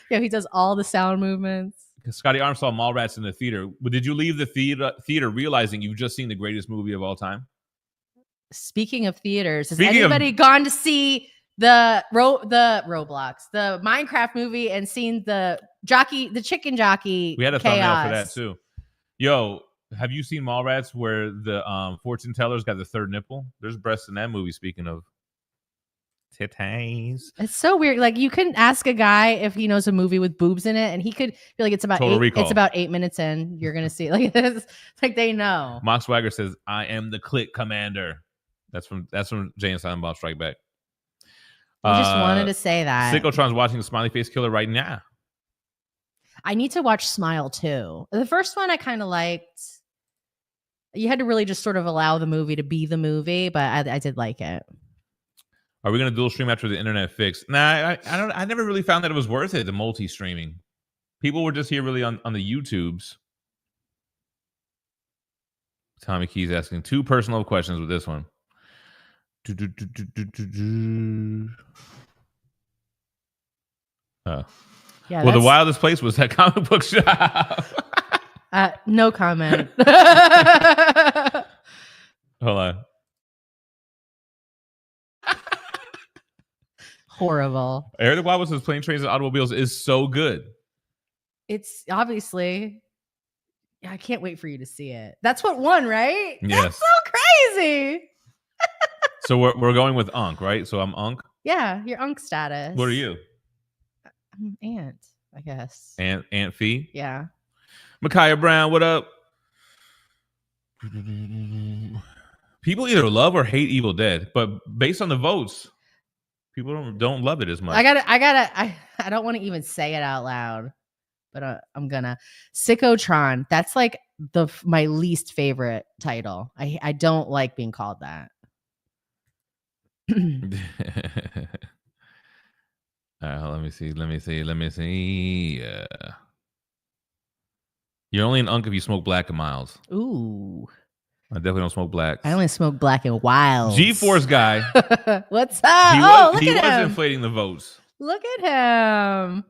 [SPEAKER 3] Yeah, he does all the sound movements.
[SPEAKER 1] Scotty Arm saw Mallrats in the theater. Did you leave the theater realizing you've just seen the greatest movie of all time?
[SPEAKER 3] Speaking of theaters, has anybody gone to see the Roblox, the Minecraft movie, and seen the chicken jockey?
[SPEAKER 1] We had a thumbnail for that too. Yo, have you seen Mallrats where the fortune teller's got the third nipple? There's breasts in that movie. Speaking of titties, it's so weird. Like you couldn't ask a guy if he knows a movie with boobs in it, and he could be like, "It's about It's about 8 minutes in. You're gonna see." Like it's like they know. Mock Swagger says, "I am the click commander." That's from Jay and Silent Bob Strike Back.
[SPEAKER 3] I just wanted to say that.
[SPEAKER 1] Synchrotron's watching the Smiley Face Killer right now.
[SPEAKER 3] I need to watch Smile too. The first one I kind of liked. You had to really just sort of allow the movie to be the movie, but I did like it.
[SPEAKER 1] Are we going to dual stream after the internet fix? Nah, I never really found that it was worth it, the multi-streaming. People were just here really on the YouTubes. Tommy Key's asking 2 personal questions with this one. Yeah, well, the wildest place was that comic book shop.
[SPEAKER 3] No comment.
[SPEAKER 1] Hold on.
[SPEAKER 3] Horrible.
[SPEAKER 1] Eric Wallace says Plane, Trains, and Automobiles is so good.
[SPEAKER 3] It's obviously. I can't wait for you to see it. That's what won, right?
[SPEAKER 1] Yes.
[SPEAKER 3] That's so crazy.
[SPEAKER 1] So we're going with Unc, right? So I'm Unc.
[SPEAKER 3] Yeah, your Unc status.
[SPEAKER 1] What are you?
[SPEAKER 3] I'm Aunt, I guess.
[SPEAKER 1] Aunt Phie.
[SPEAKER 3] Yeah.
[SPEAKER 1] Micaiah Brown, what up? People either love or hate Evil Dead, but based on the votes, people don't love it as much.
[SPEAKER 3] I don't want to even say it out loud, but I'm gonna. Synchrotron. That's like my least favorite title. I don't like being called that.
[SPEAKER 1] Let me see. You're only an Unc if you smoke Black and Miles.
[SPEAKER 3] Ooh.
[SPEAKER 1] I definitely don't smoke Blacks.
[SPEAKER 3] I only smoke Black and Wild.
[SPEAKER 1] G-Force guy.
[SPEAKER 3] What's up?
[SPEAKER 1] He was inflating the votes.
[SPEAKER 3] Look at him.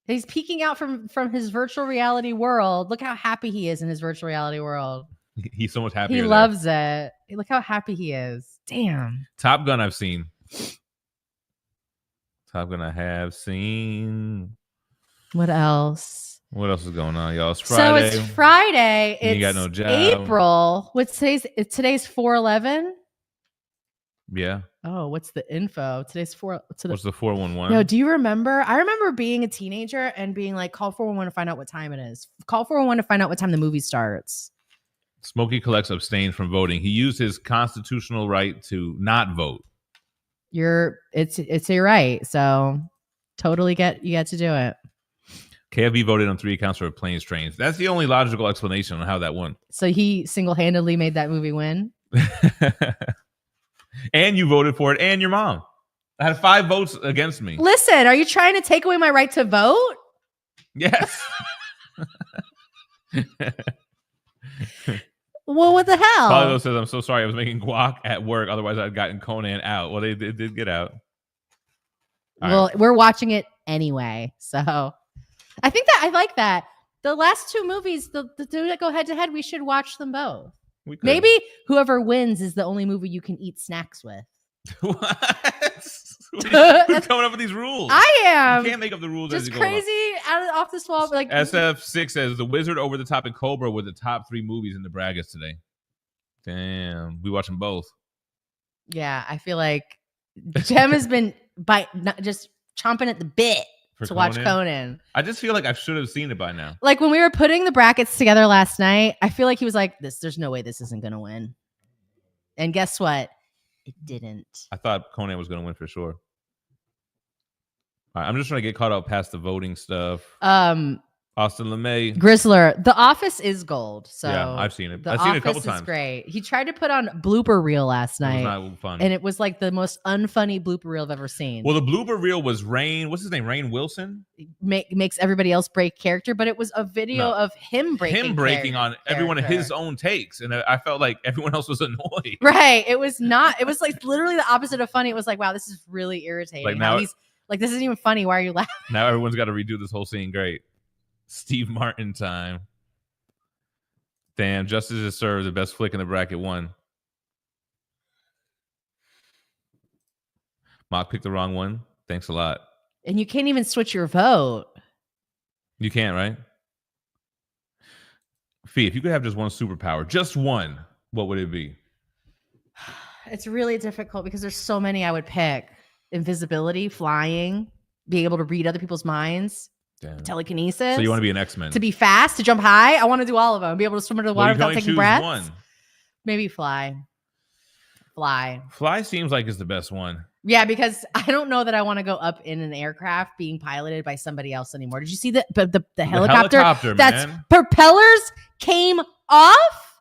[SPEAKER 3] He's peeking out from his virtual reality world. Look how happy he is in his virtual reality world.
[SPEAKER 1] He's so much happier.
[SPEAKER 3] He loves it. Look how happy he is. Damn.
[SPEAKER 1] Top Gun I've seen. Top Gun I have seen.
[SPEAKER 3] What else?
[SPEAKER 1] What else is going on, y'all? It's Friday.
[SPEAKER 3] So it's Friday. It's
[SPEAKER 1] you got no job.
[SPEAKER 3] April. What's today's 4/11?
[SPEAKER 1] Yeah.
[SPEAKER 3] Oh, what's the info? Today's 4.
[SPEAKER 1] What's the 411?
[SPEAKER 3] No, do you remember? I remember being a teenager and being like, call 411 to find out what time it is. Call 411 to find out what time the movie starts.
[SPEAKER 1] Smokey Collects abstained from voting. He used his constitutional right to not vote.
[SPEAKER 3] It's your right. So totally you get to do it.
[SPEAKER 1] KFB voted on 3 accounts for Planes, Trains. That's the only logical explanation on how that won.
[SPEAKER 3] So he single-handedly made that movie win.
[SPEAKER 1] And you voted for it, and your mom. I had 5 votes against me.
[SPEAKER 3] Listen, are you trying to take away my right to vote?
[SPEAKER 1] Yes.
[SPEAKER 3] Well, what the hell?
[SPEAKER 1] Paulo says, I'm so sorry I was making guac at work. Otherwise, I'd gotten Conan out. Well, they did get out.
[SPEAKER 3] Well, we're watching it anyway. So I think that I like that. The last 2 movies, the two that go head to head, we should watch them both. Maybe whoever wins is the only movie you can eat snacks with.
[SPEAKER 1] What? Who's coming up with these rules?
[SPEAKER 3] I am.
[SPEAKER 1] You can't make up the rules.
[SPEAKER 3] Just crazy, off this wall. Like
[SPEAKER 1] SF6 says The Wizard, Over the Top, and Cobra were the top 3 movies in the brackets today. Damn, we watching both.
[SPEAKER 3] Yeah, I feel like Gem has been just chomping at the bit to watch Conan.
[SPEAKER 1] I just feel like I should have seen it by now.
[SPEAKER 3] Like when we were putting the brackets together last night, I feel like he was like, there's no way this isn't going to win. And guess what? It didn't.
[SPEAKER 1] I thought Conan was going to win for sure. All right, I'm just trying to get caught up past the voting stuff. Austin LeMay.
[SPEAKER 3] Grizzler. The Office is gold. So
[SPEAKER 1] yeah, I've seen it.
[SPEAKER 3] I've
[SPEAKER 1] seen it a couple times.
[SPEAKER 3] It's great. He tried to put on blooper reel last night.
[SPEAKER 1] It was not fun.
[SPEAKER 3] And it was like the most unfunny blooper reel I've ever seen.
[SPEAKER 1] Well, the blooper reel was what's his name? Rainn Wilson?
[SPEAKER 3] Makes everybody else break character, but it was a video of him breaking
[SPEAKER 1] on everyone of his own takes. And I felt like everyone else was annoyed.
[SPEAKER 3] Right. It was like literally the opposite of funny. It was like, wow, this is really irritating.
[SPEAKER 1] Like now
[SPEAKER 3] he's like, this isn't even funny. Why are you laughing?
[SPEAKER 1] Now everyone's got to redo this whole scene. Great. Steve Martin time. Damn, Justice is Served, the best flick in the bracket won. Mock picked the wrong one. Thanks a lot.
[SPEAKER 3] And you can't even switch your vote.
[SPEAKER 1] You can't, right? Phie, if you could have just one superpower, just one, what would it be?
[SPEAKER 3] It's really difficult because there's so many I would pick. Invisibility, flying, being able to read other people's minds. Damn. Telekinesis.
[SPEAKER 1] So you want to be an X-Men?
[SPEAKER 3] To be fast, to jump high. I want to do all of them. Be able to swim under the water without taking breaths. One. Maybe fly.
[SPEAKER 1] Fly seems like it's the best one.
[SPEAKER 3] Yeah, because I don't know that I want to go up in an aircraft being piloted by somebody else anymore. Did you see the helicopter?
[SPEAKER 1] The helicopter,
[SPEAKER 3] that's
[SPEAKER 1] man.
[SPEAKER 3] Propellers came off.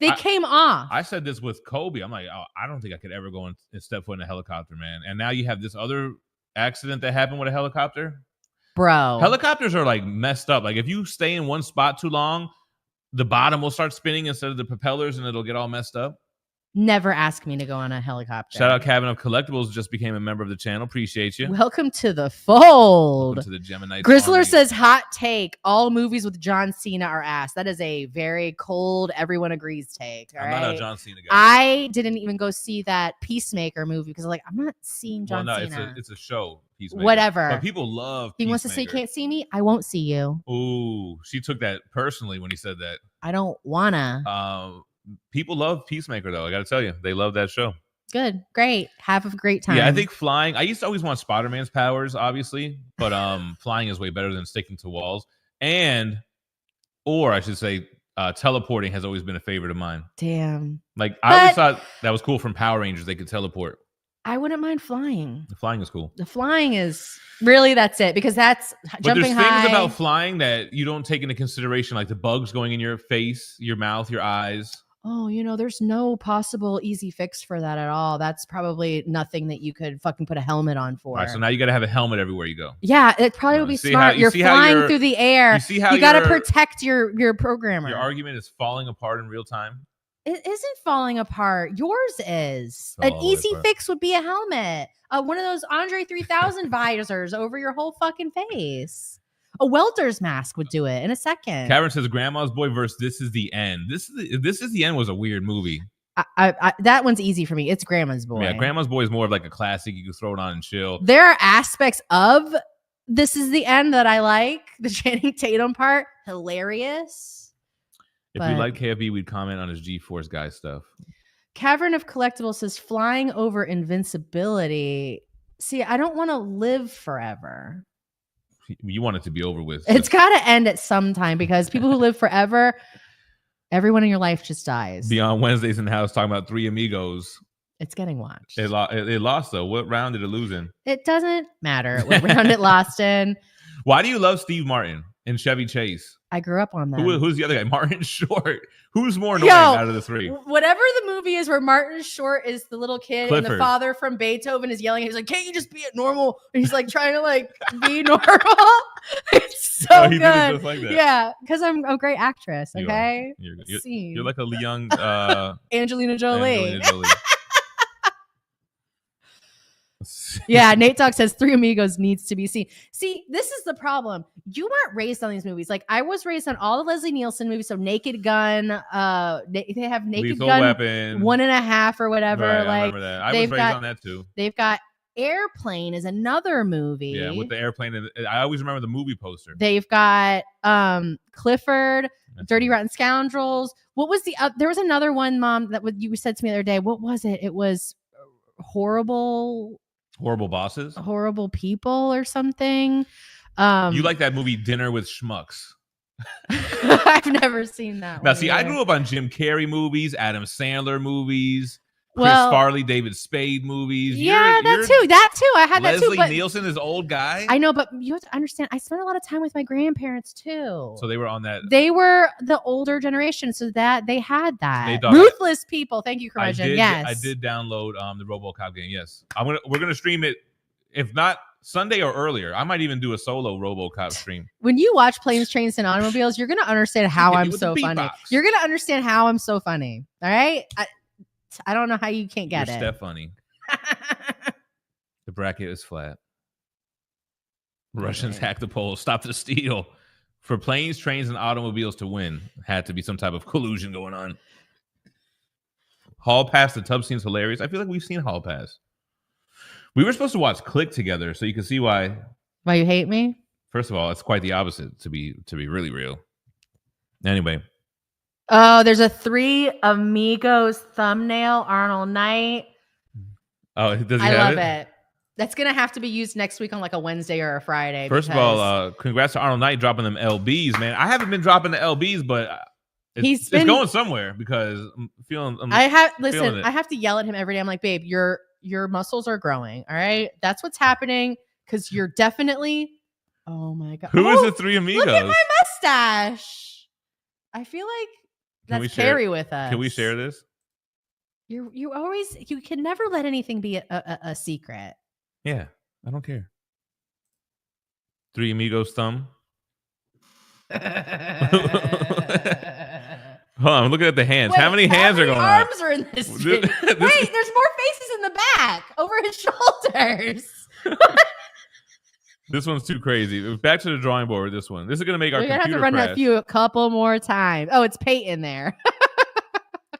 [SPEAKER 3] They came off.
[SPEAKER 1] I said this with Kobe. I'm like, oh, I don't think I could ever go and step foot in a helicopter, man. And now you have this other accident that happened with a helicopter.
[SPEAKER 3] Bro,
[SPEAKER 1] helicopters are like messed up. Like if you stay in one spot too long, the bottom will start spinning instead of the propellers and it'll get all messed up.
[SPEAKER 3] Never ask me to go on a helicopter.
[SPEAKER 1] Shout out Cabin of Collectibles, just became a member of the channel. Appreciate you.
[SPEAKER 3] Welcome to the fold.
[SPEAKER 1] Welcome to the GemMintC.
[SPEAKER 3] Grizzler says, hot take. All movies with John Cena are ass. That is a very cold, everyone agrees take. All right?
[SPEAKER 1] Not a John Cena guy.
[SPEAKER 3] I didn't even go see that Peacemaker movie because I'm like, I'm not seeing John Cena.
[SPEAKER 1] It's a show. Peacemaker.
[SPEAKER 3] Whatever.
[SPEAKER 1] But people love
[SPEAKER 3] He wants to say, you can't see me. I won't see you.
[SPEAKER 1] Ooh, she took that personally when he said that.
[SPEAKER 3] I don't wanna.
[SPEAKER 1] People love Peacemaker, though. I got to tell you, they love that show.
[SPEAKER 3] Good. Great. Have a great time.
[SPEAKER 1] Yeah, I think flying. I used to always want Spider-Man's powers, obviously, but flying is way better than sticking to walls. Or I should say, teleporting has always been a favorite of mine.
[SPEAKER 3] Damn.
[SPEAKER 1] Like, I always thought that was cool from Power Rangers. They could teleport.
[SPEAKER 3] I wouldn't mind flying.
[SPEAKER 1] The flying is cool.
[SPEAKER 3] The flying is really, that's it, because that's jumping high.
[SPEAKER 1] But there's things about flying that you don't take into consideration, like the bugs going in your face, your mouth, your eyes.
[SPEAKER 3] Oh, there's no possible easy fix for that at all. That's probably nothing that you could fucking put a helmet on for.
[SPEAKER 1] All right, so now you got to have a helmet everywhere you go.
[SPEAKER 3] Yeah, it probably would be smart. You're flying through the air. You got to protect your programmer.
[SPEAKER 1] Your argument is falling apart in real time.
[SPEAKER 3] It isn't falling apart. Yours is. An easy fix would be a helmet. One of those Andre 3000 visors over your whole fucking face. A welder's mask would do it in a second.
[SPEAKER 1] Karen says Grandma's Boy versus This Is the End. This is the End was a weird movie.
[SPEAKER 3] I that one's easy for me. It's Grandma's Boy.
[SPEAKER 1] Yeah, Grandma's Boy is more of like a classic. You can throw it on and chill.
[SPEAKER 3] There are aspects of This Is the End that I like. The Channing Tatum part, hilarious.
[SPEAKER 1] If you like KFB, we'd comment on his G-Force guy stuff.
[SPEAKER 3] Cavern of Collectibles says flying over invincibility. See, I don't want to live forever.
[SPEAKER 1] You want it to be over with.
[SPEAKER 3] It's got to end at some time because people who live forever, everyone in your life just dies.
[SPEAKER 1] Beyond Wednesdays in the house talking about Three Amigos.
[SPEAKER 3] It's getting watched.
[SPEAKER 1] It lost though. What round did it lose in?
[SPEAKER 3] It doesn't matter what round it lost in.
[SPEAKER 1] Why do you love Steve Martin and Chevy Chase?
[SPEAKER 3] I grew up on them.
[SPEAKER 1] Who's the other guy? Martin Short. Who's more annoying out of the three?
[SPEAKER 3] Whatever the movie is where Martin Short is the little kid
[SPEAKER 1] Clifford.
[SPEAKER 3] and the father from Beethoven is yelling. He's like, "Can't you just be normal?" And he's like trying to like be normal. It's so good. Just like that. Yeah, because I'm a great actress. Okay,
[SPEAKER 1] you're like a young
[SPEAKER 3] Angelina Jolie. Yeah, Nate Dogg says Three Amigos needs to be seen. See, this is the problem. You weren't raised on these movies. Like I was raised on all the Leslie Nielsen movies. So Naked Gun, they have Naked
[SPEAKER 1] Lethal
[SPEAKER 3] Gun,
[SPEAKER 1] Weapon,
[SPEAKER 3] 1.5 or whatever.
[SPEAKER 1] Right,
[SPEAKER 3] like
[SPEAKER 1] I remember that. I was raised on that too.
[SPEAKER 3] They've got Airplane is another movie.
[SPEAKER 1] Yeah, with the airplane. I always remember the movie poster.
[SPEAKER 3] They've got Clifford, Dirty Rotten Scoundrels. What was there was another one, Mom, that you said to me the other day. What was it? It was Horrible
[SPEAKER 1] Bosses,
[SPEAKER 3] Horrible People, or something.
[SPEAKER 1] You like that movie Dinner with Schmucks?
[SPEAKER 3] I've never seen that.
[SPEAKER 1] Now, see, I grew up on Jim Carrey movies, Adam Sandler movies, Chris Farley, David Spade movies.
[SPEAKER 3] Yeah, that too. I had
[SPEAKER 1] Leslie
[SPEAKER 3] that too. But
[SPEAKER 1] Nielsen is old guy.
[SPEAKER 3] I know, but you have to understand. I spent a lot of time with my grandparents too.
[SPEAKER 1] So they were on that.
[SPEAKER 3] They were the older generation, so that they had that. Ruthless People. Thank you, Curmudgeon. Yes,
[SPEAKER 1] I did download the RoboCop game. Yes, we're gonna stream it. If not Sunday or earlier, I might even do a solo RoboCop stream.
[SPEAKER 3] When you watch Planes, Trains, and Automobiles, you're gonna understand how I'm so funny. You're gonna understand how I'm so funny. All right. I don't know how you can't get it.
[SPEAKER 1] Steph funny. The bracket is flat. Russians hacked the poll, stopped the steal. For Planes, Trains, and Automobiles to win, had to be some type of collusion going on. Hall Pass, the tub scene's hilarious. I feel like we've seen Hall Pass. We were supposed to watch Click together, so you can see why.
[SPEAKER 3] Why you hate me?
[SPEAKER 1] First of all, it's quite the opposite, to be really real. Anyway.
[SPEAKER 3] Oh, there's a Three Amigos thumbnail, Arnold Knight.
[SPEAKER 1] Oh, does he
[SPEAKER 3] I
[SPEAKER 1] have
[SPEAKER 3] love it? That's going to have to be used next week on like a Wednesday or a Friday.
[SPEAKER 1] First of all, congrats to Arnold Knight dropping them LBs, man. I haven't been dropping the LBs, but it's going somewhere because I'm feeling.
[SPEAKER 3] I have to yell at him every day. I'm like, babe, your muscles are growing. All right. That's what's happening because you're definitely. Oh my God.
[SPEAKER 1] Who is the Three Amigos?
[SPEAKER 3] Look at my mustache. I feel like that's Carrie with us.
[SPEAKER 1] Can we share this?
[SPEAKER 3] You can never let anything be a secret.
[SPEAKER 1] Yeah, I don't care. Three Amigos thumb. Hold on, I'm looking at the hands. How many hands are going on?
[SPEAKER 3] Arms are in this. Wait, there's more faces in the back over his shoulders.
[SPEAKER 1] This one's too crazy. Back to the drawing board with this one. This is going to make our computer
[SPEAKER 3] have to run
[SPEAKER 1] crash.
[SPEAKER 3] A couple more times. Oh, it's Peyton there.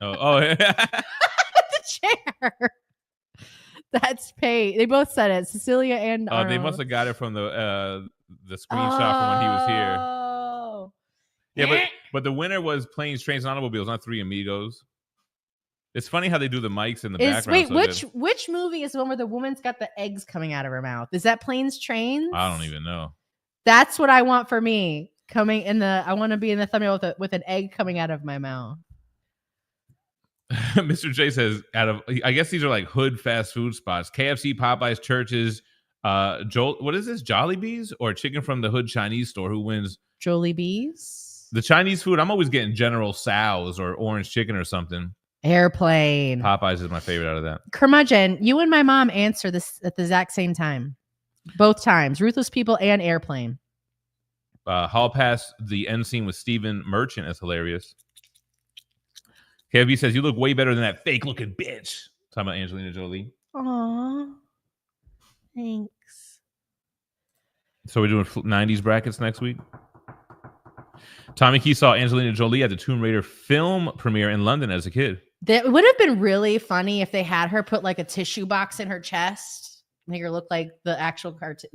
[SPEAKER 1] Oh, yeah.
[SPEAKER 3] The chair. That's Peyton. They both said it. Cecilia and Arnold.
[SPEAKER 1] They must have got it from the screenshot from when he was here.
[SPEAKER 3] Oh.
[SPEAKER 1] Yeah, but the winner was Planes, Trains, and Automobiles, not Three Amigos. It's funny how they do the mics in the background.
[SPEAKER 3] Wait, which movie is the one where the woman's got the eggs coming out of her mouth? Is that Planes, Trains?
[SPEAKER 1] I don't even know.
[SPEAKER 3] That's what I want for me. I want to be in the thumbnail with an egg coming out of my mouth.
[SPEAKER 1] Mr. J says, I guess these are like hood fast food spots. KFC, Popeyes, Churches, what is this? Jollibees or chicken from the hood Chinese store? Who wins?
[SPEAKER 3] Jollibees?
[SPEAKER 1] The Chinese food, I'm always getting General Tso's or orange chicken or something.
[SPEAKER 3] Airplane.
[SPEAKER 1] Popeyes is my favorite out of that.
[SPEAKER 3] Curmudgeon, you and my mom answer this at the exact same time. Both times. Ruthless People and Airplane.
[SPEAKER 1] Hall Pass, the end scene with Stephen Merchant is hilarious. KFB says, you look way better than that fake looking bitch. Talking about Angelina Jolie.
[SPEAKER 3] Aw. Thanks.
[SPEAKER 1] So we're doing 90s brackets next week. Tommy Key saw Angelina Jolie at the Tomb Raider film premiere in London as a kid.
[SPEAKER 3] That would have been really funny if they had her put like a tissue box in her chest, make her look like the actual cartoon.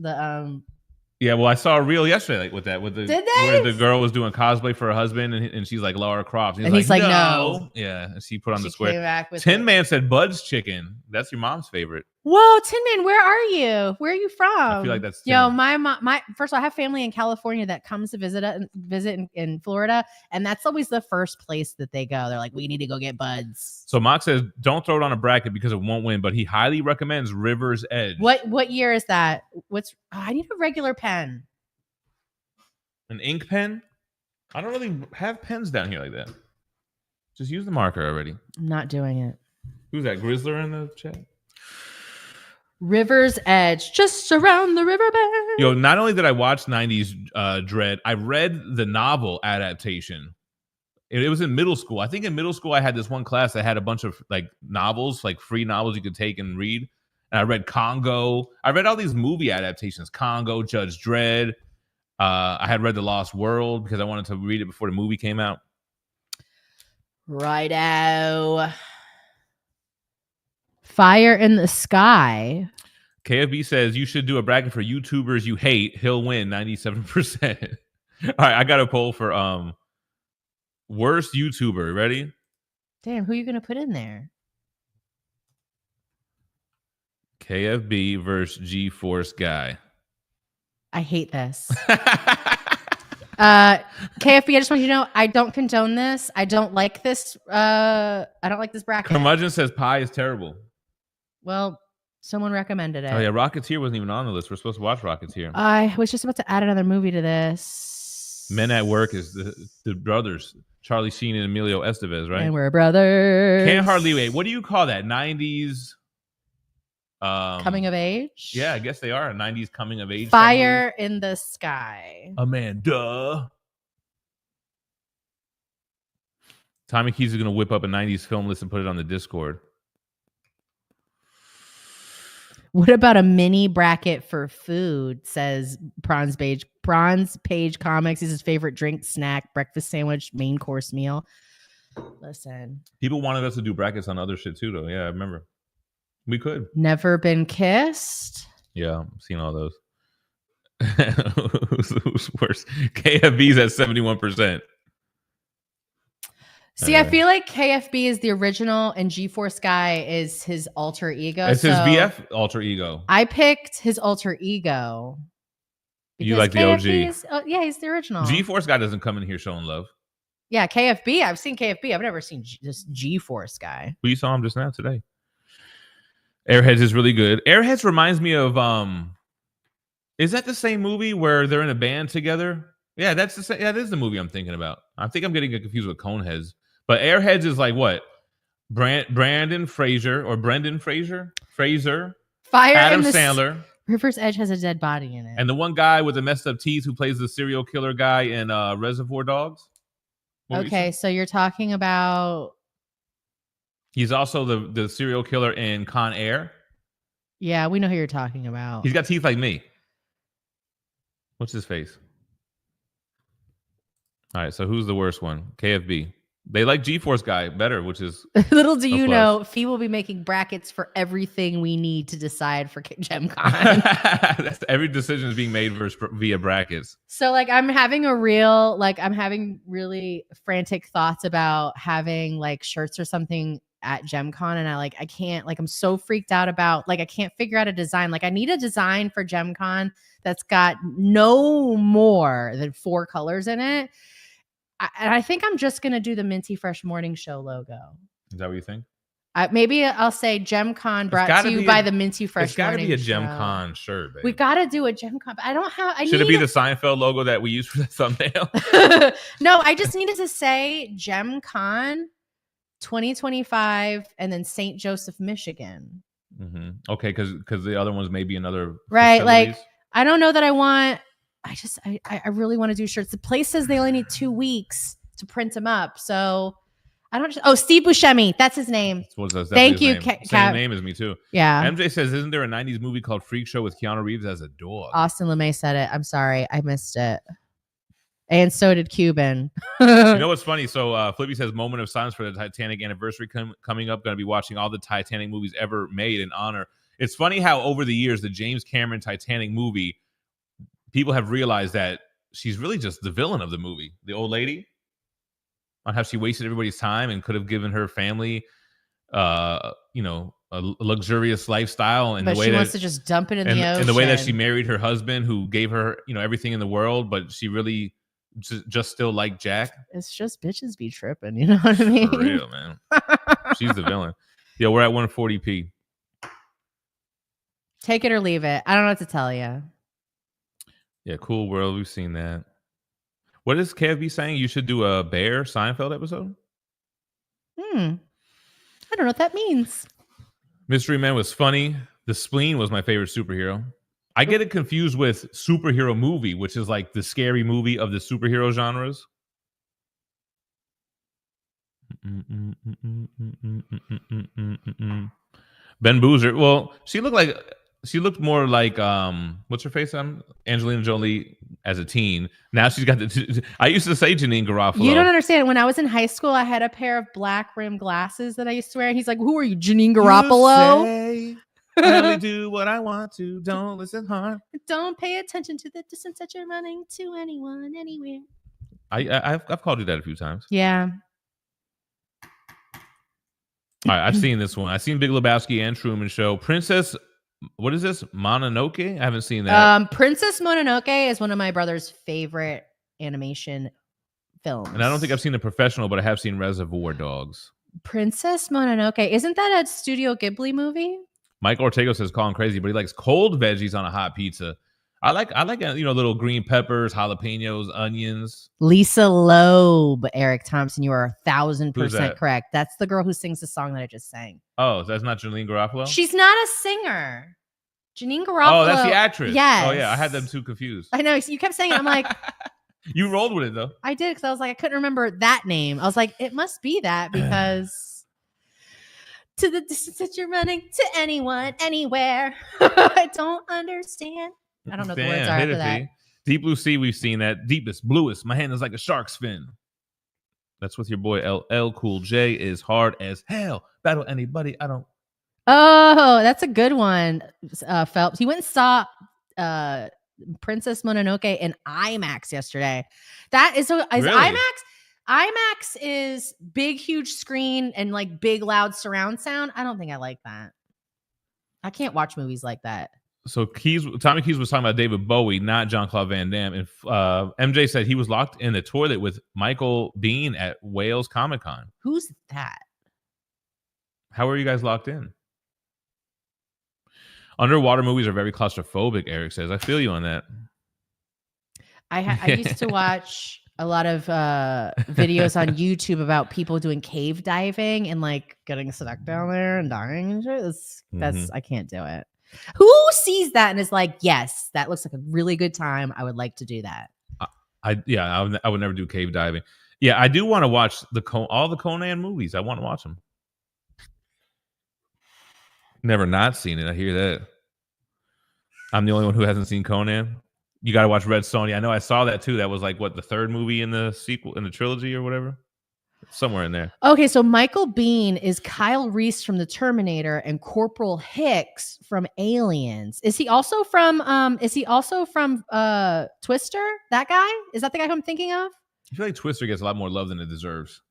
[SPEAKER 1] Yeah, well, I saw a reel yesterday with where the girl was doing cosplay for her husband, and she's like Lara Croft,
[SPEAKER 3] and he's like, no.
[SPEAKER 1] Yeah, and she put on the square. Tin Man said Bud's Chicken. That's your mom's favorite.
[SPEAKER 3] Whoa, Tin Man, where are you? Where are you from?
[SPEAKER 1] I feel like that's
[SPEAKER 3] Yo,
[SPEAKER 1] Tin.
[SPEAKER 3] my first of all, I have family in California that comes to visit in Florida, and that's always the first place that they go. They're like, we need to go get buds.
[SPEAKER 1] So Mox says, don't throw it on a bracket because it won't win, but he highly recommends River's Edge.
[SPEAKER 3] What year is that? I need a regular pen.
[SPEAKER 1] An ink pen? I don't really have pens down here like that. Just use the marker already. I'm
[SPEAKER 3] not doing it.
[SPEAKER 1] Who's that? Grizzler in the chat?
[SPEAKER 3] River's Edge, just around the riverbed.
[SPEAKER 1] Yo, not only did I watch 90s Dread, I read the novel adaptation. It was in middle school. I think in middle school I had this one class that had a bunch of like novels, like free novels you could take and read. And I read Congo. I read all these movie adaptations. Congo, Judge Dredd. I had read The Lost World because I wanted to read it before the movie came out.
[SPEAKER 3] Righto. Fire in the Sky.
[SPEAKER 1] KFB says you should do a bracket for YouTubers you hate. He'll win 97%. All right, I got a poll for worst YouTuber. Ready?
[SPEAKER 3] Damn, who are you gonna put in there?
[SPEAKER 1] KFB versus G-Force Guy.
[SPEAKER 3] I hate this. KFB, I just want you to know I don't condone this. I don't like this. I don't like this bracket.
[SPEAKER 1] Curmudgeon says Pie is terrible.
[SPEAKER 3] Well, someone recommended it.
[SPEAKER 1] Oh yeah, Rocketeer wasn't even on the list. We're supposed to watch Rocketeer.
[SPEAKER 3] I was just about to add another movie to this.
[SPEAKER 1] Men at Work is the brothers, Charlie Sheen and Emilio Estevez, right?
[SPEAKER 3] And we're brothers.
[SPEAKER 1] Can't hardly wait. What do you call that? 90s
[SPEAKER 3] coming of age?
[SPEAKER 1] Yeah, I guess they are 90s coming of age.
[SPEAKER 3] Fire in the Sky.
[SPEAKER 1] Amanda. Tommy Keys is going to whip up a 90s film list and put it on the Discord.
[SPEAKER 3] What about a mini bracket for food? Says Bronze Page Comics. Is his favorite drink, snack, breakfast sandwich, main course meal. Listen.
[SPEAKER 1] People wanted us to do brackets on other shit too, though. Yeah, I remember. We could.
[SPEAKER 3] Never Been Kissed.
[SPEAKER 1] Yeah, I've seen all those. Who's worse? KFB's at 71%.
[SPEAKER 3] See, I feel like KFB is the original and G-Force Guy is his alter ego.
[SPEAKER 1] It's his BF alter ego.
[SPEAKER 3] I picked his alter ego.
[SPEAKER 1] You like the OG?
[SPEAKER 3] Yeah, he's the original.
[SPEAKER 1] G-Force Guy doesn't come in here showing love.
[SPEAKER 3] Yeah, KFB. I've seen KFB. I've never seen this G-Force Guy.
[SPEAKER 1] We saw him just now today. Airheads is really good. Airheads reminds me of is that the same movie where they're in a band together? Yeah, that's the same. Yeah, that is the movie I'm thinking about. I think I'm getting confused with Coneheads. But Airheads is like what? Brendan Fraser.
[SPEAKER 3] Fire
[SPEAKER 1] Adam Sandler.
[SPEAKER 3] River's Edge has a dead body in it.
[SPEAKER 1] And the one guy with the messed up teeth who plays the serial killer guy in Reservoir Dogs.
[SPEAKER 3] Okay, so you're talking about...
[SPEAKER 1] He's also the serial killer in Con Air.
[SPEAKER 3] Yeah, we know who you're talking about.
[SPEAKER 1] He's got teeth like me. What's his face? All right, so who's the worst one? KFB. They like G-Force Guy better, which is...
[SPEAKER 3] Little do you know, Phie will be making brackets for everything we need to decide for GemCon.
[SPEAKER 1] That's every decision is being made via brackets.
[SPEAKER 3] So, like, I'm having really frantic thoughts about having, like, shirts or something at GemCon, and I can't, like, I'm so freaked out about, like, I can't figure out a design. Like, I need a design for GemCon that's got no more than 4 colors in it. And I think I'm just going to do the Minty Fresh Morning Show logo.
[SPEAKER 1] Is that what you think?
[SPEAKER 3] Maybe I'll say GemCon brought to you by the Minty Fresh Morning Show.
[SPEAKER 1] It's got to be a GemCon shirt, baby.
[SPEAKER 3] We got to do a GemCon. I don't have...
[SPEAKER 1] Should it be the Seinfeld logo that we use for the thumbnail?
[SPEAKER 3] No, I just needed to say GemCon 2025 and then St. Joseph, Michigan.
[SPEAKER 1] Mm-hmm. Okay, because the other ones may be another...
[SPEAKER 3] Right, facilities. Like, I don't know that I want... I really want to do shirts. The place says they only need 2 weeks to print them up. So I don't... Steve Buscemi. That's his name. Thank you.
[SPEAKER 1] Same name as me too.
[SPEAKER 3] Yeah.
[SPEAKER 1] MJ says, isn't there a 90s movie called Freak Show with Keanu Reeves as a dog?
[SPEAKER 3] Austin LeMay said it. I'm sorry. I missed it. And so did Cuban.
[SPEAKER 1] You know what's funny? So Flippy says, moment of silence for the Titanic anniversary coming up. Going to be watching all the Titanic movies ever made in honor. It's funny how over the years, the James Cameron Titanic movie, people have realized that she's really just the villain of the movie. The old lady, on how she wasted everybody's time and could have given her family, a luxurious lifestyle, and
[SPEAKER 3] but
[SPEAKER 1] the way
[SPEAKER 3] she
[SPEAKER 1] that
[SPEAKER 3] wants to just dump it in the ocean.
[SPEAKER 1] and the way that she married her husband, who gave her, you know, everything in the world, but she really just still liked Jack.
[SPEAKER 3] It's just bitches be tripping, you know what I mean?
[SPEAKER 1] For real, man. She's the villain. Yo, we're at 140p.
[SPEAKER 3] Take it or leave it. I don't know what to tell you.
[SPEAKER 1] Yeah, cool world. We've seen that. What is KFB saying? You should do a Bear Seinfeld episode?
[SPEAKER 3] I don't know what that means.
[SPEAKER 1] Mystery Man was funny. The Spleen was my favorite superhero. I get it confused with superhero movie, which is like the scary movie of the superhero genres. Ben Boozer. Well, she looked more like what's her face? Angelina Jolie as a teen. Now she's got the. I used to say Janine Garofalo.
[SPEAKER 3] You don't understand. When I was in high school, I had a pair of black rim glasses that I used to wear. And he's like, "Who are you, Janine Garofalo?"
[SPEAKER 1] I only do what I want to. Don't listen hard.
[SPEAKER 3] Don't pay attention to the distance that you're running to anyone, anywhere.
[SPEAKER 1] I've called you that a few times.
[SPEAKER 3] Yeah.
[SPEAKER 1] All right, I've seen this one. I've seen Big Lebowski and Truman Show. Princess, what is this? Mononoke? I haven't seen that.
[SPEAKER 3] Princess Mononoke is one of my brother's favorite animation films.
[SPEAKER 1] And I don't think I've seen The Professional, but I have seen Reservoir Dogs.
[SPEAKER 3] Princess Mononoke. Isn't that a Studio Ghibli movie?
[SPEAKER 1] Mike Ortega says call him crazy, but he likes cold veggies on a hot pizza. I like little green peppers, jalapenos, onions.
[SPEAKER 3] Lisa Loeb, Eric Thompson. You are 1,000% correct. That's the girl who sings the song that I just sang.
[SPEAKER 1] Oh, that's not Janine Garofalo?
[SPEAKER 3] She's not a singer. Janine Garofalo.
[SPEAKER 1] Oh, that's the actress.
[SPEAKER 3] Yes.
[SPEAKER 1] Oh, yeah. I had them two confused.
[SPEAKER 3] I know. You kept saying it. I'm like...
[SPEAKER 1] You rolled with it, though.
[SPEAKER 3] I did, because I was like, I couldn't remember that name. I was like, it must be that, because... To the distance that you're running, to anyone, anywhere. I don't understand. I don't know the words are after that.
[SPEAKER 1] Deep Blue Sea, we've seen that. Deepest, bluest. My hand is like a shark's fin. That's with your boy LL Cool J is hard as hell. Battle anybody. I don't.
[SPEAKER 3] Oh, that's a good one, Phelps. He went and saw Princess Mononoke in IMAX yesterday. That is really? IMAX is big, huge screen and like big, loud surround sound. I don't think I like that. I can't watch movies like that.
[SPEAKER 1] So Tommy Keys was talking about David Bowie, not Jean-Claude Van Damme. And MJ said he was locked in the toilet with Michael Biehn at Wales Comic Con.
[SPEAKER 3] Who's that?
[SPEAKER 1] How are you guys locked in? Underwater movies are very claustrophobic, Eric says. I feel you on that.
[SPEAKER 3] I used to watch a lot of videos on YouTube about people doing cave diving and like getting stuck down there and dying and shit. I can't do it. Who sees that and is like, yes, that looks like a really good time. I would like to do that.
[SPEAKER 1] I would never do cave diving. Yeah, I do want to watch all the Conan movies. I want to watch them. Never not seen it. I hear that. I'm the only one who hasn't seen Conan. You got to watch Red Sonja. I know I saw that too. That was like what, the third movie in the sequel, in the trilogy or whatever. Somewhere in there.
[SPEAKER 3] Okay, so Michael Biehn is Kyle Reese from The Terminator and Corporal Hicks from Aliens. Is he also from Twister? That guy? Is that the guy who I'm thinking of?
[SPEAKER 1] I feel like Twister gets a lot more love than it deserves.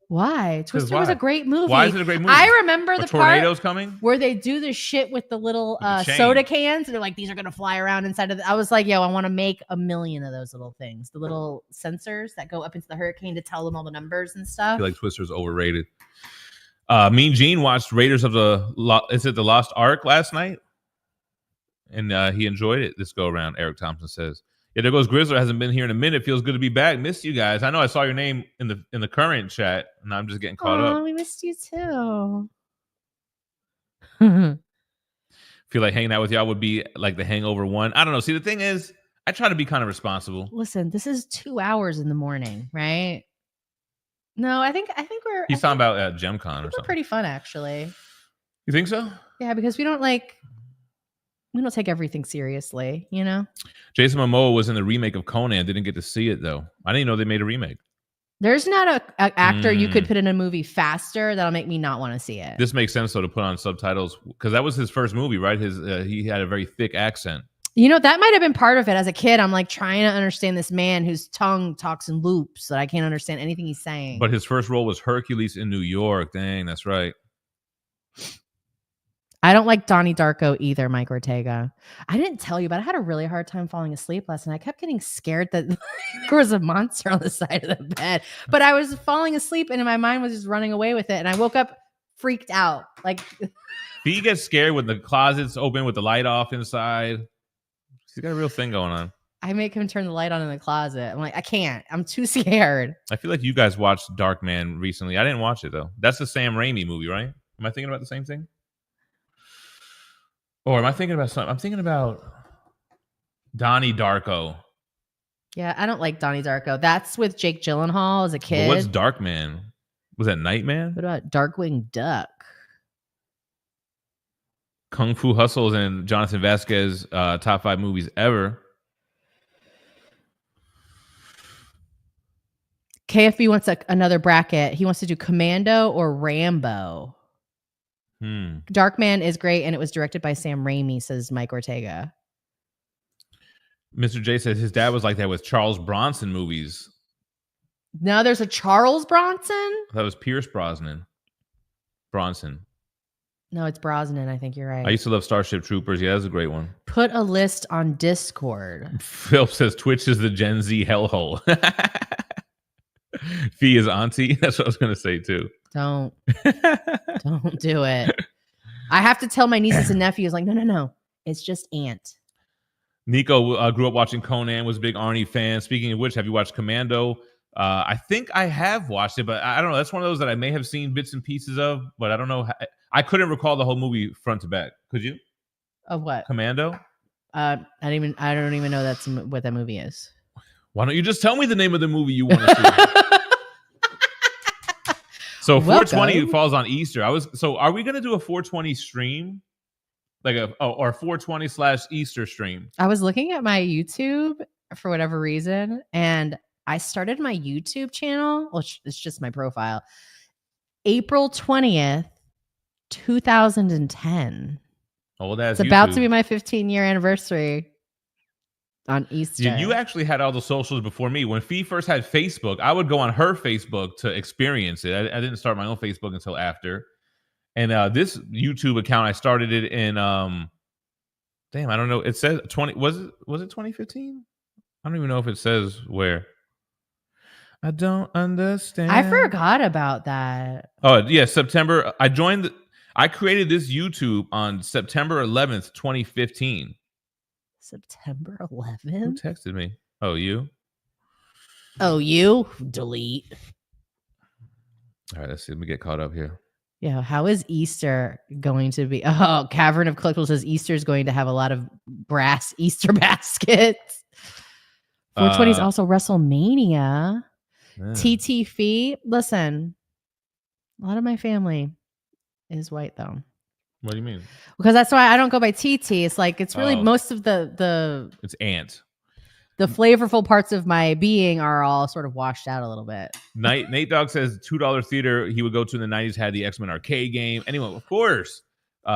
[SPEAKER 3] Why? Twister was a great movie.
[SPEAKER 1] Why is it a great movie?
[SPEAKER 3] I remember the
[SPEAKER 1] tornadoes coming
[SPEAKER 3] where they do the shit with the little soda cans. And they're like, these are going to fly around inside of I was like, yo, I want to make 1 million of those little things. The little sensors that go up into the hurricane to tell them all the numbers and stuff.
[SPEAKER 1] I feel like Twister's overrated. Mean Gene watched Raiders of the Lost Ark last night. And he enjoyed it this go around, Eric Thompson says. Yeah, there goes Grizzler. Hasn't been here in a minute. Feels good to be back. Missed you guys. I know I saw your name in the current chat, and I'm just getting caught up.
[SPEAKER 3] We missed you too.
[SPEAKER 1] Feel like hanging out with y'all would be like the Hangover 1. I don't know. See, the thing is, I try to be kind of responsible.
[SPEAKER 3] Listen, this is 2 hours in the morning, right? No, I think we're.
[SPEAKER 1] He's talking about GemCon or something.
[SPEAKER 3] Pretty fun, actually.
[SPEAKER 1] You think so?
[SPEAKER 3] Yeah, because we don't take everything seriously, you know?
[SPEAKER 1] Jason Momoa was in the remake of Conan. Didn't get to see it, though. I didn't know they made a remake.
[SPEAKER 3] There's not a actor you could put in a movie faster that'll make me not want to see it.
[SPEAKER 1] This makes sense, though, to put on subtitles, because that was his first movie, right? He had a very thick accent.
[SPEAKER 3] You know, that might have been part of it. As a kid, I'm like trying to understand this man whose tongue talks in loops that I can't understand anything he's saying.
[SPEAKER 1] But his first role was Hercules in New York. Dang, that's right.
[SPEAKER 3] I don't like Donnie Darko either, Mike Ortega. I didn't tell you, but I had a really hard time falling asleep last night. I kept getting scared that there was a monster on the side of the bed, but I was falling asleep and my mind was just running away with it. And I woke up freaked out. Like,
[SPEAKER 1] Phie gets scared when the closet's open with the light off inside. She's got a real thing going on.
[SPEAKER 3] I make him turn the light on in the closet. I'm like, I can't. I'm too scared.
[SPEAKER 1] I feel like you guys watched Darkman recently. I didn't watch it, though. That's the Sam Raimi movie, right? Am I thinking about the same thing? Or am I thinking about something? I'm thinking about Donnie Darko.
[SPEAKER 3] Yeah, I don't like Donnie Darko. That's with Jake Gyllenhaal as a kid.
[SPEAKER 1] But what's Darkman? Was that Nightman?
[SPEAKER 3] What about Darkwing Duck?
[SPEAKER 1] Kung Fu Hustles and Jonathan Vasquez top 5 movies ever.
[SPEAKER 3] KFB wants another bracket. He wants to do Commando or Rambo. Darkman is great, and it was directed by Sam Raimi, says Mike Ortega.
[SPEAKER 1] Mr. J says his dad was like that with Charles Bronson movies.
[SPEAKER 3] Now there's a Charles Bronson?
[SPEAKER 1] That was Pierce Bronson.
[SPEAKER 3] No, it's Brosnan. I think you're right.
[SPEAKER 1] I used to love Starship Troopers. Yeah, that's a great one.
[SPEAKER 3] Put a list on Discord.
[SPEAKER 1] Phil says Twitch is the Gen Z hellhole. Phie is auntie. That's what I was going to say, too.
[SPEAKER 3] Don't do it. I have to tell my nieces and nephews, like, no. It's just aunt.
[SPEAKER 1] Nico grew up watching Conan, was a big Arnie fan. Speaking of which, have you watched Commando? I think I have watched it, but I don't know. That's one of those that I may have seen bits and pieces of, but I don't know. I couldn't recall the whole movie front to back. Could you?
[SPEAKER 3] Of what?
[SPEAKER 1] Commando?
[SPEAKER 3] I don't even know that's what that movie is.
[SPEAKER 1] Why don't you just tell me the name of the movie you want to see? So 420 falls on Easter. So are we going to do a 420 stream? Like or 420/Easter stream?
[SPEAKER 3] I was looking at my YouTube for whatever reason, and I started my YouTube channel, which is just my profile, April 20th, 2010.
[SPEAKER 1] Oh, that's
[SPEAKER 3] it's about to be my 15-year anniversary on Easter.
[SPEAKER 1] You actually had all the socials before me. When Phie first had Facebook, I would go on her Facebook to experience it. I didn't start my own Facebook until after. And this YouTube account, I started it in I don't know. It says 20. Was it 2015? I don't even know if it says where. I don't understand.
[SPEAKER 3] I forgot about that.
[SPEAKER 1] Oh, yeah, September. I created this YouTube on September 11th, 2015.
[SPEAKER 3] September 11th?
[SPEAKER 1] Who texted me? Oh, you?
[SPEAKER 3] Oh, you? Delete.
[SPEAKER 1] All right, let's see. Let me get caught up here.
[SPEAKER 3] Yeah, how is Easter going to be? Oh, Cavern of Collectibles says Easter is going to have a lot of brass Easter baskets. 420 is also WrestleMania. Yeah. TT Phie. Listen, a lot of my family is white, though.
[SPEAKER 1] What do you mean?
[SPEAKER 3] Because that's why I don't go by TT. It's like, it's really most of the
[SPEAKER 1] it's aunt.
[SPEAKER 3] The flavorful parts of my being are all sort of washed out a little bit.
[SPEAKER 1] Nate Dogg says $2 theater he would go to in the 90s had the X-Men arcade game. Anyway, of course,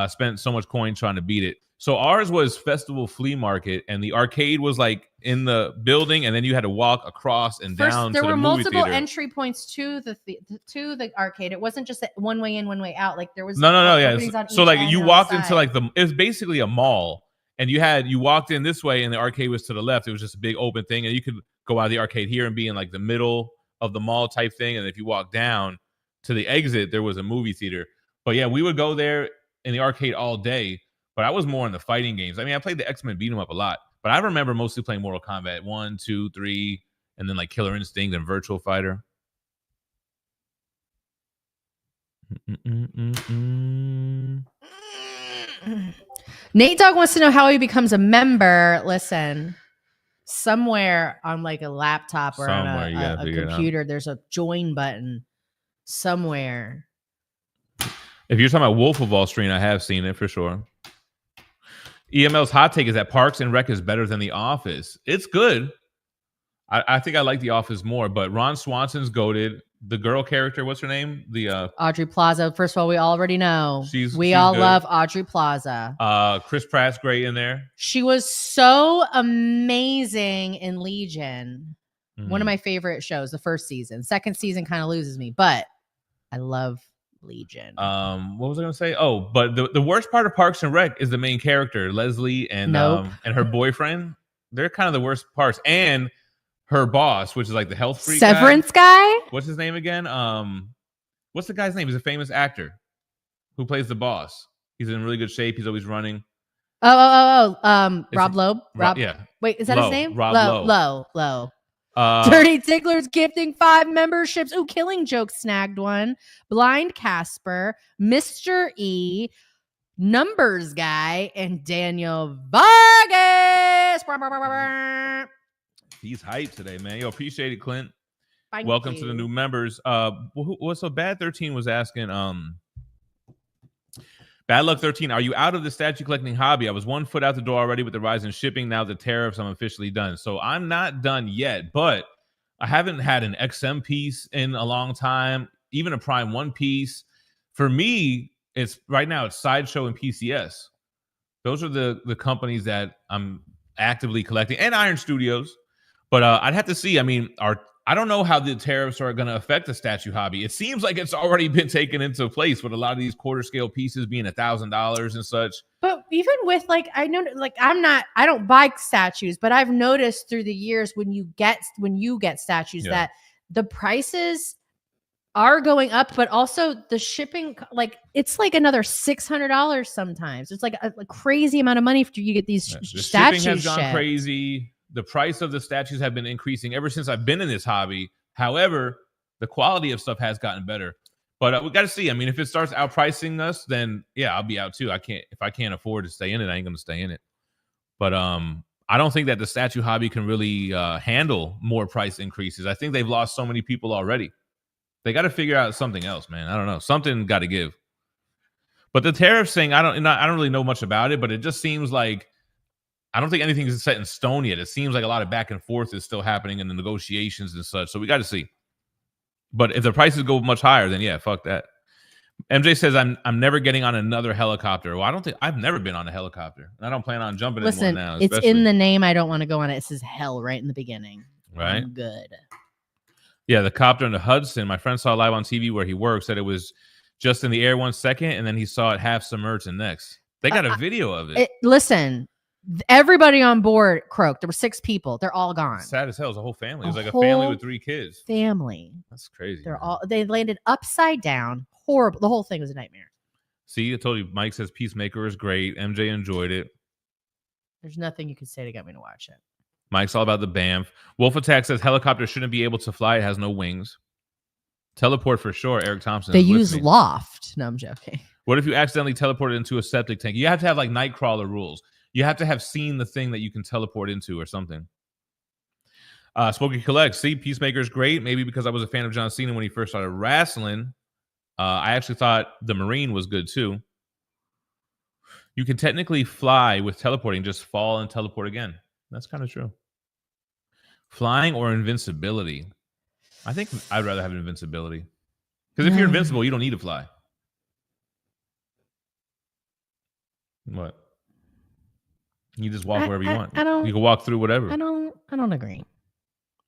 [SPEAKER 1] spent so much coin trying to beat it. So ours was Festival Flea Market, and the arcade was like in the building, and then you had to walk across and down.
[SPEAKER 3] There
[SPEAKER 1] to
[SPEAKER 3] were
[SPEAKER 1] the movie
[SPEAKER 3] multiple
[SPEAKER 1] theater.
[SPEAKER 3] entry points to the arcade. It wasn't just one way in, one way out. Like there was
[SPEAKER 1] no. Yeah. So like you walked into like it was basically a mall, and you walked in this way, and the arcade was to the left. It was just a big open thing, and you could go out of the arcade here and be in like the middle of the mall type thing. And if you walk down to the exit, there was a movie theater. But yeah, we would go there in the arcade all day. But I was more in the fighting games. I mean, I played the X-Men beat 'em up a lot, but I remember mostly playing Mortal Kombat 1, 2, 3, and then like Killer Instinct and Virtual Fighter.
[SPEAKER 3] Nate Dogg wants to know how he becomes a member. Listen, somewhere on like a laptop or on a computer, there's a join button somewhere.
[SPEAKER 1] If you're talking about Wolf of Wall Street, I have seen it for sure. EML's hot take is that Parks and Rec is better than The Office. It's good. I think I like The Office more, but Ron Swanson's goated. The girl character, what's her name?
[SPEAKER 3] Aubrey Plaza. First of all, we already know.
[SPEAKER 1] We
[SPEAKER 3] all
[SPEAKER 1] good.
[SPEAKER 3] love Aubrey Plaza.
[SPEAKER 1] Chris Pratt's great in there.
[SPEAKER 3] She was so amazing in Legion. One of my favorite shows, the first season. Second season kind of loses me, but I love Legion.
[SPEAKER 1] What was I gonna say? Oh, but the worst part of Parks and Rec is the main character, Leslie, and and her boyfriend. They're kind of the worst parts. And her boss, which is like the health freak
[SPEAKER 3] Severance guy.
[SPEAKER 1] What's his name again? What's the guy's name? He's a famous actor who plays the boss. He's in really good shape. He's always running.
[SPEAKER 3] Rob Loeb. Rob.
[SPEAKER 1] Yeah.
[SPEAKER 3] Wait, is that his name?
[SPEAKER 1] Rob
[SPEAKER 3] Lowe. Dirty Ticklers gifting 5 memberships. Ooh, Killing Joke snagged one. Blind Casper, Mr. E, Numbers Guy, and Daniel Vargas.
[SPEAKER 1] He's hyped today, man. Yo, appreciate it, Clint.
[SPEAKER 3] Thank
[SPEAKER 1] Welcome
[SPEAKER 3] you.
[SPEAKER 1] to the new members. What's so Bad 13 was asking, Bad Luck 13, are you out of the statue collecting hobby? I was 1 foot out the door already with the rise in shipping. Now the tariffs, I'm officially done. So I'm not done yet, but I haven't had an XM piece in a long time, even a Prime 1 piece. For me, it's right now, it's Sideshow and PCS. Those are the companies that I'm actively collecting, and Iron Studios. But I'd have to see. I mean, I don't know how the tariffs are going to affect the statue hobby. It seems like it's already been taken into place with a lot of these quarter scale pieces being $1,000 and such.
[SPEAKER 3] But even with I know, I don't buy statues, but I've noticed through the years when you get statues that the prices are going up, but also the shipping, it's like another $600 sometimes. It's like a crazy amount of money after you get these
[SPEAKER 1] The
[SPEAKER 3] statues.
[SPEAKER 1] shipping has gone crazy. The price of the statues have been increasing ever since I've been in this hobby. However, the quality of stuff has gotten better. But we got to see. I mean, if it starts outpricing us, then yeah, I'll be out too. If I can't afford to stay in it, I ain't going to stay in it. But I don't think that the statue hobby can really handle more price increases. I think they've lost so many people already. They got to figure out something else, man. I don't know. Something got to give. But the tariffs thing, I don't really know much about it, but it just seems like I don't think anything is set in stone yet. It seems like a lot of back and forth is still happening in the negotiations and such. So we got to see. But if the prices go much higher, then yeah, fuck that. MJ says I'm never getting on another helicopter. Well, I've never been on a helicopter. I don't plan on jumping in one now.
[SPEAKER 3] It's in the name. I don't want to go on it. It says hell right in the beginning.
[SPEAKER 1] Right.
[SPEAKER 3] I'm good.
[SPEAKER 1] Yeah, the copter in the Hudson. My friend saw live on TV where he works that it was just in the air 1 second, and then he saw it half submerged and next. They got a video of it.
[SPEAKER 3] Listen. Everybody on board croaked. There were 6 people. They're all gone.
[SPEAKER 1] Sad as hell. It was a whole family. It was like a family with 3 kids.
[SPEAKER 3] Family.
[SPEAKER 1] That's crazy.
[SPEAKER 3] They landed upside down. Horrible. The whole thing was a nightmare.
[SPEAKER 1] See, I told you. Mike says Peacemaker is great. MJ enjoyed it.
[SPEAKER 3] There's nothing you can say to get me to watch it.
[SPEAKER 1] Mike's all about the BAMF. Wolf Attack says helicopter shouldn't be able to fly. It has no wings. Teleport for sure. Eric Thompson.
[SPEAKER 3] They use loft. No, I'm joking.
[SPEAKER 1] What if you accidentally teleported into a septic tank? You have to have like Nightcrawler rules. You have to have seen the thing that you can teleport into or something. Smokey Collects. See, Peacemaker's great. Maybe because I was a fan of John Cena when he first started wrestling. I actually thought the Marine was good too. You can technically fly with teleporting, just fall and teleport again. That's kind of true. Flying or invincibility? I think I'd rather have invincibility. Because if you're invincible, you don't need to fly. What? You just walk wherever you want. You can walk through whatever.
[SPEAKER 3] I don't agree.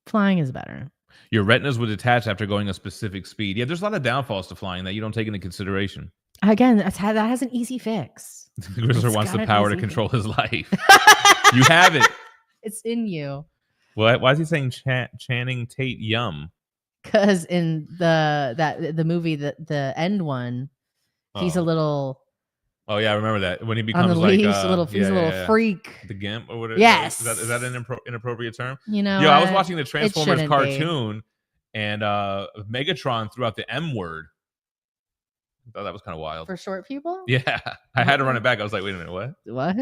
[SPEAKER 3] Flying is better.
[SPEAKER 1] Your retinas would detach after going a specific speed. Yeah, there's a lot of downfalls to flying that you don't take into consideration.
[SPEAKER 3] Again, that has an easy fix.
[SPEAKER 1] Grizzler wants the power to control his life. You have it.
[SPEAKER 3] It's in you.
[SPEAKER 1] What? Why is he saying Channing Tate yum?
[SPEAKER 3] Because in the movie, the end one, he's a little.
[SPEAKER 1] Oh yeah, I remember that when he becomes
[SPEAKER 3] he's a little freak.
[SPEAKER 1] The gimp or whatever.
[SPEAKER 3] Yes.
[SPEAKER 1] Is that an inappropriate term?
[SPEAKER 3] You know.
[SPEAKER 1] I was watching the Transformers cartoon, and Megatron threw out the M word. I thought that was kind of wild.
[SPEAKER 3] For short people?
[SPEAKER 1] Yeah, I had to run it back. I was like, wait a minute, what?
[SPEAKER 3] What?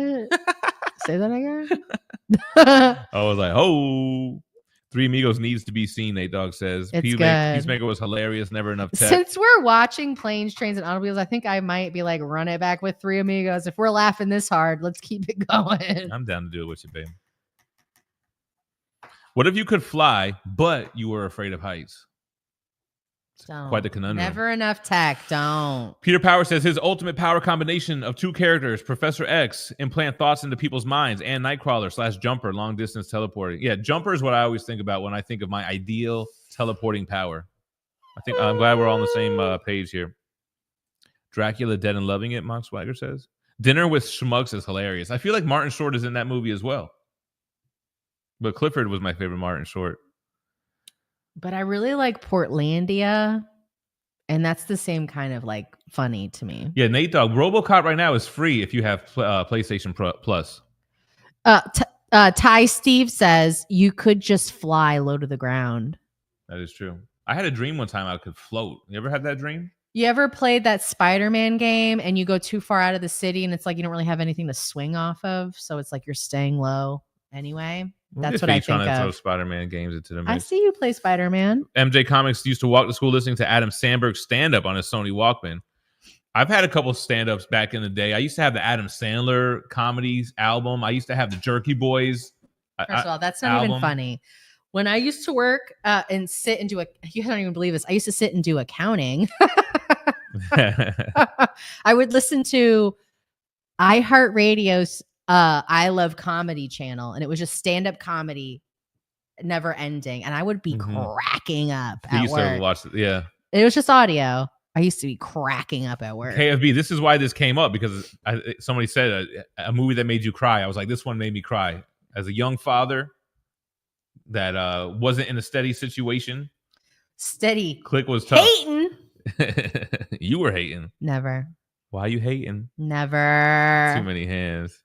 [SPEAKER 3] Say that again.
[SPEAKER 1] I was like, oh. Three Amigos needs to be seen, Nate Dogg says. Peacemaker was hilarious, never enough tech.
[SPEAKER 3] Since we're watching Planes, Trains, and Automobiles, I think I might be like, run it back with Three Amigos. If we're laughing this hard, let's keep it going.
[SPEAKER 1] I'm down to do it with you, babe. What if you could fly, but you were afraid of heights? Quite the conundrum.
[SPEAKER 3] Never enough tech. Don't.
[SPEAKER 1] Peter Power says his ultimate power combination of 2 characters, Professor X, implant thoughts into people's minds, and Nightcrawler / Jumper, long distance teleporting. Yeah, Jumper is what I always think about when I think of my ideal teleporting power. I'm glad we're all on the same page here. Dracula Dead and Loving It, Mock Swagger says. Dinner with Schmucks is hilarious. I feel like Martin Short is in that movie as well. But Clifford was my favorite Martin Short.
[SPEAKER 3] But I really like Portlandia. And that's the same kind of like funny to me.
[SPEAKER 1] Yeah, Nate Dogg. RoboCop right now is free if you have PlayStation Plus.
[SPEAKER 3] Ty Steve says you could just fly low to the ground.
[SPEAKER 1] That is true. I had a dream one time I could float. You ever had that dream?
[SPEAKER 3] You ever played that Spider-Man game and you go too far out of the city and it's like you don't really have anything to swing off of, so it's like you're staying low anyway? That's what I think of.
[SPEAKER 1] Throw Spider-Man games into the mix.
[SPEAKER 3] I see you play Spider-Man.
[SPEAKER 1] MJ Comics used to walk to school listening to Adam Sandberg's stand-up on his Sony Walkman. I've had a couple stand-ups back in the day. I used to have the Adam Sandler comedies album. I used to have the Jerky Boys.
[SPEAKER 3] First of all, that's not even funny. When I used to work and sit and do you don't even believe this. I used to sit and do accounting. I would listen to iHeartRadio's I Love Comedy channel, and it was just stand-up comedy, never ending, and I would be cracking up at work.
[SPEAKER 1] Watch it. Yeah,
[SPEAKER 3] it was just audio. I used to be cracking up at work.
[SPEAKER 1] KFB, this is why this came up, because somebody said a movie that made you cry. I was like, this one made me cry. As a young father that wasn't in a steady situation.
[SPEAKER 3] Steady.
[SPEAKER 1] Click was tough.
[SPEAKER 3] Hating.
[SPEAKER 1] You were hating.
[SPEAKER 3] Never.
[SPEAKER 1] Why are you hating?
[SPEAKER 3] Never.
[SPEAKER 1] Too many hands.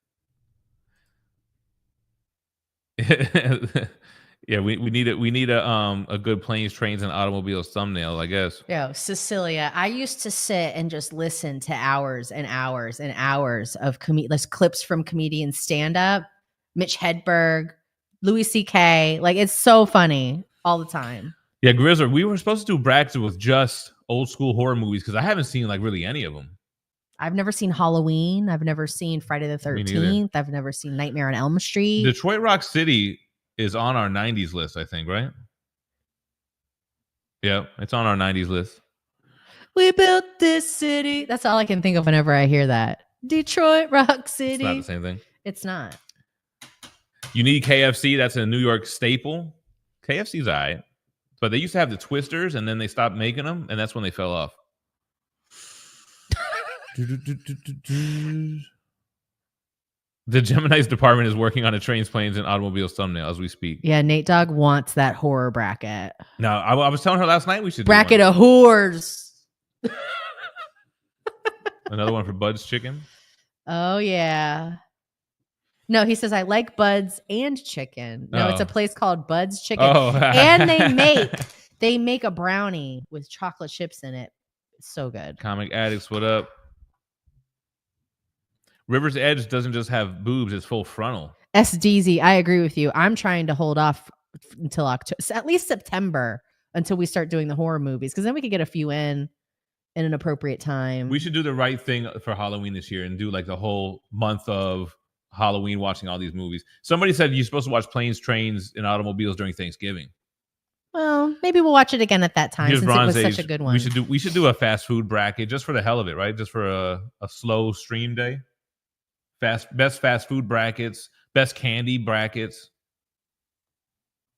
[SPEAKER 1] Yeah, we need a good planes, trains, and automobiles thumbnail, I guess.
[SPEAKER 3] Yo, Cecilia, I used to sit and just listen to hours and hours and hours of clips from comedian stand-up, Mitch Hedberg, Louis C.K. Like, it's so funny all the time.
[SPEAKER 1] Yeah, Grizzler, we were supposed to do brackets with just old school horror movies because I haven't seen like really any of them.
[SPEAKER 3] I've never seen Halloween. I've never seen Friday the 13th. I've never seen Nightmare on Elm Street.
[SPEAKER 1] Detroit Rock City is on our 90s list, I think, right? Yeah, it's on our 90s list.
[SPEAKER 3] We built this city. That's all I can think of whenever I hear that. Detroit Rock City.
[SPEAKER 1] It's not the same thing.
[SPEAKER 3] It's not.
[SPEAKER 1] You need KFC. That's a New York staple. KFC's all right. But they used to have the Twisters, and then they stopped making them, and that's when they fell off. The Gemini's department is working on a trains, planes, and automobiles thumbnail as we speak.
[SPEAKER 3] Yeah, Nate Dogg wants that horror bracket.
[SPEAKER 1] No, I was telling her last night we should
[SPEAKER 3] bracket of whores.
[SPEAKER 1] Another one for Bud's Chicken.
[SPEAKER 3] Oh yeah. No, he says I like Bud's and chicken. No, It's a place called Bud's Chicken, and they make a brownie with chocolate chips in it. It's so good.
[SPEAKER 1] Comic Addicts, what up? River's Edge doesn't just have boobs; it's full frontal.
[SPEAKER 3] SDZ, I agree with you. I'm trying to hold off until October, at least September, until we start doing the horror movies, because then we could get a few in an appropriate time.
[SPEAKER 1] We should do the right thing for Halloween this year and do like the whole month of Halloween watching all these movies. Somebody said you're supposed to watch Planes, Trains, and Automobiles during Thanksgiving.
[SPEAKER 3] Well, maybe we'll watch it again at that time.
[SPEAKER 1] Here's
[SPEAKER 3] since
[SPEAKER 1] Bronze
[SPEAKER 3] it was
[SPEAKER 1] Age.
[SPEAKER 3] Such a good one.
[SPEAKER 1] We should do a fast food bracket just for the hell of it, right? Just for a slow stream day. Best fast food brackets, best candy brackets,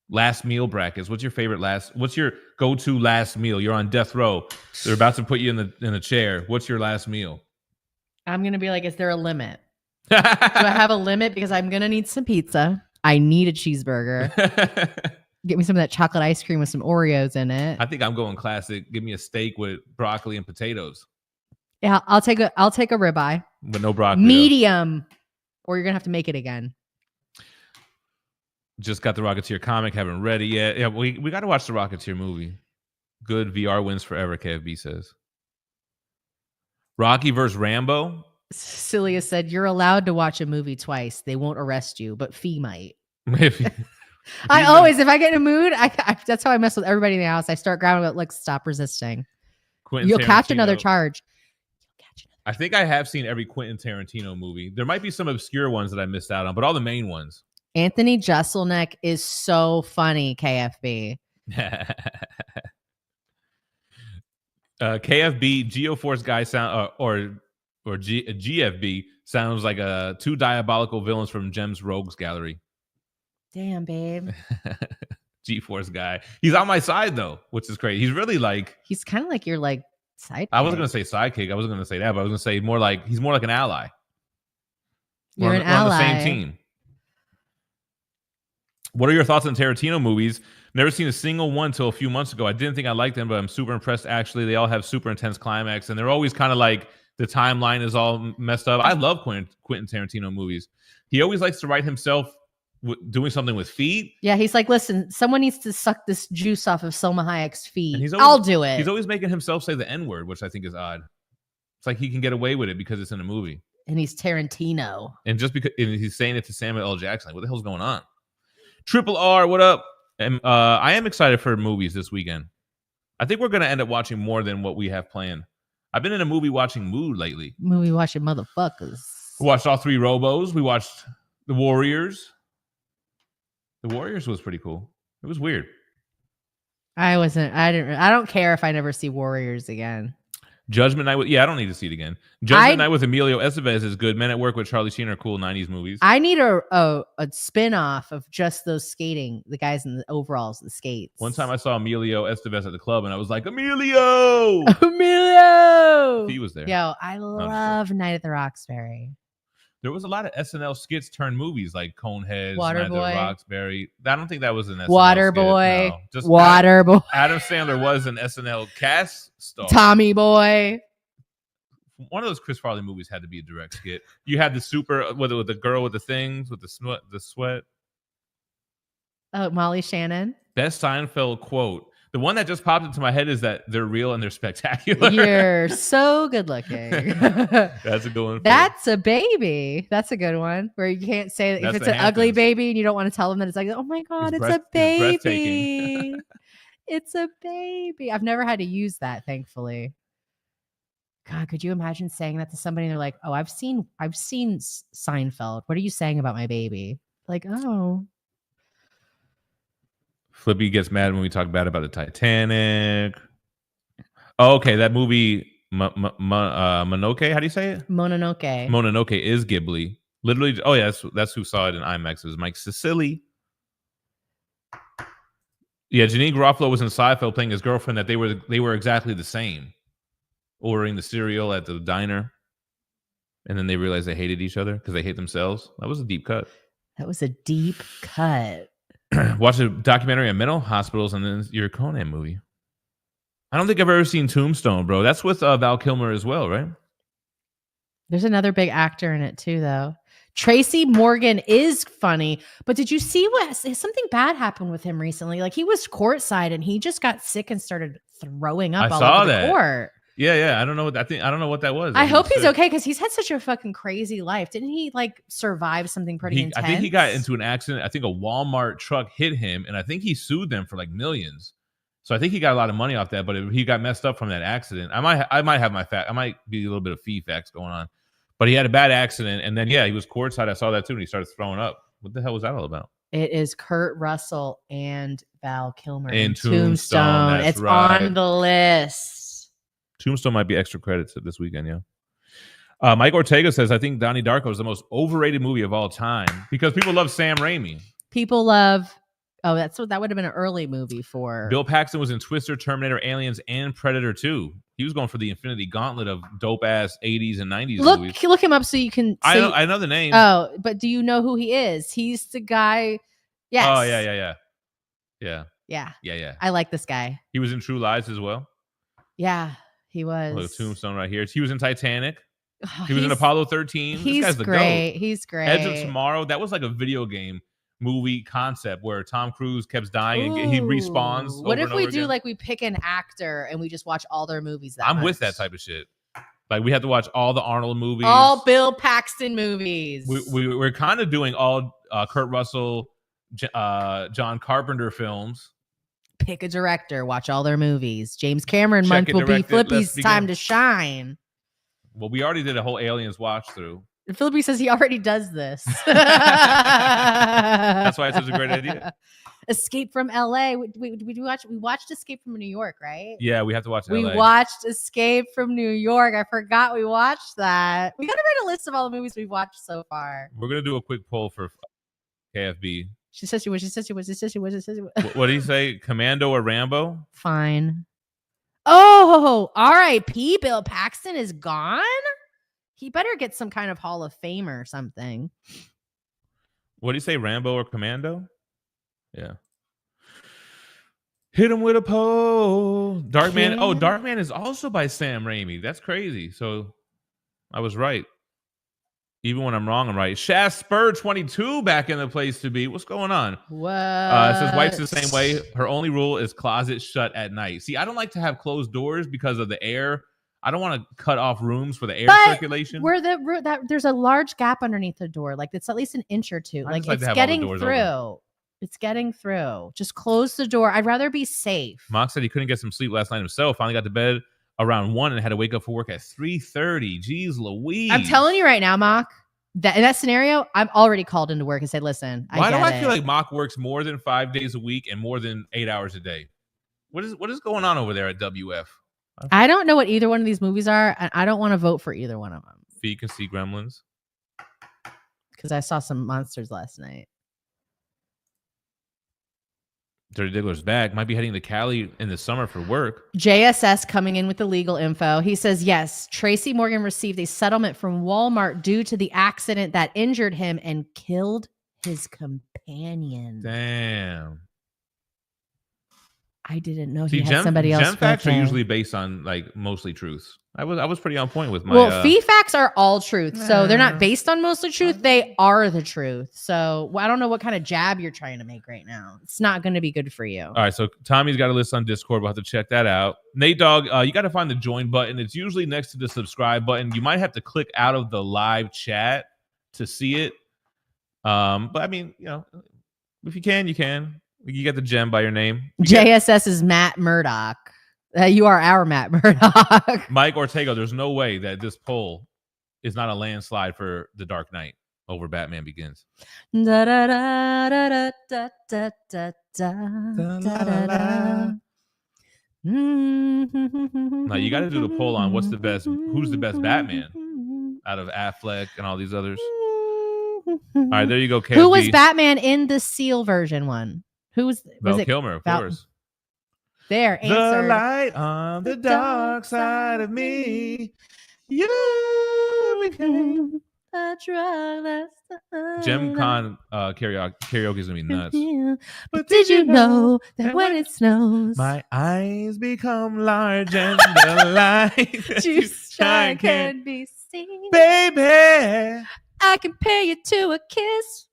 [SPEAKER 1] last meal brackets. What's your go-to last meal? You're on death row. They're about to put you in the chair. What's your last meal?
[SPEAKER 3] I'm gonna be like, is there a limit? Do I have a limit? Because I'm gonna need some pizza. I need a cheeseburger. Get me some of that chocolate ice cream with some Oreos in it.
[SPEAKER 1] I think I'm going classic. Give me a steak with broccoli and potatoes.
[SPEAKER 3] Yeah, I'll take a ribeye.
[SPEAKER 1] But no broccoli.
[SPEAKER 3] Medium. Or you're gonna have to make it again.
[SPEAKER 1] Just got the Rocketeer comic, haven't read it yet. Yeah, we got to watch the Rocketeer movie. Good VR wins forever, KFB says. Rocky versus Rambo.
[SPEAKER 3] Celia said, you're allowed to watch a movie twice. They won't arrest you, but Phie might. if I get in a mood, I that's how I mess with everybody in the house. I start grabbing, like, stop resisting. You'll catch another charge.
[SPEAKER 1] I think I have seen every Quentin Tarantino movie. There might be some obscure ones that I missed out on, but all the main ones.
[SPEAKER 3] Anthony Jeselnik is so funny, KFB.
[SPEAKER 1] KFB, Geoforce guy sound or GFB sounds like two diabolical villains from Gem's Rogues Gallery.
[SPEAKER 3] Damn, babe.
[SPEAKER 1] G-Force guy. He's on my side though, which is great. He's really like
[SPEAKER 3] he's kind of like your like Sidekick.
[SPEAKER 1] I wasn't gonna say sidekick. I wasn't gonna say that, but I was gonna say more like he's more like an ally.
[SPEAKER 3] You're
[SPEAKER 1] we're
[SPEAKER 3] an
[SPEAKER 1] on
[SPEAKER 3] ally.
[SPEAKER 1] the same team. What are your thoughts on Tarantino movies? Never seen a single one till a few months ago. I didn't think I liked them, but I'm super impressed. Actually, they all have super intense climax, and they're always kind of like the timeline is all messed up. I love Quentin Tarantino movies. He always likes to write himself doing something with feet.
[SPEAKER 3] Yeah, he's like, listen, someone needs to suck this juice off of Salma Hayek's feet.
[SPEAKER 1] And
[SPEAKER 3] I'll do it.
[SPEAKER 1] He's always making himself say the N-word, which I think is odd. It's like he can get away with it because it's in a movie.
[SPEAKER 3] And he's Tarantino.
[SPEAKER 1] And just because he's saying it to Samuel L. Jackson, like, what the hell's going on? Triple R, what up? And I am excited for movies this weekend. I think we're going to end up watching more than what we have planned. I've been in a movie watching mood lately.
[SPEAKER 3] Movie watching motherfuckers.
[SPEAKER 1] We watched all 3 Robos. We watched The Warriors. The Warriors was pretty cool. It was weird.
[SPEAKER 3] I don't care if I never see Warriors again.
[SPEAKER 1] Judgment Night I don't need to see it again. Judgment Night with Emilio Estevez is good. Men at Work with Charlie Sheen are cool 90s movies.
[SPEAKER 3] I need a spin-off of just those skating, the guys in the overalls, the skates.
[SPEAKER 1] One time I saw Emilio Estevez at the club and I was like, Emilio!
[SPEAKER 3] Emilio!
[SPEAKER 1] He was there.
[SPEAKER 3] Yo, I love Night at the Roxbury.
[SPEAKER 1] There was a lot of SNL skits turned movies like Coneheads,
[SPEAKER 3] Waterboy.
[SPEAKER 1] Night at the Roxbury. I don't think that was an SNL
[SPEAKER 3] Waterboy.
[SPEAKER 1] skit. No. Just
[SPEAKER 3] Waterboy.
[SPEAKER 1] Adam Sandler was an SNL cast star.
[SPEAKER 3] Tommy Boy.
[SPEAKER 1] One of those Chris Farley movies had to be a direct skit. You had the super, whether with the girl with the things, with the sweat.
[SPEAKER 3] Oh, Molly Shannon.
[SPEAKER 1] Best Seinfeld quote. The one that just popped into my head is that they're real and they're spectacular.
[SPEAKER 3] You're so good looking.
[SPEAKER 1] That's a good one.
[SPEAKER 3] That's a baby. That's a good one. Where you can't say that if it's an ugly baby and you don't want to tell them that it's like, oh my God, it's a baby. It's a baby. I've never had to use that, thankfully. God, could you imagine saying that to somebody and they're like, oh, I've seen Seinfeld. What are you saying about my baby? Like, oh.
[SPEAKER 1] Flippy gets mad when we talk bad about the Titanic. Oh, okay, that movie Mononoke. How do you say it?
[SPEAKER 3] Mononoke.
[SPEAKER 1] Mononoke is Ghibli. Literally. Oh yeah, that's who saw it in IMAX. It was Mike Sicily. Yeah, Janine Garofalo was in Seinfeld playing his girlfriend. That they were exactly the same, ordering the cereal at the diner, and then they realized they hated each other because they hate themselves. That was a deep cut.
[SPEAKER 3] That was a deep cut.
[SPEAKER 1] Watch a documentary on mental hospitals and then your Conan movie. I don't think I've ever seen Tombstone, bro. That's with Val Kilmer as well, right?
[SPEAKER 3] There's another big actor in it too, though. Tracy Morgan is funny, but did you see something bad happened with him recently? Like he was courtside and he just got sick and started throwing up all over the court.
[SPEAKER 1] Yeah. I don't know what that was.
[SPEAKER 3] I hope he's okay because he's had such a fucking crazy life. Didn't he like survive something pretty intense?
[SPEAKER 1] I think he got into an accident. I think a Walmart truck hit him, and I think he sued them for like millions. So I think he got a lot of money off that, but he got messed up from that accident. I might have my fact. I might be a little bit of Phie facts going on, but he had a bad accident, and then he was courtside. I saw that too, and he started throwing up. What the hell was that all about?
[SPEAKER 3] It is Kurt Russell and Val Kilmer
[SPEAKER 1] in Tombstone.
[SPEAKER 3] It's
[SPEAKER 1] right.
[SPEAKER 3] on the list.
[SPEAKER 1] Tombstone might be extra credits this weekend, yeah. Mike Ortega says, I think Donnie Darko is the most overrated movie of all time because people love Sam Raimi.
[SPEAKER 3] People love... Oh, that would have been an early movie for...
[SPEAKER 1] Bill Paxton was in Twister, Terminator, Aliens, and Predator 2. He was going for the Infinity Gauntlet of dope-ass 80s and 90s movies.
[SPEAKER 3] Look him up so you can...
[SPEAKER 1] I know the name.
[SPEAKER 3] Oh, but do you know who he is? He's the guy... Yes.
[SPEAKER 1] Oh, yeah.
[SPEAKER 3] I like this guy.
[SPEAKER 1] He was in True Lies as well.
[SPEAKER 3] Yeah. He was.
[SPEAKER 1] Look, Tombstone right here. He was in Titanic. He was in Apollo 13.
[SPEAKER 3] He's great. He's great.
[SPEAKER 1] Edge of Tomorrow. That was like a video game movie concept where Tom Cruise kept dying and he respawns.
[SPEAKER 3] What if we do like we pick an actor and we just watch all their movies?
[SPEAKER 1] I'm with that type of shit. Like we have to watch all the Arnold movies,
[SPEAKER 3] all Bill Paxton movies.
[SPEAKER 1] We're kind of doing all Kurt Russell, John Carpenter films.
[SPEAKER 3] Pick a director, watch all their movies. James Cameron month will be Flippy's time to shine.
[SPEAKER 1] Well, we already did a whole Aliens watch through.
[SPEAKER 3] Flippy says he already does this.
[SPEAKER 1] That's why it's such a great idea.
[SPEAKER 3] Escape from LA. We watched Escape from New York, right?
[SPEAKER 1] Yeah, we have to watch LA.
[SPEAKER 3] We watched Escape from New York. I forgot we watched that. We gotta write a list of all the movies we've watched so far.
[SPEAKER 1] We're gonna do a quick poll for KFB.
[SPEAKER 3] She says she was.
[SPEAKER 1] What did he say? Commando or Rambo?
[SPEAKER 3] Fine. Oh, R.I.P. Bill Paxton is gone? He better get some kind of Hall of Fame or something.
[SPEAKER 1] What do you say, Rambo or Commando? Yeah. Hit him with a pole. Darkman. Oh, Darkman is also by Sam Raimi. That's crazy. So I was right. Even when I'm wrong, I'm right. Shaft Spur 22 back in the place to be. What's going on?
[SPEAKER 3] What?
[SPEAKER 1] It says wife's the same way. Her only rule is closet shut at night. See, I don't like to have closed doors because of the air. I don't want to cut off rooms for the air circulation.
[SPEAKER 3] Where there's a large gap underneath the door. Like it's at least an inch or two. Like it's getting through. Open. It's getting through. Just close the door. I'd rather be safe.
[SPEAKER 1] Mock said he couldn't get some sleep last night himself. Finally got to bed around 1 and had to wake up for work at 3:30. Jeez Louise.
[SPEAKER 3] I'm telling you right now, Mock, that in that scenario, I'm already called into work and said, listen,
[SPEAKER 1] why do I feel like Mock works more than 5 days a week and more than 8 hours a day? What is going on over there at WF?
[SPEAKER 3] I don't know what either one of these movies are, and I don't want to vote for either one of them.
[SPEAKER 1] Phie can see Gremlins.
[SPEAKER 3] Because I saw some monsters last night.
[SPEAKER 1] Dirty Diggler's back. Might be heading to Cali in the summer for work.
[SPEAKER 3] JSS coming in with the legal info. He says, yes, Tracy Morgan received a settlement from Walmart due to the accident that injured him and killed his companion.
[SPEAKER 1] Damn.
[SPEAKER 3] I didn't know he had somebody else.
[SPEAKER 1] Gem facts are usually based on like mostly truths. I was pretty on point with my.
[SPEAKER 3] Well, Phie facts are all truth, so they're not based on mostly truth. They are the truth. So I don't know what kind of jab you're trying to make right now. It's not going to be good for you.
[SPEAKER 1] All right, so Tommy's got a list on Discord. We'll have to check that out. Nate Dogg, you got to find the join button. It's usually next to the subscribe button. You might have to click out of the live chat to see it. But I mean, you know, if you can, you can. You get the gem by your name.
[SPEAKER 3] JSS is Matt Murdock. You are our Matt Murdock.
[SPEAKER 1] Mike Ortega, there's no way that this poll is not a landslide for The Dark Knight over Batman Begins.
[SPEAKER 3] Da, da, da, da, da, da, da, da, da, da, da.
[SPEAKER 1] Now you got to do the poll on who's the best Batman out of Affleck and all these others. All right, there you go, KSB.
[SPEAKER 3] Who was Batman in the Seal version one? Who was
[SPEAKER 1] Val Kilmer, of course.
[SPEAKER 3] There, answer.
[SPEAKER 1] The light on the dark side of me. You became a drug that's Gem Con karaoke is gonna be nuts.
[SPEAKER 3] But did you know that when it snows,
[SPEAKER 1] my eyes become large and the light you shine
[SPEAKER 3] can be seen?
[SPEAKER 1] Baby,
[SPEAKER 3] I compare you to a kiss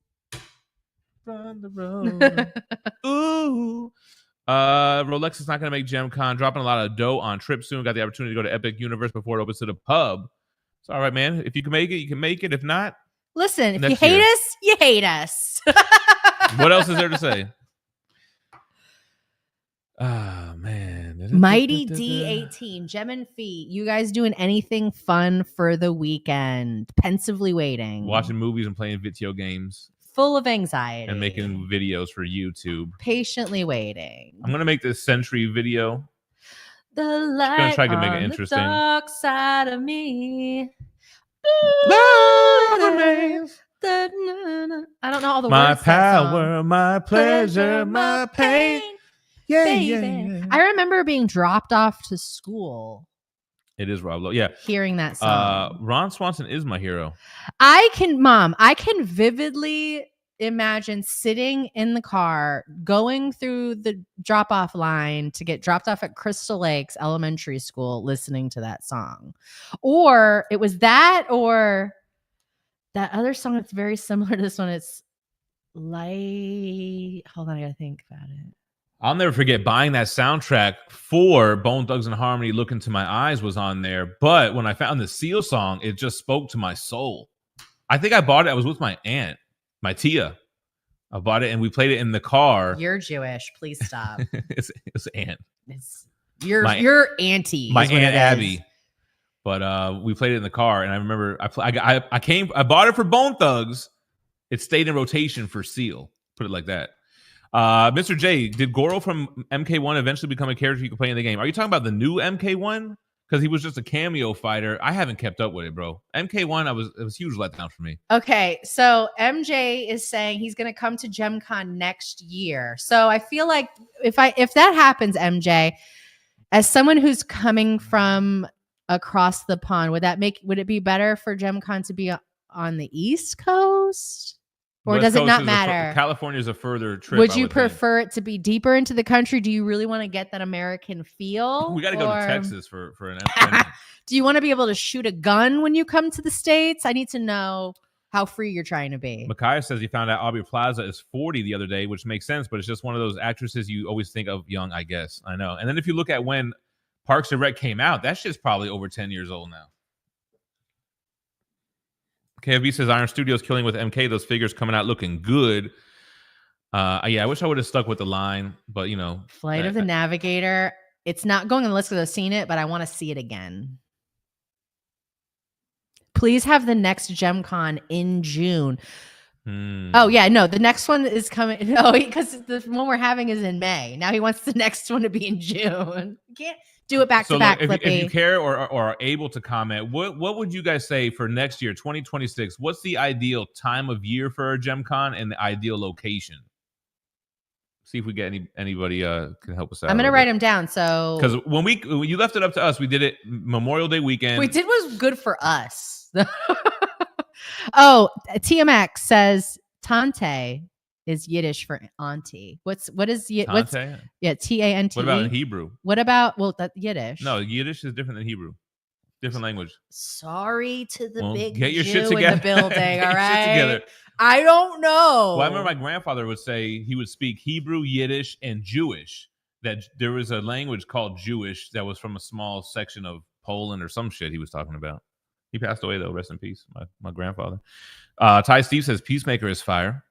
[SPEAKER 1] from the road. Ooh. Rolex is not going to make GemCon. Dropping a lot of dough on trip soon. Got the opportunity to go to Epic Universe before it opens to the pub. It's all right, man. If you can make it, you can make it. If not,
[SPEAKER 3] listen, if you hate us, you hate us.
[SPEAKER 1] What else is there to say? Oh, man.
[SPEAKER 3] Mighty D18, Gem and Phie. You guys doing anything fun for the weekend? Pensively waiting.
[SPEAKER 1] Watching movies and playing video games.
[SPEAKER 3] Full of anxiety.
[SPEAKER 1] And making videos for YouTube.
[SPEAKER 3] Patiently waiting.
[SPEAKER 1] I'm going to make this Sentry video.
[SPEAKER 3] The light
[SPEAKER 1] I'm try to make it interesting.
[SPEAKER 3] The dark side of me.
[SPEAKER 1] Love remains.
[SPEAKER 3] I don't know all the
[SPEAKER 1] my
[SPEAKER 3] words.
[SPEAKER 1] My power, my pleasure, my pain. Yeah, yeah.
[SPEAKER 3] I remember being dropped off to school.
[SPEAKER 1] It is Rob Lowe. Yeah.
[SPEAKER 3] Hearing that song.
[SPEAKER 1] Ron Swanson is my hero.
[SPEAKER 3] I can vividly imagine sitting in the car, going through the drop-off line to get dropped off at Crystal Lakes Elementary School, listening to that song. Or it was that or that other song that's very similar to this one. It's like, hold on, I gotta think about it.
[SPEAKER 1] I'll never forget buying that soundtrack for Bone Thugs and Harmony. Look Into My Eyes was on there. But when I found the Seal song, it just spoke to my soul. I think I bought it. I was with my aunt, my Tia. I bought it and we played it in the car.
[SPEAKER 3] You're Jewish. Please stop.
[SPEAKER 1] it's aunt.
[SPEAKER 3] It's your auntie.
[SPEAKER 1] My Aunt Abby. But we played it in the car. And I remember I bought it for Bone Thugs. It stayed in rotation for Seal. Put it like that. Mr. J, did Goro from MK1 eventually become a character you can play in the game? Are you talking about the new MK1? Because he was just a cameo fighter. I haven't kept up with it, bro. MK1, it was a huge letdown for me.
[SPEAKER 3] Okay, so MJ is saying he's going to come to GemCon next year. So I feel like if that happens, MJ, As someone who's coming from across the pond, would it be better for GemCon to be on the East Coast? Or
[SPEAKER 1] West
[SPEAKER 3] does it
[SPEAKER 1] Coast
[SPEAKER 3] not
[SPEAKER 1] is
[SPEAKER 3] matter?
[SPEAKER 1] California is a further trip.
[SPEAKER 3] Would you
[SPEAKER 1] think.
[SPEAKER 3] prefer it to be deeper into the country? Do you really want to get that American feel?
[SPEAKER 1] We got to go to Texas for an episode.
[SPEAKER 3] Do you want to be able to shoot a gun when you come to the States? I need to know how free you're trying to be.
[SPEAKER 1] Micaiah says he found out Aubrey Plaza is 40 the other day, which makes sense, but it's just one of those actresses you always think of young, I guess. I know. And then if you look at when Parks and Rec came out, that shit's probably over 10 years old now. KFB says Iron Studios killing with MK. Those figures coming out looking good. Yeah, I wish I would have stuck with the line, but you know.
[SPEAKER 3] Flight of the Navigator. It's not going on the list because I've seen it, but I want to see it again. Please have the next GemCon in June. Oh, yeah. No, the next one is coming. No, because the one we're having is in May. Now he wants the next one to be in June. You can't do it back to back, Flippy.
[SPEAKER 1] If you care or are able to comment, what would you guys say for next year, 2026? What's the ideal time of year for a GemCon and the ideal location? See if we get anybody can help us out.
[SPEAKER 3] I'm gonna write them down. So
[SPEAKER 1] because when you left it up to us, we did it Memorial Day weekend.
[SPEAKER 3] We did was good for us. Oh, TMX says Tante is Yiddish for auntie. What is Tante? What's Tante?
[SPEAKER 1] What about in Hebrew?
[SPEAKER 3] What about that Yiddish?
[SPEAKER 1] No, Yiddish is different than Hebrew. Different language.
[SPEAKER 3] Sorry to the big
[SPEAKER 1] get your
[SPEAKER 3] Jew
[SPEAKER 1] shit together.
[SPEAKER 3] in the building. All right.
[SPEAKER 1] Shit together.
[SPEAKER 3] I don't know.
[SPEAKER 1] Well, I remember my grandfather would say he would speak Hebrew, Yiddish, and Jewish. That there was a language called Jewish that was from a small section of Poland or some shit he was talking about. He passed away, though. Rest in peace, my grandfather. Ty Steve says Peacemaker is fire.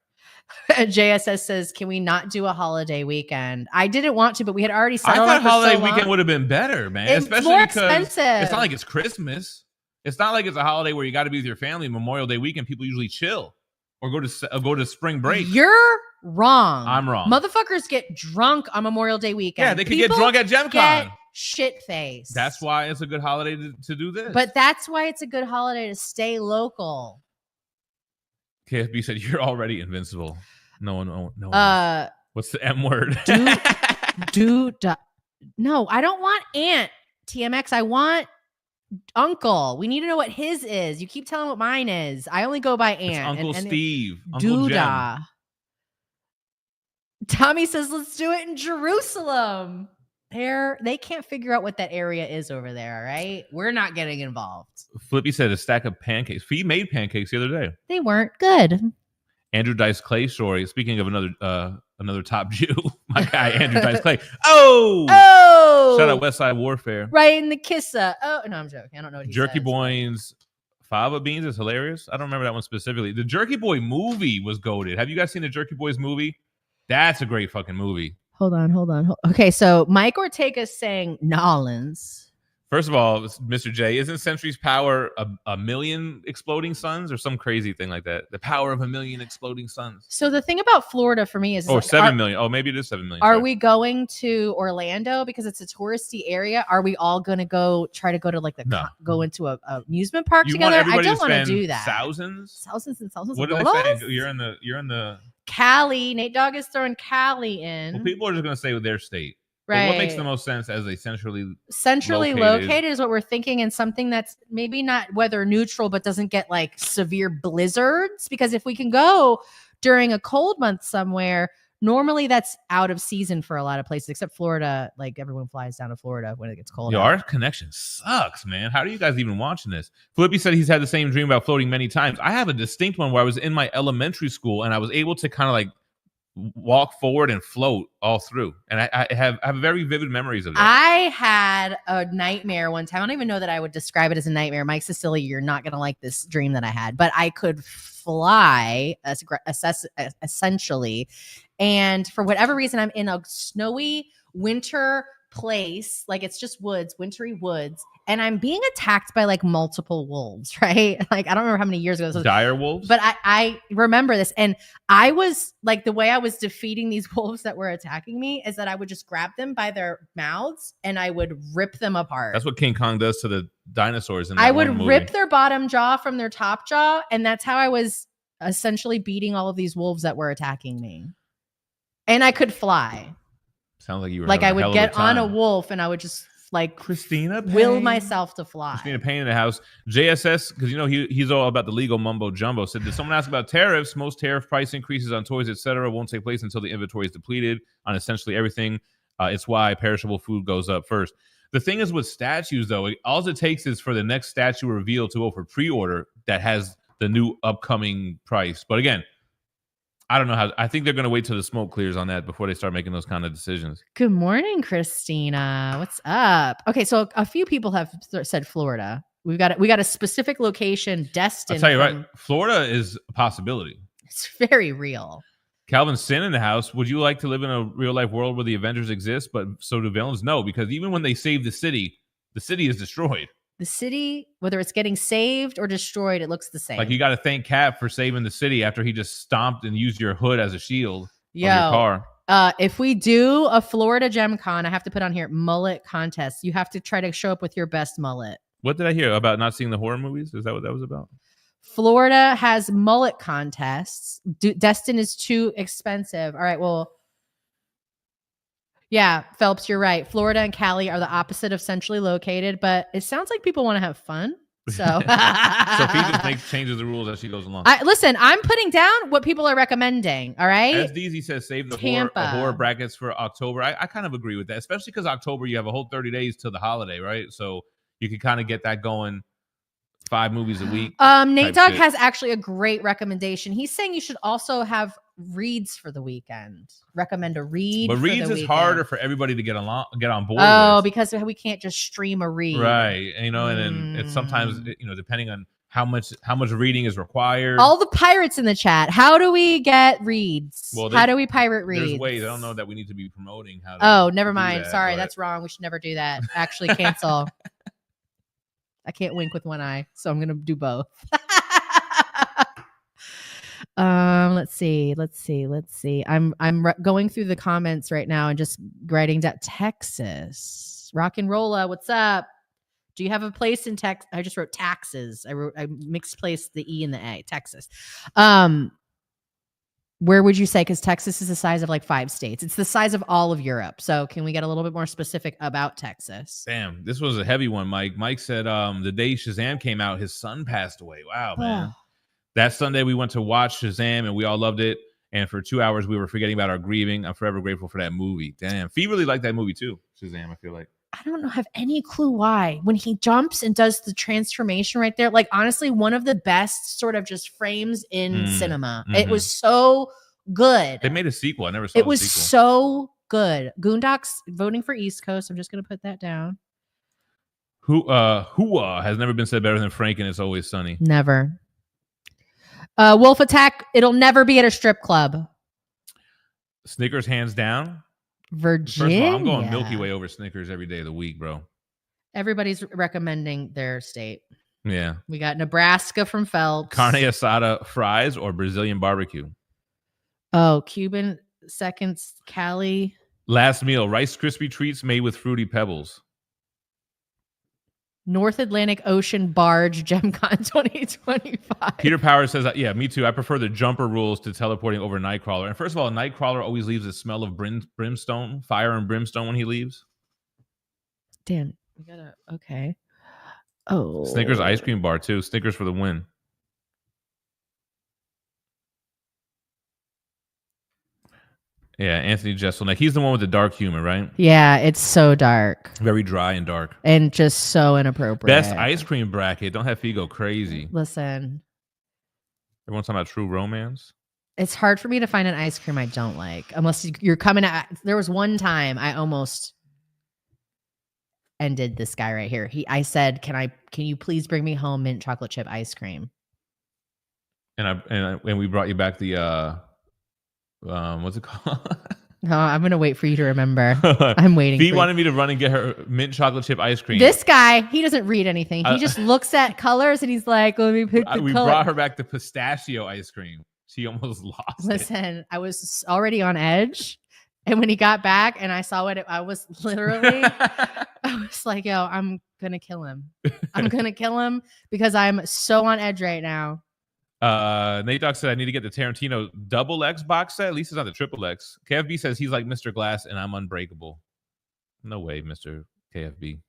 [SPEAKER 3] JSS says, can we not do a holiday weekend? I didn't want to, but we had already settled
[SPEAKER 1] I thought holiday weekend would have been better, man.
[SPEAKER 3] It's
[SPEAKER 1] especially
[SPEAKER 3] more
[SPEAKER 1] because
[SPEAKER 3] expensive.
[SPEAKER 1] It's not like it's Christmas. It's not like it's a holiday where you got to be with your family. Memorial Day weekend, people usually chill or go to spring break.
[SPEAKER 3] You're wrong.
[SPEAKER 1] I'm wrong.
[SPEAKER 3] Motherfuckers get drunk on Memorial Day weekend.
[SPEAKER 1] Yeah, they could get drunk at GemCon.
[SPEAKER 3] Shit face.
[SPEAKER 1] That's why it's a good holiday to do this.
[SPEAKER 3] But that's why it's a good holiday to stay local.
[SPEAKER 1] KFB said you're already invincible. No one. What's the M word?
[SPEAKER 3] No, I don't want aunt TMX. I want uncle. We need to know what his is. You keep telling what mine is. I only go by aunt.
[SPEAKER 1] It's Uncle Steve. Uncle
[SPEAKER 3] Doodah. Tommy says, let's do it in Jerusalem. They can't figure out what that area is over there, right? We're not getting involved.
[SPEAKER 1] Flippy said a stack of pancakes. Phie made pancakes the other day.
[SPEAKER 3] They weren't good.
[SPEAKER 1] Andrew Dice Clay story. Speaking of another top Jew, my guy Andrew Dice Clay. Oh! Shout out West Side Warfare.
[SPEAKER 3] Right in the kissa. Oh, no, I'm joking. I don't know what he
[SPEAKER 1] Jerky
[SPEAKER 3] says.
[SPEAKER 1] Boy's fava beans is hilarious. I don't remember that one specifically. The Jerky Boy movie was goated. Have you guys seen the Jerky Boys movie? That's a great fucking movie.
[SPEAKER 3] Hold on. Okay, so Mike Ortega's saying Nolans.
[SPEAKER 1] First of all, Mr. J, isn't Century's power a million exploding suns or some crazy thing like that? The power of a million exploding suns.
[SPEAKER 3] So the thing about Florida for me is...
[SPEAKER 1] 7 million. Oh, maybe it is 7 million.
[SPEAKER 3] Are we going to Orlando because it's a touristy area? Are we all going to try to go to go into a amusement park together? I don't want to do that.
[SPEAKER 1] Thousands and thousands
[SPEAKER 3] of
[SPEAKER 1] dollars? What did I say? You're in the...
[SPEAKER 3] Cali. Nate Dogg is throwing Cali in.
[SPEAKER 1] Well, people are just going to say with their state.
[SPEAKER 3] Right.
[SPEAKER 1] But what makes the most sense as a centrally
[SPEAKER 3] located is what we're thinking, and something that's maybe not weather neutral, but doesn't get like severe blizzards. Because if we can go during a cold month somewhere, normally that's out of season for a lot of places, except Florida. Like everyone flies down to Florida when it gets cold.
[SPEAKER 1] Our connection sucks, man. How are you guys even watching this? Flippy said he's had the same dream about floating many times. I have a distinct one where I was in my elementary school and I was able to kind of like walk forward and float all through, and I have very vivid memories of that.
[SPEAKER 3] I had a nightmare one time. I don't even know that I would describe it as a nightmare. Mike Cecilia, you're not gonna like this dream that I had, but I could fly essentially, and for whatever reason I'm in a snowy winter place, like it's just woods, wintry woods, and I'm being attacked by like multiple wolves, right? Like I don't remember how many years ago this was.
[SPEAKER 1] Dire wolves?
[SPEAKER 3] But I remember this, and I was like, the way I was defeating these wolves that were attacking me is that I would just grab them by their mouths and I would rip them apart.
[SPEAKER 1] That's what King Kong does to the dinosaurs in that
[SPEAKER 3] I would
[SPEAKER 1] one movie.
[SPEAKER 3] rip their bottom jaw from their top jaw, and that's how I was essentially beating all of these wolves that were attacking me. And I could fly.
[SPEAKER 1] Sounds like you were
[SPEAKER 3] like I
[SPEAKER 1] having a
[SPEAKER 3] would
[SPEAKER 1] hell of
[SPEAKER 3] get
[SPEAKER 1] a time.
[SPEAKER 3] on a wolf and I would just like
[SPEAKER 1] Christina
[SPEAKER 3] will
[SPEAKER 1] Payne.
[SPEAKER 3] myself to fly.
[SPEAKER 1] Christina Payne in the house. JSS, because he's all about the legal mumbo jumbo, said, did someone ask about tariffs? Most tariff price increases on toys, etc., won't take place until the inventory is depleted on essentially everything. It's why perishable food goes up first. The thing is with statues, though, all it takes is for the next statue reveal to go for pre-order that has the new upcoming price. But again, I don't know how. I think they're going to wait till the smoke clears on that before they start making those kind of decisions.
[SPEAKER 3] Good morning, Christina. What's up? Okay, so a few people have said Florida. We got a specific location destined.
[SPEAKER 1] I'll tell you right, Florida is a possibility.
[SPEAKER 3] It's very real.
[SPEAKER 1] Calvin Sin in the house. Would you like to live in a real life world where the Avengers exist, but so do villains? No, because even when they save the city is destroyed.
[SPEAKER 3] The city, whether it's getting saved or destroyed, it looks the same.
[SPEAKER 1] Like you got to thank Cap for saving the city after he just stomped and used your hood as a shield on your car.
[SPEAKER 3] If we do a Florida Gem Con, I have to put on here mullet contest. You have to try to show up with your best mullet.
[SPEAKER 1] What did I hear about not seeing the horror movies? Is that what that was about?
[SPEAKER 3] Florida has mullet contests. Destin is too expensive. All right, well, yeah, Phelps, you're right. Florida and Cali are the opposite of centrally located, but it sounds like people want to have fun. So,
[SPEAKER 1] so Phie just changes the rules as she goes along.
[SPEAKER 3] Listen, I'm putting down what people are recommending. All right.
[SPEAKER 1] As DZ says, save the horror brackets for October. I kind of agree with that, especially because October, you have a whole 30 days till the holiday, right? So you can kind of get that going. 5 movies a week.
[SPEAKER 3] Nate Dogg has actually a great recommendation. He's saying you should also have reads for the weekend. Recommend a read.
[SPEAKER 1] But reads is harder for everybody to get on board.
[SPEAKER 3] Oh,
[SPEAKER 1] with.
[SPEAKER 3] Because we can't just stream a read,
[SPEAKER 1] right? And then it's sometimes depending on how much reading is required.
[SPEAKER 3] All the pirates in the chat. How do we get reads? Well, how do we pirate reads?
[SPEAKER 1] There's ways. I don't know that we need to be promoting how.
[SPEAKER 3] Never mind. Sorry, that's wrong. We should never do that. Actually, cancel. I can't wink with one eye, so I'm gonna do both. Let's see. I'm going through the comments right now and just writing down Texas. Rock and Rolla, what's up? Do you have a place in Texas? I just wrote taxes. I mixed placed the E and the A. Texas. Where would you say? Because Texas is the size of like 5 states. It's the size of all of Europe. So can we get a little bit more specific about Texas?
[SPEAKER 1] Damn, this was a heavy one, Mike. Mike said the day Shazam came out, his son passed away. Wow, man. That Sunday we went to watch Shazam and we all loved it. And for 2 hours we were forgetting about our grieving. I'm forever grateful for that movie. Damn, Phie really liked that movie too, Shazam, I feel like.
[SPEAKER 3] I don't have any clue why. When he jumps and does the transformation right there, like honestly, one of the best sort of just frames in cinema. Mm-hmm. It was so good.
[SPEAKER 1] They made a sequel. I never saw
[SPEAKER 3] it. It was so good. Goondocks voting for East Coast. I'm just going to put that down.
[SPEAKER 1] Hua has never been said better than Frank and It's Always Sunny.
[SPEAKER 3] Never. Wolf Attack. It'll never be at a strip club.
[SPEAKER 1] Snickers hands down.
[SPEAKER 3] Virginia.
[SPEAKER 1] First of all, I'm going Milky Way over Snickers every day of the week, bro.
[SPEAKER 3] Everybody's recommending their state.
[SPEAKER 1] Yeah.
[SPEAKER 3] We got Nebraska from Phelps.
[SPEAKER 1] Carne asada fries or Brazilian barbecue?
[SPEAKER 3] Oh, Cuban seconds, Cali.
[SPEAKER 1] Last meal, Rice Krispie treats made with Fruity Pebbles.
[SPEAKER 3] North Atlantic Ocean Barge GemCon 2025.
[SPEAKER 1] Peter Powers says, yeah, me too. I prefer the jumper rules to teleporting over Nightcrawler. And first of all, Nightcrawler always leaves a smell of brimstone, fire and brimstone when he leaves.
[SPEAKER 3] Damn. We gotta, okay. Oh.
[SPEAKER 1] Snickers ice cream bar too. Snickers for the win. Yeah, Anthony Jeselnik. He's the one with the dark humor, right?
[SPEAKER 3] Yeah, it's so dark.
[SPEAKER 1] Very dry and dark.
[SPEAKER 3] And just so inappropriate.
[SPEAKER 1] Best ice cream bracket. Don't have Phie go crazy.
[SPEAKER 3] Listen.
[SPEAKER 1] Everyone's talking about True Romance.
[SPEAKER 3] It's hard for me to find an ice cream I don't like. Unless you're coming at... There was one time I almost ended this guy right here. I said, can you please bring me home mint chocolate chip ice cream?
[SPEAKER 1] And we brought you back the... what's it called?
[SPEAKER 3] No, I'm gonna wait for you to remember. I'm waiting.
[SPEAKER 1] Phie wanted me to run and get her mint chocolate chip ice cream.
[SPEAKER 3] This guy, he doesn't read anything. He just looks at colors and he's like, "Let me pick the color."
[SPEAKER 1] We brought her back the pistachio ice cream. She almost lost.
[SPEAKER 3] Listen, I was already on edge, and when he got back and I saw it, I was literally, I was like, "Yo, I'm gonna kill him. I'm gonna kill him because I'm so on edge right now."
[SPEAKER 1] Nate Dogg said I need to get the Tarantino double X box set. At least it's not the triple X. KFB says he's like Mr. Glass and I'm unbreakable. No way, Mr. KFB.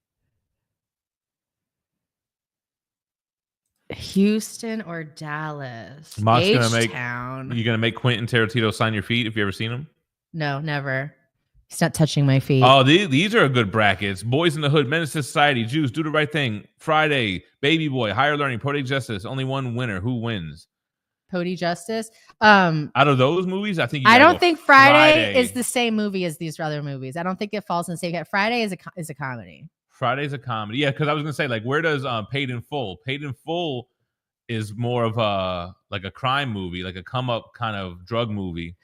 [SPEAKER 3] Houston or Dallas?
[SPEAKER 1] Mock's gonna
[SPEAKER 3] H-Town.
[SPEAKER 1] make Quentin Tarantino sign your feet if you ever seen him.
[SPEAKER 3] No, never. He's not touching my feet.
[SPEAKER 1] Oh, these are good brackets. Boys in the Hood, Menace to Society, Juice, Do the Right Thing, Friday, Baby Boy, Higher Learning, Poetic Justice. Only one winner. Who wins?
[SPEAKER 3] Poetic Justice.
[SPEAKER 1] Out of those movies, I think
[SPEAKER 3] I don't think Friday is the same movie as these other movies. I don't think it falls in the same. Friday is a comedy.
[SPEAKER 1] Friday's a comedy. Yeah, because I was gonna say, like, where does Paid in Full? Paid in Full is more of a crime movie, like a come up kind of drug movie.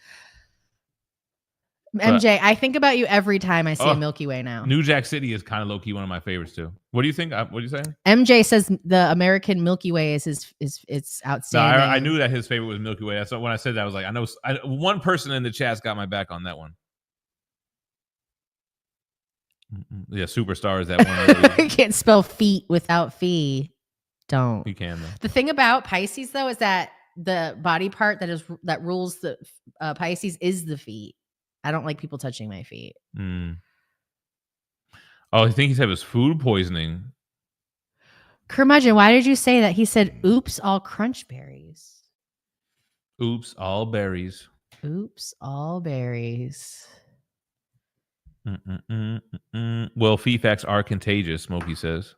[SPEAKER 3] MJ, I think about you every time I see a Milky Way now.
[SPEAKER 1] New Jack City is kind of low key one of my favorites too. What do you think? What are you saying?
[SPEAKER 3] MJ says the American Milky Way is it's outstanding.
[SPEAKER 1] No, I knew that his favorite was Milky Way. So when I said that, I was like, I know one person in the chat's got my back on that one. Yeah, Superstar is that one.
[SPEAKER 3] You can't spell feet without fee. Don't.
[SPEAKER 1] You can though.
[SPEAKER 3] The thing about Pisces though is that the body part that rules the Pisces is the feet. I don't like people touching my feet.
[SPEAKER 1] Oh, I think he said it was food poisoning.
[SPEAKER 3] Curmudgeon, why did you say that? He said, "Oops, all crunch berries."
[SPEAKER 1] Oops, all berries.
[SPEAKER 3] Oops, all berries.
[SPEAKER 1] Well, Phie facts are contagious, Smokey says.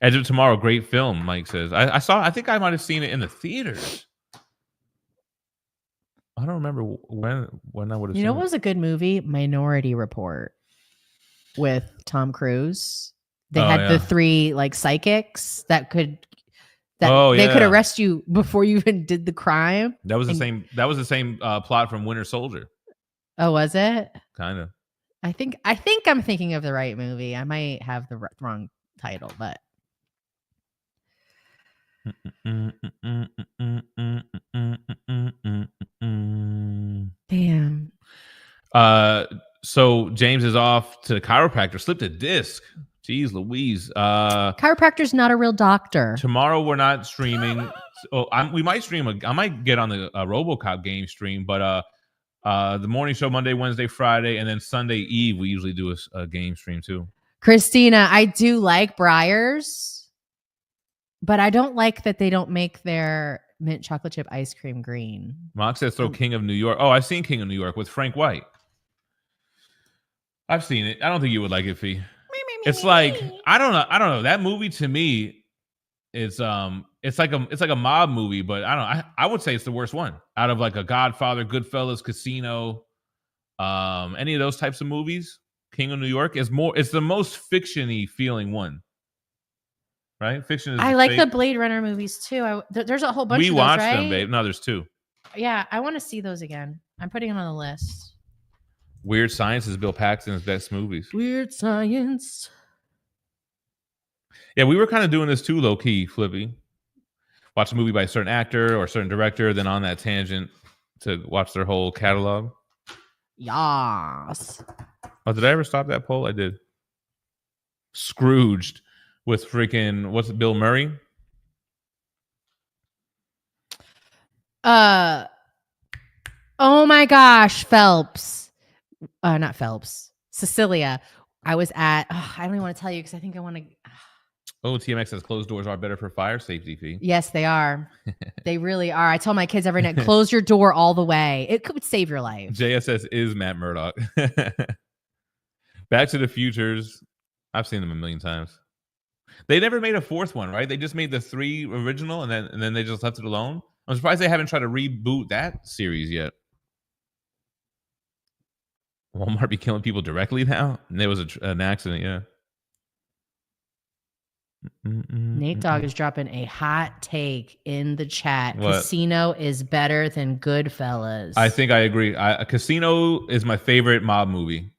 [SPEAKER 1] Edge of Tomorrow, great film, Mike says. I think I might have seen it in the theaters. I don't remember when I would have seen it.
[SPEAKER 3] You know what was a good movie? Minority Report with Tom Cruise. They had the three like psychics that could arrest you before you even did the crime.
[SPEAKER 1] That was the same plot from Winter Soldier.
[SPEAKER 3] Oh, was it?
[SPEAKER 1] Kind of.
[SPEAKER 3] I think I'm thinking of the right movie. I might have the wrong title, but damn.
[SPEAKER 1] So James is off to the chiropractor. Slipped a disc. Jeez Louise.
[SPEAKER 3] Chiropractor's not a real doctor.
[SPEAKER 1] Tomorrow we're not streaming. We might stream. I might get on the RoboCop game stream, but the morning show Monday, Wednesday, Friday, and then Sunday Eve we usually do a game stream too.
[SPEAKER 3] Christina, I do like Breyers, but I don't like that they don't make their mint chocolate chip ice cream green.
[SPEAKER 1] Mock says throw King of New York. Oh, I've seen King of New York with Frank White. I've seen it. I don't think you would like it, Phie. It's like I don't know. That movie to me is it's like a mob movie, but I would say it's the worst one out of like a Godfather, Goodfellas, Casino, any of those types of movies. King of New York is it's the most fiction-y feeling one. Right? Fiction is
[SPEAKER 3] I like the Blade Runner movies too. There's a whole bunch of those,
[SPEAKER 1] watched
[SPEAKER 3] right?
[SPEAKER 1] them, babe. No, there's two.
[SPEAKER 3] Yeah, I want to see those again. I'm putting them on the list.
[SPEAKER 1] Weird Science is Bill Paxton's best movies.
[SPEAKER 3] Weird Science.
[SPEAKER 1] Yeah, we were kind of doing this too, low key, Flippy. Watch a movie by a certain actor or a certain director, then on that tangent to watch their whole catalog.
[SPEAKER 3] Yas.
[SPEAKER 1] Oh, did I ever stop that poll? I did. Scrooged with freaking Bill Murray?
[SPEAKER 3] Oh my gosh, Phelps. Not Phelps. Cecilia. I was at. I don't even want to tell you because I think I want to.
[SPEAKER 1] Oh, TMX says closed doors are better for fire safety, Phie.
[SPEAKER 3] Yes, they are. They really are. I tell my kids every night, close your door all the way. It could save your life.
[SPEAKER 1] JSS is Matt Murdock. Back to the Futures. I've seen them a million times. They never made a fourth one, right? They just made the 3 original and then they just left it alone. I'm surprised they haven't tried to reboot that series yet. Walmart be killing people directly now? And there was an accident, yeah.
[SPEAKER 3] Nate Dogg is dropping a hot take in the chat.
[SPEAKER 1] What?
[SPEAKER 3] Casino is better than Goodfellas.
[SPEAKER 1] I think I agree. Casino is my favorite mob movie.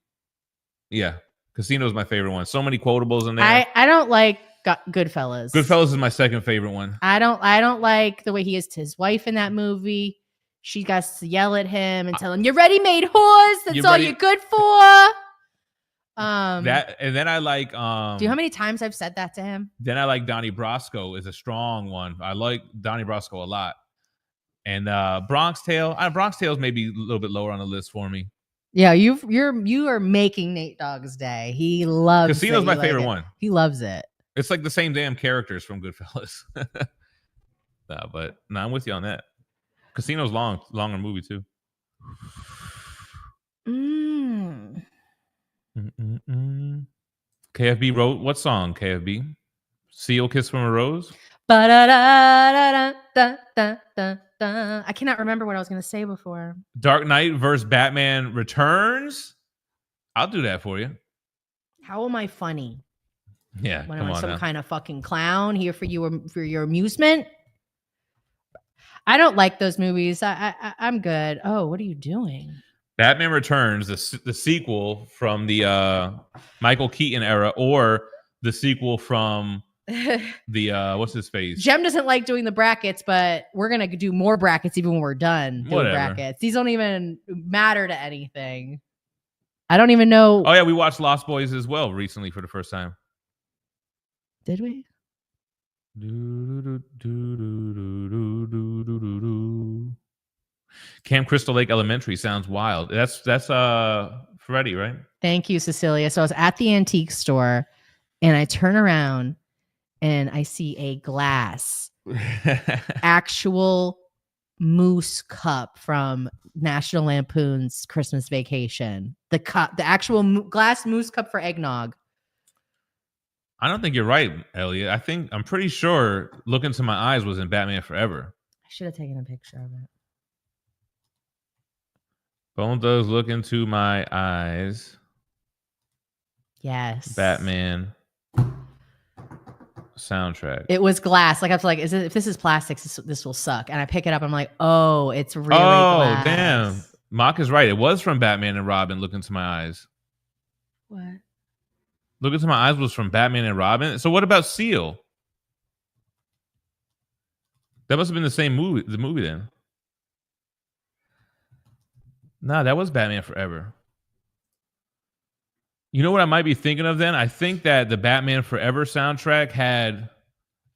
[SPEAKER 1] Yeah. Casino is my favorite one. So many quotables in there.
[SPEAKER 3] I don't like Goodfellas.
[SPEAKER 1] Goodfellas is my second favorite one.
[SPEAKER 3] I don't like the way he is to his wife in that movie. She got to yell at him and tell him, "You're ready-made whores. That's all you're good for."
[SPEAKER 1] That, and then I like.
[SPEAKER 3] Do you know how many times I've said that to him?
[SPEAKER 1] Then I like Donnie Brasco is a strong one. I like Donnie Brasco a lot. And Bronx Tale. Bronx Tale is maybe a little bit lower on the list for me.
[SPEAKER 3] Yeah, you are making Nate Dogg's day. He loves
[SPEAKER 1] Casino's
[SPEAKER 3] it.
[SPEAKER 1] my
[SPEAKER 3] You
[SPEAKER 1] favorite
[SPEAKER 3] like it.
[SPEAKER 1] one.
[SPEAKER 3] He loves it.
[SPEAKER 1] It's like the same damn characters from Goodfellas. But I'm with you on that. Casino's longer movie too. KFB wrote what song? KFB, Seal, Kiss from a Rose.
[SPEAKER 3] I cannot remember what I was going to say before.
[SPEAKER 1] Dark Knight versus Batman Returns. I'll do that for you.
[SPEAKER 3] How am I funny?
[SPEAKER 1] Yeah,
[SPEAKER 3] when
[SPEAKER 1] come
[SPEAKER 3] I'm
[SPEAKER 1] on
[SPEAKER 3] some
[SPEAKER 1] now.
[SPEAKER 3] kind of fucking clown here for your amusement. I don't like those movies. I'm good. Oh, what are you doing?
[SPEAKER 1] Batman Returns, the sequel from the Michael Keaton era, or the sequel from the what's his face?
[SPEAKER 3] Gem doesn't like doing the brackets, but we're gonna do more brackets even when we're done doing brackets. These don't even matter to anything. I don't even know.
[SPEAKER 1] Oh yeah, we watched Lost Boys as well recently for the first time.
[SPEAKER 3] Did we?
[SPEAKER 1] Camp Crystal Lake Elementary sounds wild. That's Freddie, right?
[SPEAKER 3] Thank you, Cecilia. So I was at the antique store and I turn around and I see a glass actual moose cup from National Lampoon's Christmas Vacation. The actual glass moose cup for eggnog.
[SPEAKER 1] I don't think you're right, Elliot. I'm pretty sure Look Into My Eyes was in Batman Forever.
[SPEAKER 3] I should have taken a picture of it.
[SPEAKER 1] Bone Thugs, Look Into My Eyes.
[SPEAKER 3] Yes.
[SPEAKER 1] Batman soundtrack.
[SPEAKER 3] It was glass. Like I was like, if this is plastics, this will suck. And I pick it up. I'm like, oh, it's really glass.
[SPEAKER 1] Damn. Mock is right. It was from Batman and Robin. Look Into My Eyes.
[SPEAKER 3] What?
[SPEAKER 1] Look Into My Eyes was from Batman and Robin. So what about Seal? That must have been the same movie. The movie then. Nah, that was Batman Forever. You know what I might be thinking of then? I think that the Batman Forever soundtrack had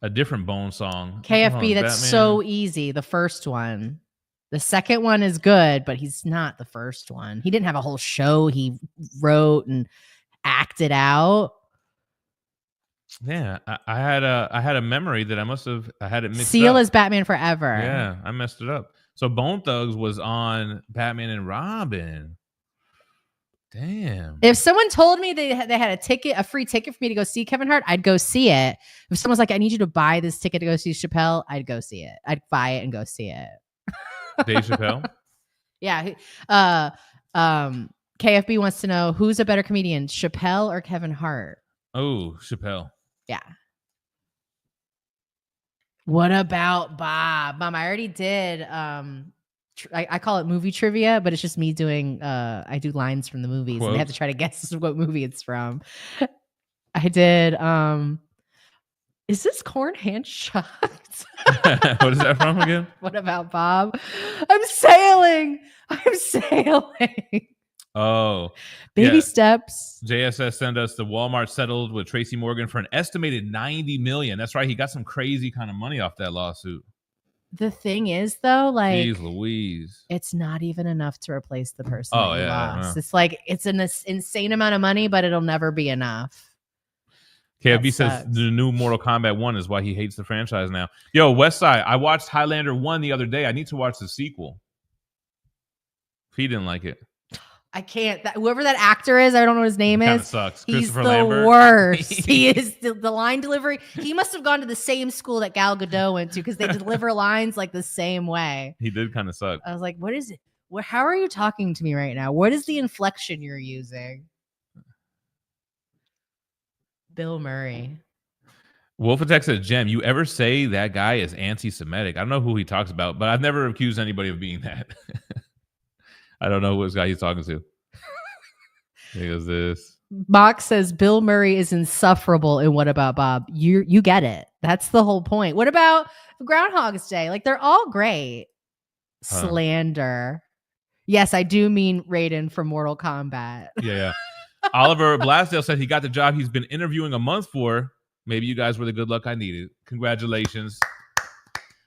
[SPEAKER 1] a different Bone song.
[SPEAKER 3] KFB, that's Batman. So easy. The first one. The second one is good, but he's not the first one. He didn't have a whole show he wrote and acted out.
[SPEAKER 1] Yeah, I had a memory that I had it mixed
[SPEAKER 3] Seal
[SPEAKER 1] up.
[SPEAKER 3] is Batman Forever.
[SPEAKER 1] Yeah, I messed it up. So Bone Thugs was on Batman and Robin. Damn.
[SPEAKER 3] If someone told me they had a free ticket for me to go see Kevin Hart, I'd go see it. If someone's like, I need you to buy this ticket to go see Chappelle, I'd go see it. I'd buy it and go see it.
[SPEAKER 1] Dave Chappelle?
[SPEAKER 3] Yeah. KFB wants to know who's a better comedian, Chappelle or Kevin Hart?
[SPEAKER 1] Oh, Chappelle.
[SPEAKER 3] Yeah. What about Bob? Mom, I already did. I call it movie trivia, but it's just me doing. I do lines from the movies, and they have to try to guess what movie it's from. I did. Is this corn hand shots?
[SPEAKER 1] What is that from again?
[SPEAKER 3] What about Bob? I'm sailing.
[SPEAKER 1] Oh,
[SPEAKER 3] baby steps.
[SPEAKER 1] JSS sent us the Walmart settled with Tracy Morgan for an estimated $90 million. That's right. He got some crazy kind of money off that lawsuit.
[SPEAKER 3] The thing is, though, like,
[SPEAKER 1] jeez Louise,
[SPEAKER 3] it's not even enough to replace the person that you lost.
[SPEAKER 1] Yeah.
[SPEAKER 3] It's like it's an insane amount of money, but it'll never be enough.
[SPEAKER 1] KFB says the new Mortal Kombat 1 is why he hates the franchise now. Yo, Westside, I watched Highlander 1 the other day. I need to watch the sequel. He didn't like it.
[SPEAKER 3] I can't. Whoever that actor is, I don't know what his name is.
[SPEAKER 1] Sucks.
[SPEAKER 3] He's the worst. He is the line delivery. He must have gone to the same school that Gal Gadot went to because they deliver lines like the same way.
[SPEAKER 1] He did kind of suck.
[SPEAKER 3] I was like, what is it? How are you talking to me right now? What is the inflection you're using? Bill Murray.
[SPEAKER 1] Wolf Attack said, Gem, you ever say that guy is anti-Semitic? I don't know who he talks about, but I've never accused anybody of being that. I don't know which guy he's talking to. He goes this.
[SPEAKER 3] Mock says Bill Murray is insufferable in What About Bob? You get it. That's the whole point. What about Groundhog's Day? Like, they're all great. Slander. Yes, I do mean Raiden from Mortal Kombat.
[SPEAKER 1] Yeah. Oliver Blasdale said he got the job he's been interviewing a month for. Maybe you guys were the good luck I needed. Congratulations.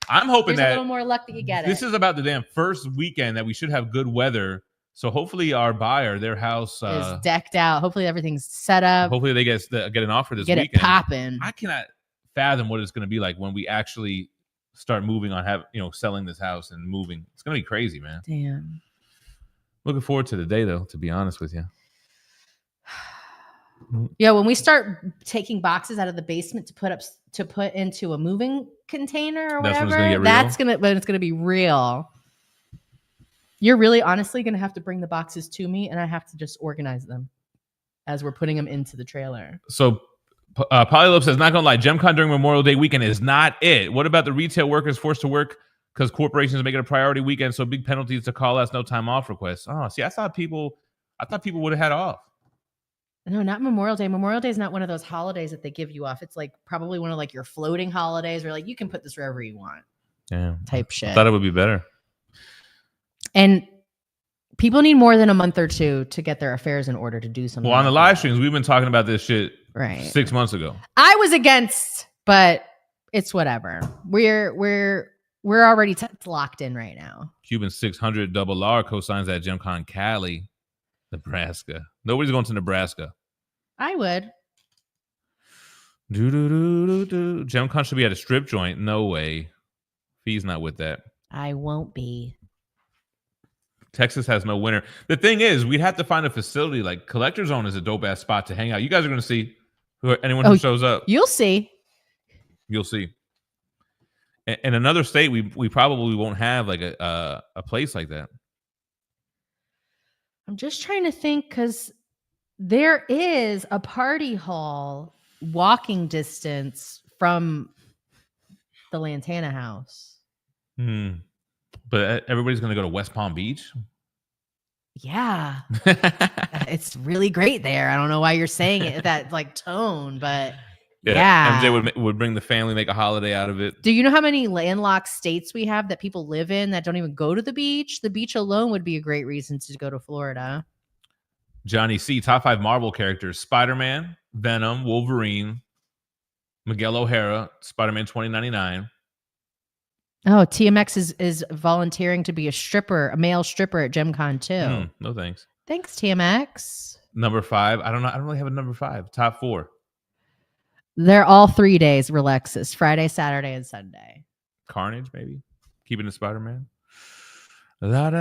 [SPEAKER 1] I'm hoping
[SPEAKER 3] There's a little more luck that you get
[SPEAKER 1] this is about the damn first weekend that we should have good weather So hopefully our buyer, their house
[SPEAKER 3] is decked out. Hopefully everything's set up.
[SPEAKER 1] Hopefully they get an offer this
[SPEAKER 3] weekend. Get it popping.
[SPEAKER 1] I cannot fathom what it's going to be like when we actually start moving on, selling this house and moving. It's going to be crazy, man.
[SPEAKER 3] Damn.
[SPEAKER 1] Looking forward to the day, though, to be honest with you.
[SPEAKER 3] Yeah, when we start taking boxes out of the basement to put into a moving container or whatever, when it's gonna be real. You're really honestly gonna have to bring the boxes to me, and I have to just organize them as we're putting them into the trailer.
[SPEAKER 1] So Polylope says, not gonna lie, GemCon during Memorial Day weekend is not it. What about the retail workers forced to work because corporations make it a priority weekend, so big penalties to call us, no time off requests? Oh, see, I thought people would have had off.
[SPEAKER 3] No, not Memorial Day. Memorial Day is not one of those holidays that they give you off. It's like probably one of like your floating holidays where like you can put this wherever you want.
[SPEAKER 1] Yeah.
[SPEAKER 3] Type shit.
[SPEAKER 1] I thought it would be better.
[SPEAKER 3] And people need more than a month or two to get their affairs in order to do something.
[SPEAKER 1] Well, on the live streams, we've been talking about this shit 6 months ago.
[SPEAKER 3] I was against, but it's whatever. We're already locked in right now.
[SPEAKER 1] Cuban 600 double R co-signs at GemCon Cali, Nebraska. Nobody's going to Nebraska.
[SPEAKER 3] I would.
[SPEAKER 1] GemCon should be at a strip joint. No way. Phie's not with that.
[SPEAKER 3] I won't be.
[SPEAKER 1] Texas has no winner. The thing is, we'd have to find a facility. Like Collector Zone is a dope ass spot to hang out. You guys are going to see anyone who shows up.
[SPEAKER 3] You'll see.
[SPEAKER 1] You'll see. In another state, we probably won't have like a place like that.
[SPEAKER 3] I'm just trying to think because there is a party hall walking distance from the Lantana house.
[SPEAKER 1] But everybody's going to go to West Palm Beach?
[SPEAKER 3] Yeah. It's really great there. I don't know why you're saying it that like tone, but yeah.
[SPEAKER 1] MJ would bring the family, make a holiday out of it.
[SPEAKER 3] Do you know how many landlocked states we have that people live in that don't even go to the beach? The beach alone would be a great reason to go to Florida.
[SPEAKER 1] Johnny C, top 5 Marvel characters: Spider-Man, Venom, Wolverine, Miguel O'Hara, Spider-Man 2099.
[SPEAKER 3] Oh, TMX is volunteering to be a male stripper at GemCon too.
[SPEAKER 1] No thanks.
[SPEAKER 3] Thanks, TMX.
[SPEAKER 1] Number 5. I don't know. I don't really have a number 5. Top 4.
[SPEAKER 3] They're all 3 days. Relaxes. Friday, Saturday, and Sunday.
[SPEAKER 1] Carnage, maybe. Keeping it Spider-Man.
[SPEAKER 3] That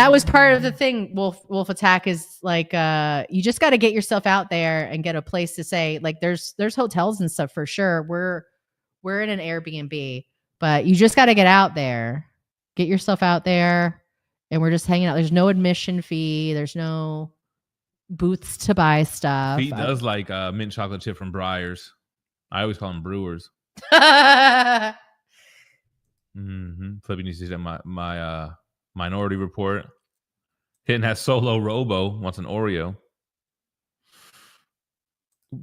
[SPEAKER 3] was part of the thing. Wolf Attack is like you just got to get yourself out there and get a place to say. Like there's hotels and stuff for sure. We're in an Airbnb, but you just got to get out there, get yourself out there, and we're just hanging out. There's no admission fee. There's no booths to buy stuff.
[SPEAKER 1] He does like mint chocolate chip from Breyers. I always call them Brewers. Flippy needs to see my Minority Report. Hitting that Solo Robo wants an Oreo.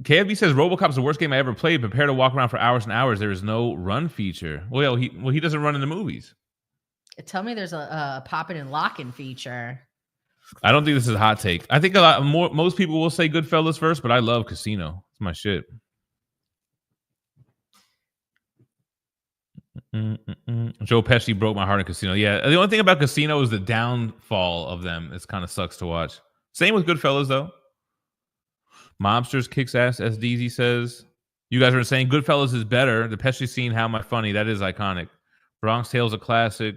[SPEAKER 1] KFB says RoboCop's the worst game I ever played. Prepare to walk around for hours and hours. There is no run feature. Well, he doesn't run in the movies.
[SPEAKER 3] Tell me there's a popping and locking feature.
[SPEAKER 1] I don't think this is a hot take. I think most people will say Goodfellas first, but I love Casino. It's my shit. Joe Pesci broke my heart in Casino. Yeah, the only thing about Casino is the downfall of them. It kind of sucks to watch. Same with Goodfellas, though. Mobsters kicks ass, as DZ says. You guys are saying Goodfellas is better. The Pesci scene, how am I funny? That is iconic. Bronx Tale's a classic.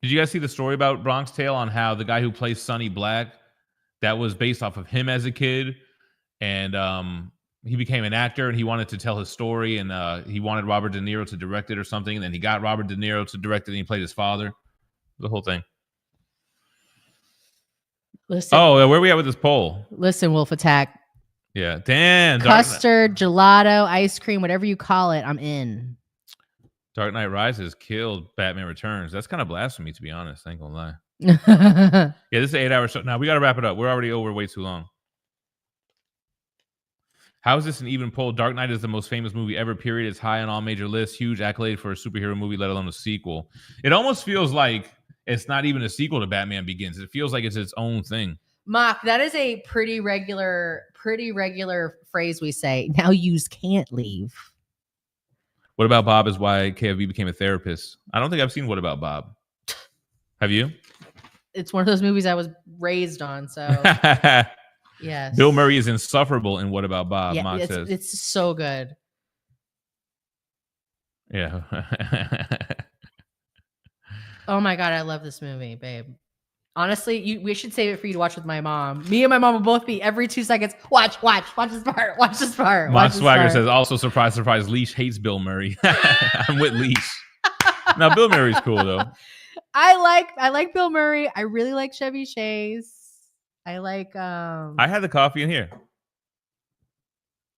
[SPEAKER 1] Did you guys see the story about Bronx Tale on how the guy who plays Sonny Black, that was based off of him as a kid, and he became an actor and he wanted to tell his story, and he wanted Robert De Niro to direct it or something, and then he got Robert De Niro to direct it and he played his father. The whole thing.
[SPEAKER 3] Listen.
[SPEAKER 1] Oh, where are we at with this poll?
[SPEAKER 3] Listen, Wolf Attack.
[SPEAKER 1] Yeah, damn.
[SPEAKER 3] Custard, gelato, ice cream, whatever you call it, I'm in.
[SPEAKER 1] Dark Knight Rises killed Batman Returns. That's kind of blasphemy, to be honest. I ain't gonna lie. Yeah, this is an 8-hour show. Now we got to wrap it up. We're already over way too long. How is this an even poll? Dark Knight is the most famous movie ever, period. It's high on all major lists. Huge accolade for a superhero movie, let alone a sequel. It almost feels like it's not even a sequel to Batman Begins. It feels like it's its own thing.
[SPEAKER 3] Mock, that is a pretty regular phrase we say. Now yous can't leave.
[SPEAKER 1] What About Bob is why KFB became a therapist. I don't think I've seen What About Bob. Have you?
[SPEAKER 3] It's one of those movies I was raised on. So yes.
[SPEAKER 1] Bill Murray is insufferable in What About Bob.
[SPEAKER 3] Yeah,
[SPEAKER 1] Mock says
[SPEAKER 3] it's so good.
[SPEAKER 1] Yeah.
[SPEAKER 3] Oh my God, I love this movie, babe. Honestly, we should save it for you to watch with my mom. Me and my mom will both be every 2 seconds. Watch this part. Watch this part.
[SPEAKER 1] Mock Swagger says, also surprise, Leash hates Bill Murray. I'm with Leash. Now Bill Murray's cool though.
[SPEAKER 3] I like Bill Murray. I really like Chevy Chase. I like
[SPEAKER 1] I had the coffee in here.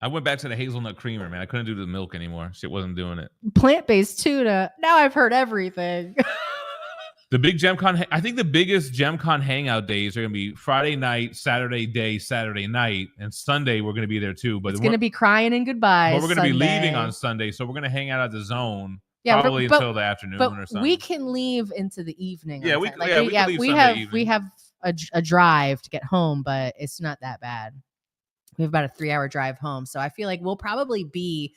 [SPEAKER 1] I went back to the hazelnut creamer, man. I couldn't do the milk anymore. Shit wasn't doing it.
[SPEAKER 3] Plant-based tuna. Now I've heard everything.
[SPEAKER 1] The big GemCon, I think the biggest GemCon hangout days are going to be Friday night, Saturday day, Saturday night, and Sunday we're going to be there too. But
[SPEAKER 3] it's going to be crying and goodbyes.
[SPEAKER 1] But we're going to be leaving on Sunday, so we're going to hang out at the Zone probably until the afternoon or something.
[SPEAKER 3] We can leave into the evening.
[SPEAKER 1] Yeah, we
[SPEAKER 3] have a drive to get home, but it's not that bad. We have about a 3-hour drive home, so I feel like we'll probably be.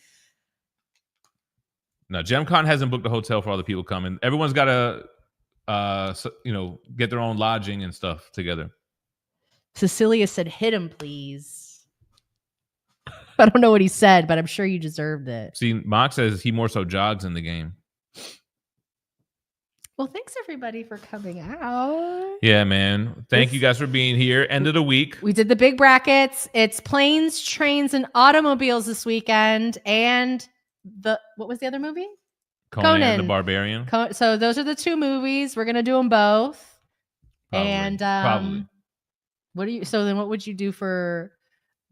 [SPEAKER 1] No, GemCon hasn't booked a hotel for all the people coming. Everyone's got to. Get their own lodging and stuff together.
[SPEAKER 3] Cecilia said, "Hit him, please." I don't know what he said, but I'm sure you deserved it.
[SPEAKER 1] See, Mock says he more so jogs in the game.
[SPEAKER 3] Well, thanks everybody for coming out.
[SPEAKER 1] Yeah, man. Thank you guys for being here. End of the week. We
[SPEAKER 3] did the big brackets. It's planes, trains, and automobiles this weekend. And what was the other movie?
[SPEAKER 1] Conan the Barbarian.
[SPEAKER 3] So those are the 2 movies. We're gonna do them both.
[SPEAKER 1] Probably.
[SPEAKER 3] And
[SPEAKER 1] Probably.
[SPEAKER 3] What would you do for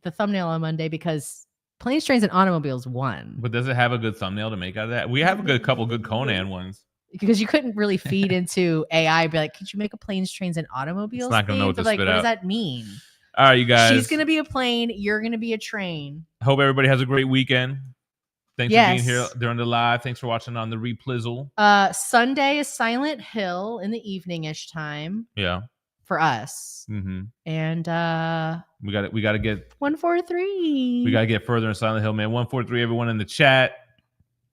[SPEAKER 3] the thumbnail on Monday? Because planes, trains, and automobiles won.
[SPEAKER 1] But does it have a good thumbnail to make out of that? We have a couple good Conan ones.
[SPEAKER 3] Because you couldn't really feed into AI, be like, could you make a planes, trains, and automobiles?
[SPEAKER 1] It's not gonna know what to spit
[SPEAKER 3] what
[SPEAKER 1] out.
[SPEAKER 3] does that mean?
[SPEAKER 1] All right, you guys.
[SPEAKER 3] She's gonna be a plane. You're gonna be a train.
[SPEAKER 1] Hope everybody has a great weekend. Thanks for being here during the live. Thanks for watching on the Replizzle.
[SPEAKER 3] Sunday is Silent Hill in the evening-ish time.
[SPEAKER 1] Yeah.
[SPEAKER 3] For us.
[SPEAKER 1] Mm-hmm.
[SPEAKER 3] And
[SPEAKER 1] we got to get
[SPEAKER 3] 143.
[SPEAKER 1] We got to get further in Silent Hill, man. 143, everyone in the chat.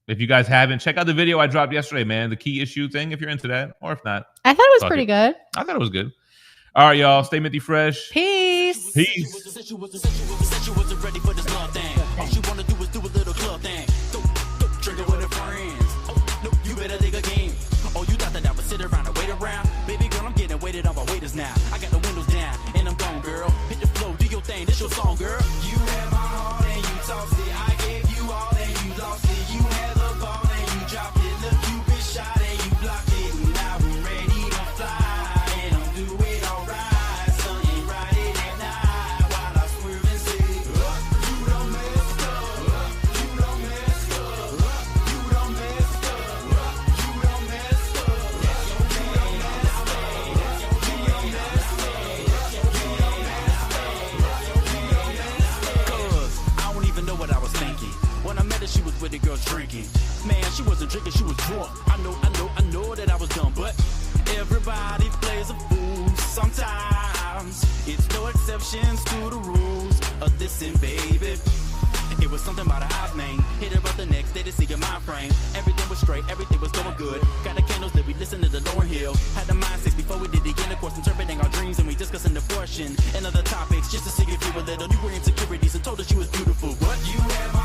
[SPEAKER 1] If you guys haven't, check out the video I dropped yesterday, man. The key issue thing, if you're into that, or if not.
[SPEAKER 3] I thought it was pretty good.
[SPEAKER 1] I thought it was good. All right, y'all. Stay minty fresh.
[SPEAKER 3] Peace.
[SPEAKER 2] Drinking with her friends. Oh, no, you better take a game. Oh, you thought that I would sit around and wait around? Baby girl, I'm getting waited on by waiters now. I got the windows down and I'm gone, girl. Hit the flow, do your thing, this your song, girl. You had my heart and you tossed it. I gave you all and you lost it. You had the ball and you dropped it. Look, you been shot and you blocked it. Now I'm ready to fly and I'm doing alright. Sun ain't riding at night while I swerve and say, you done messed up. You done messed up. You done messed up. You done messed up. That's your thing. That's your thing. Cause I don't even know what I was thinking. When I met her, she was with the girl drinking. Man, she wasn't drinking, she was drunk. I know that I was dumb, but everybody plays a fool sometimes. It's no exceptions to the rules of this, and baby, it was something about her eyes, man. Hit her up the next day to see her mind frame. Everything was straight, everything was going good. Got the candles that we listened to the Lauren Hill. Had the mindsets before we did the intercourse, interpreting our dreams, and we discussing the portion and other topics just to see if you were little. You were insecurities and told us you was beautiful. What you have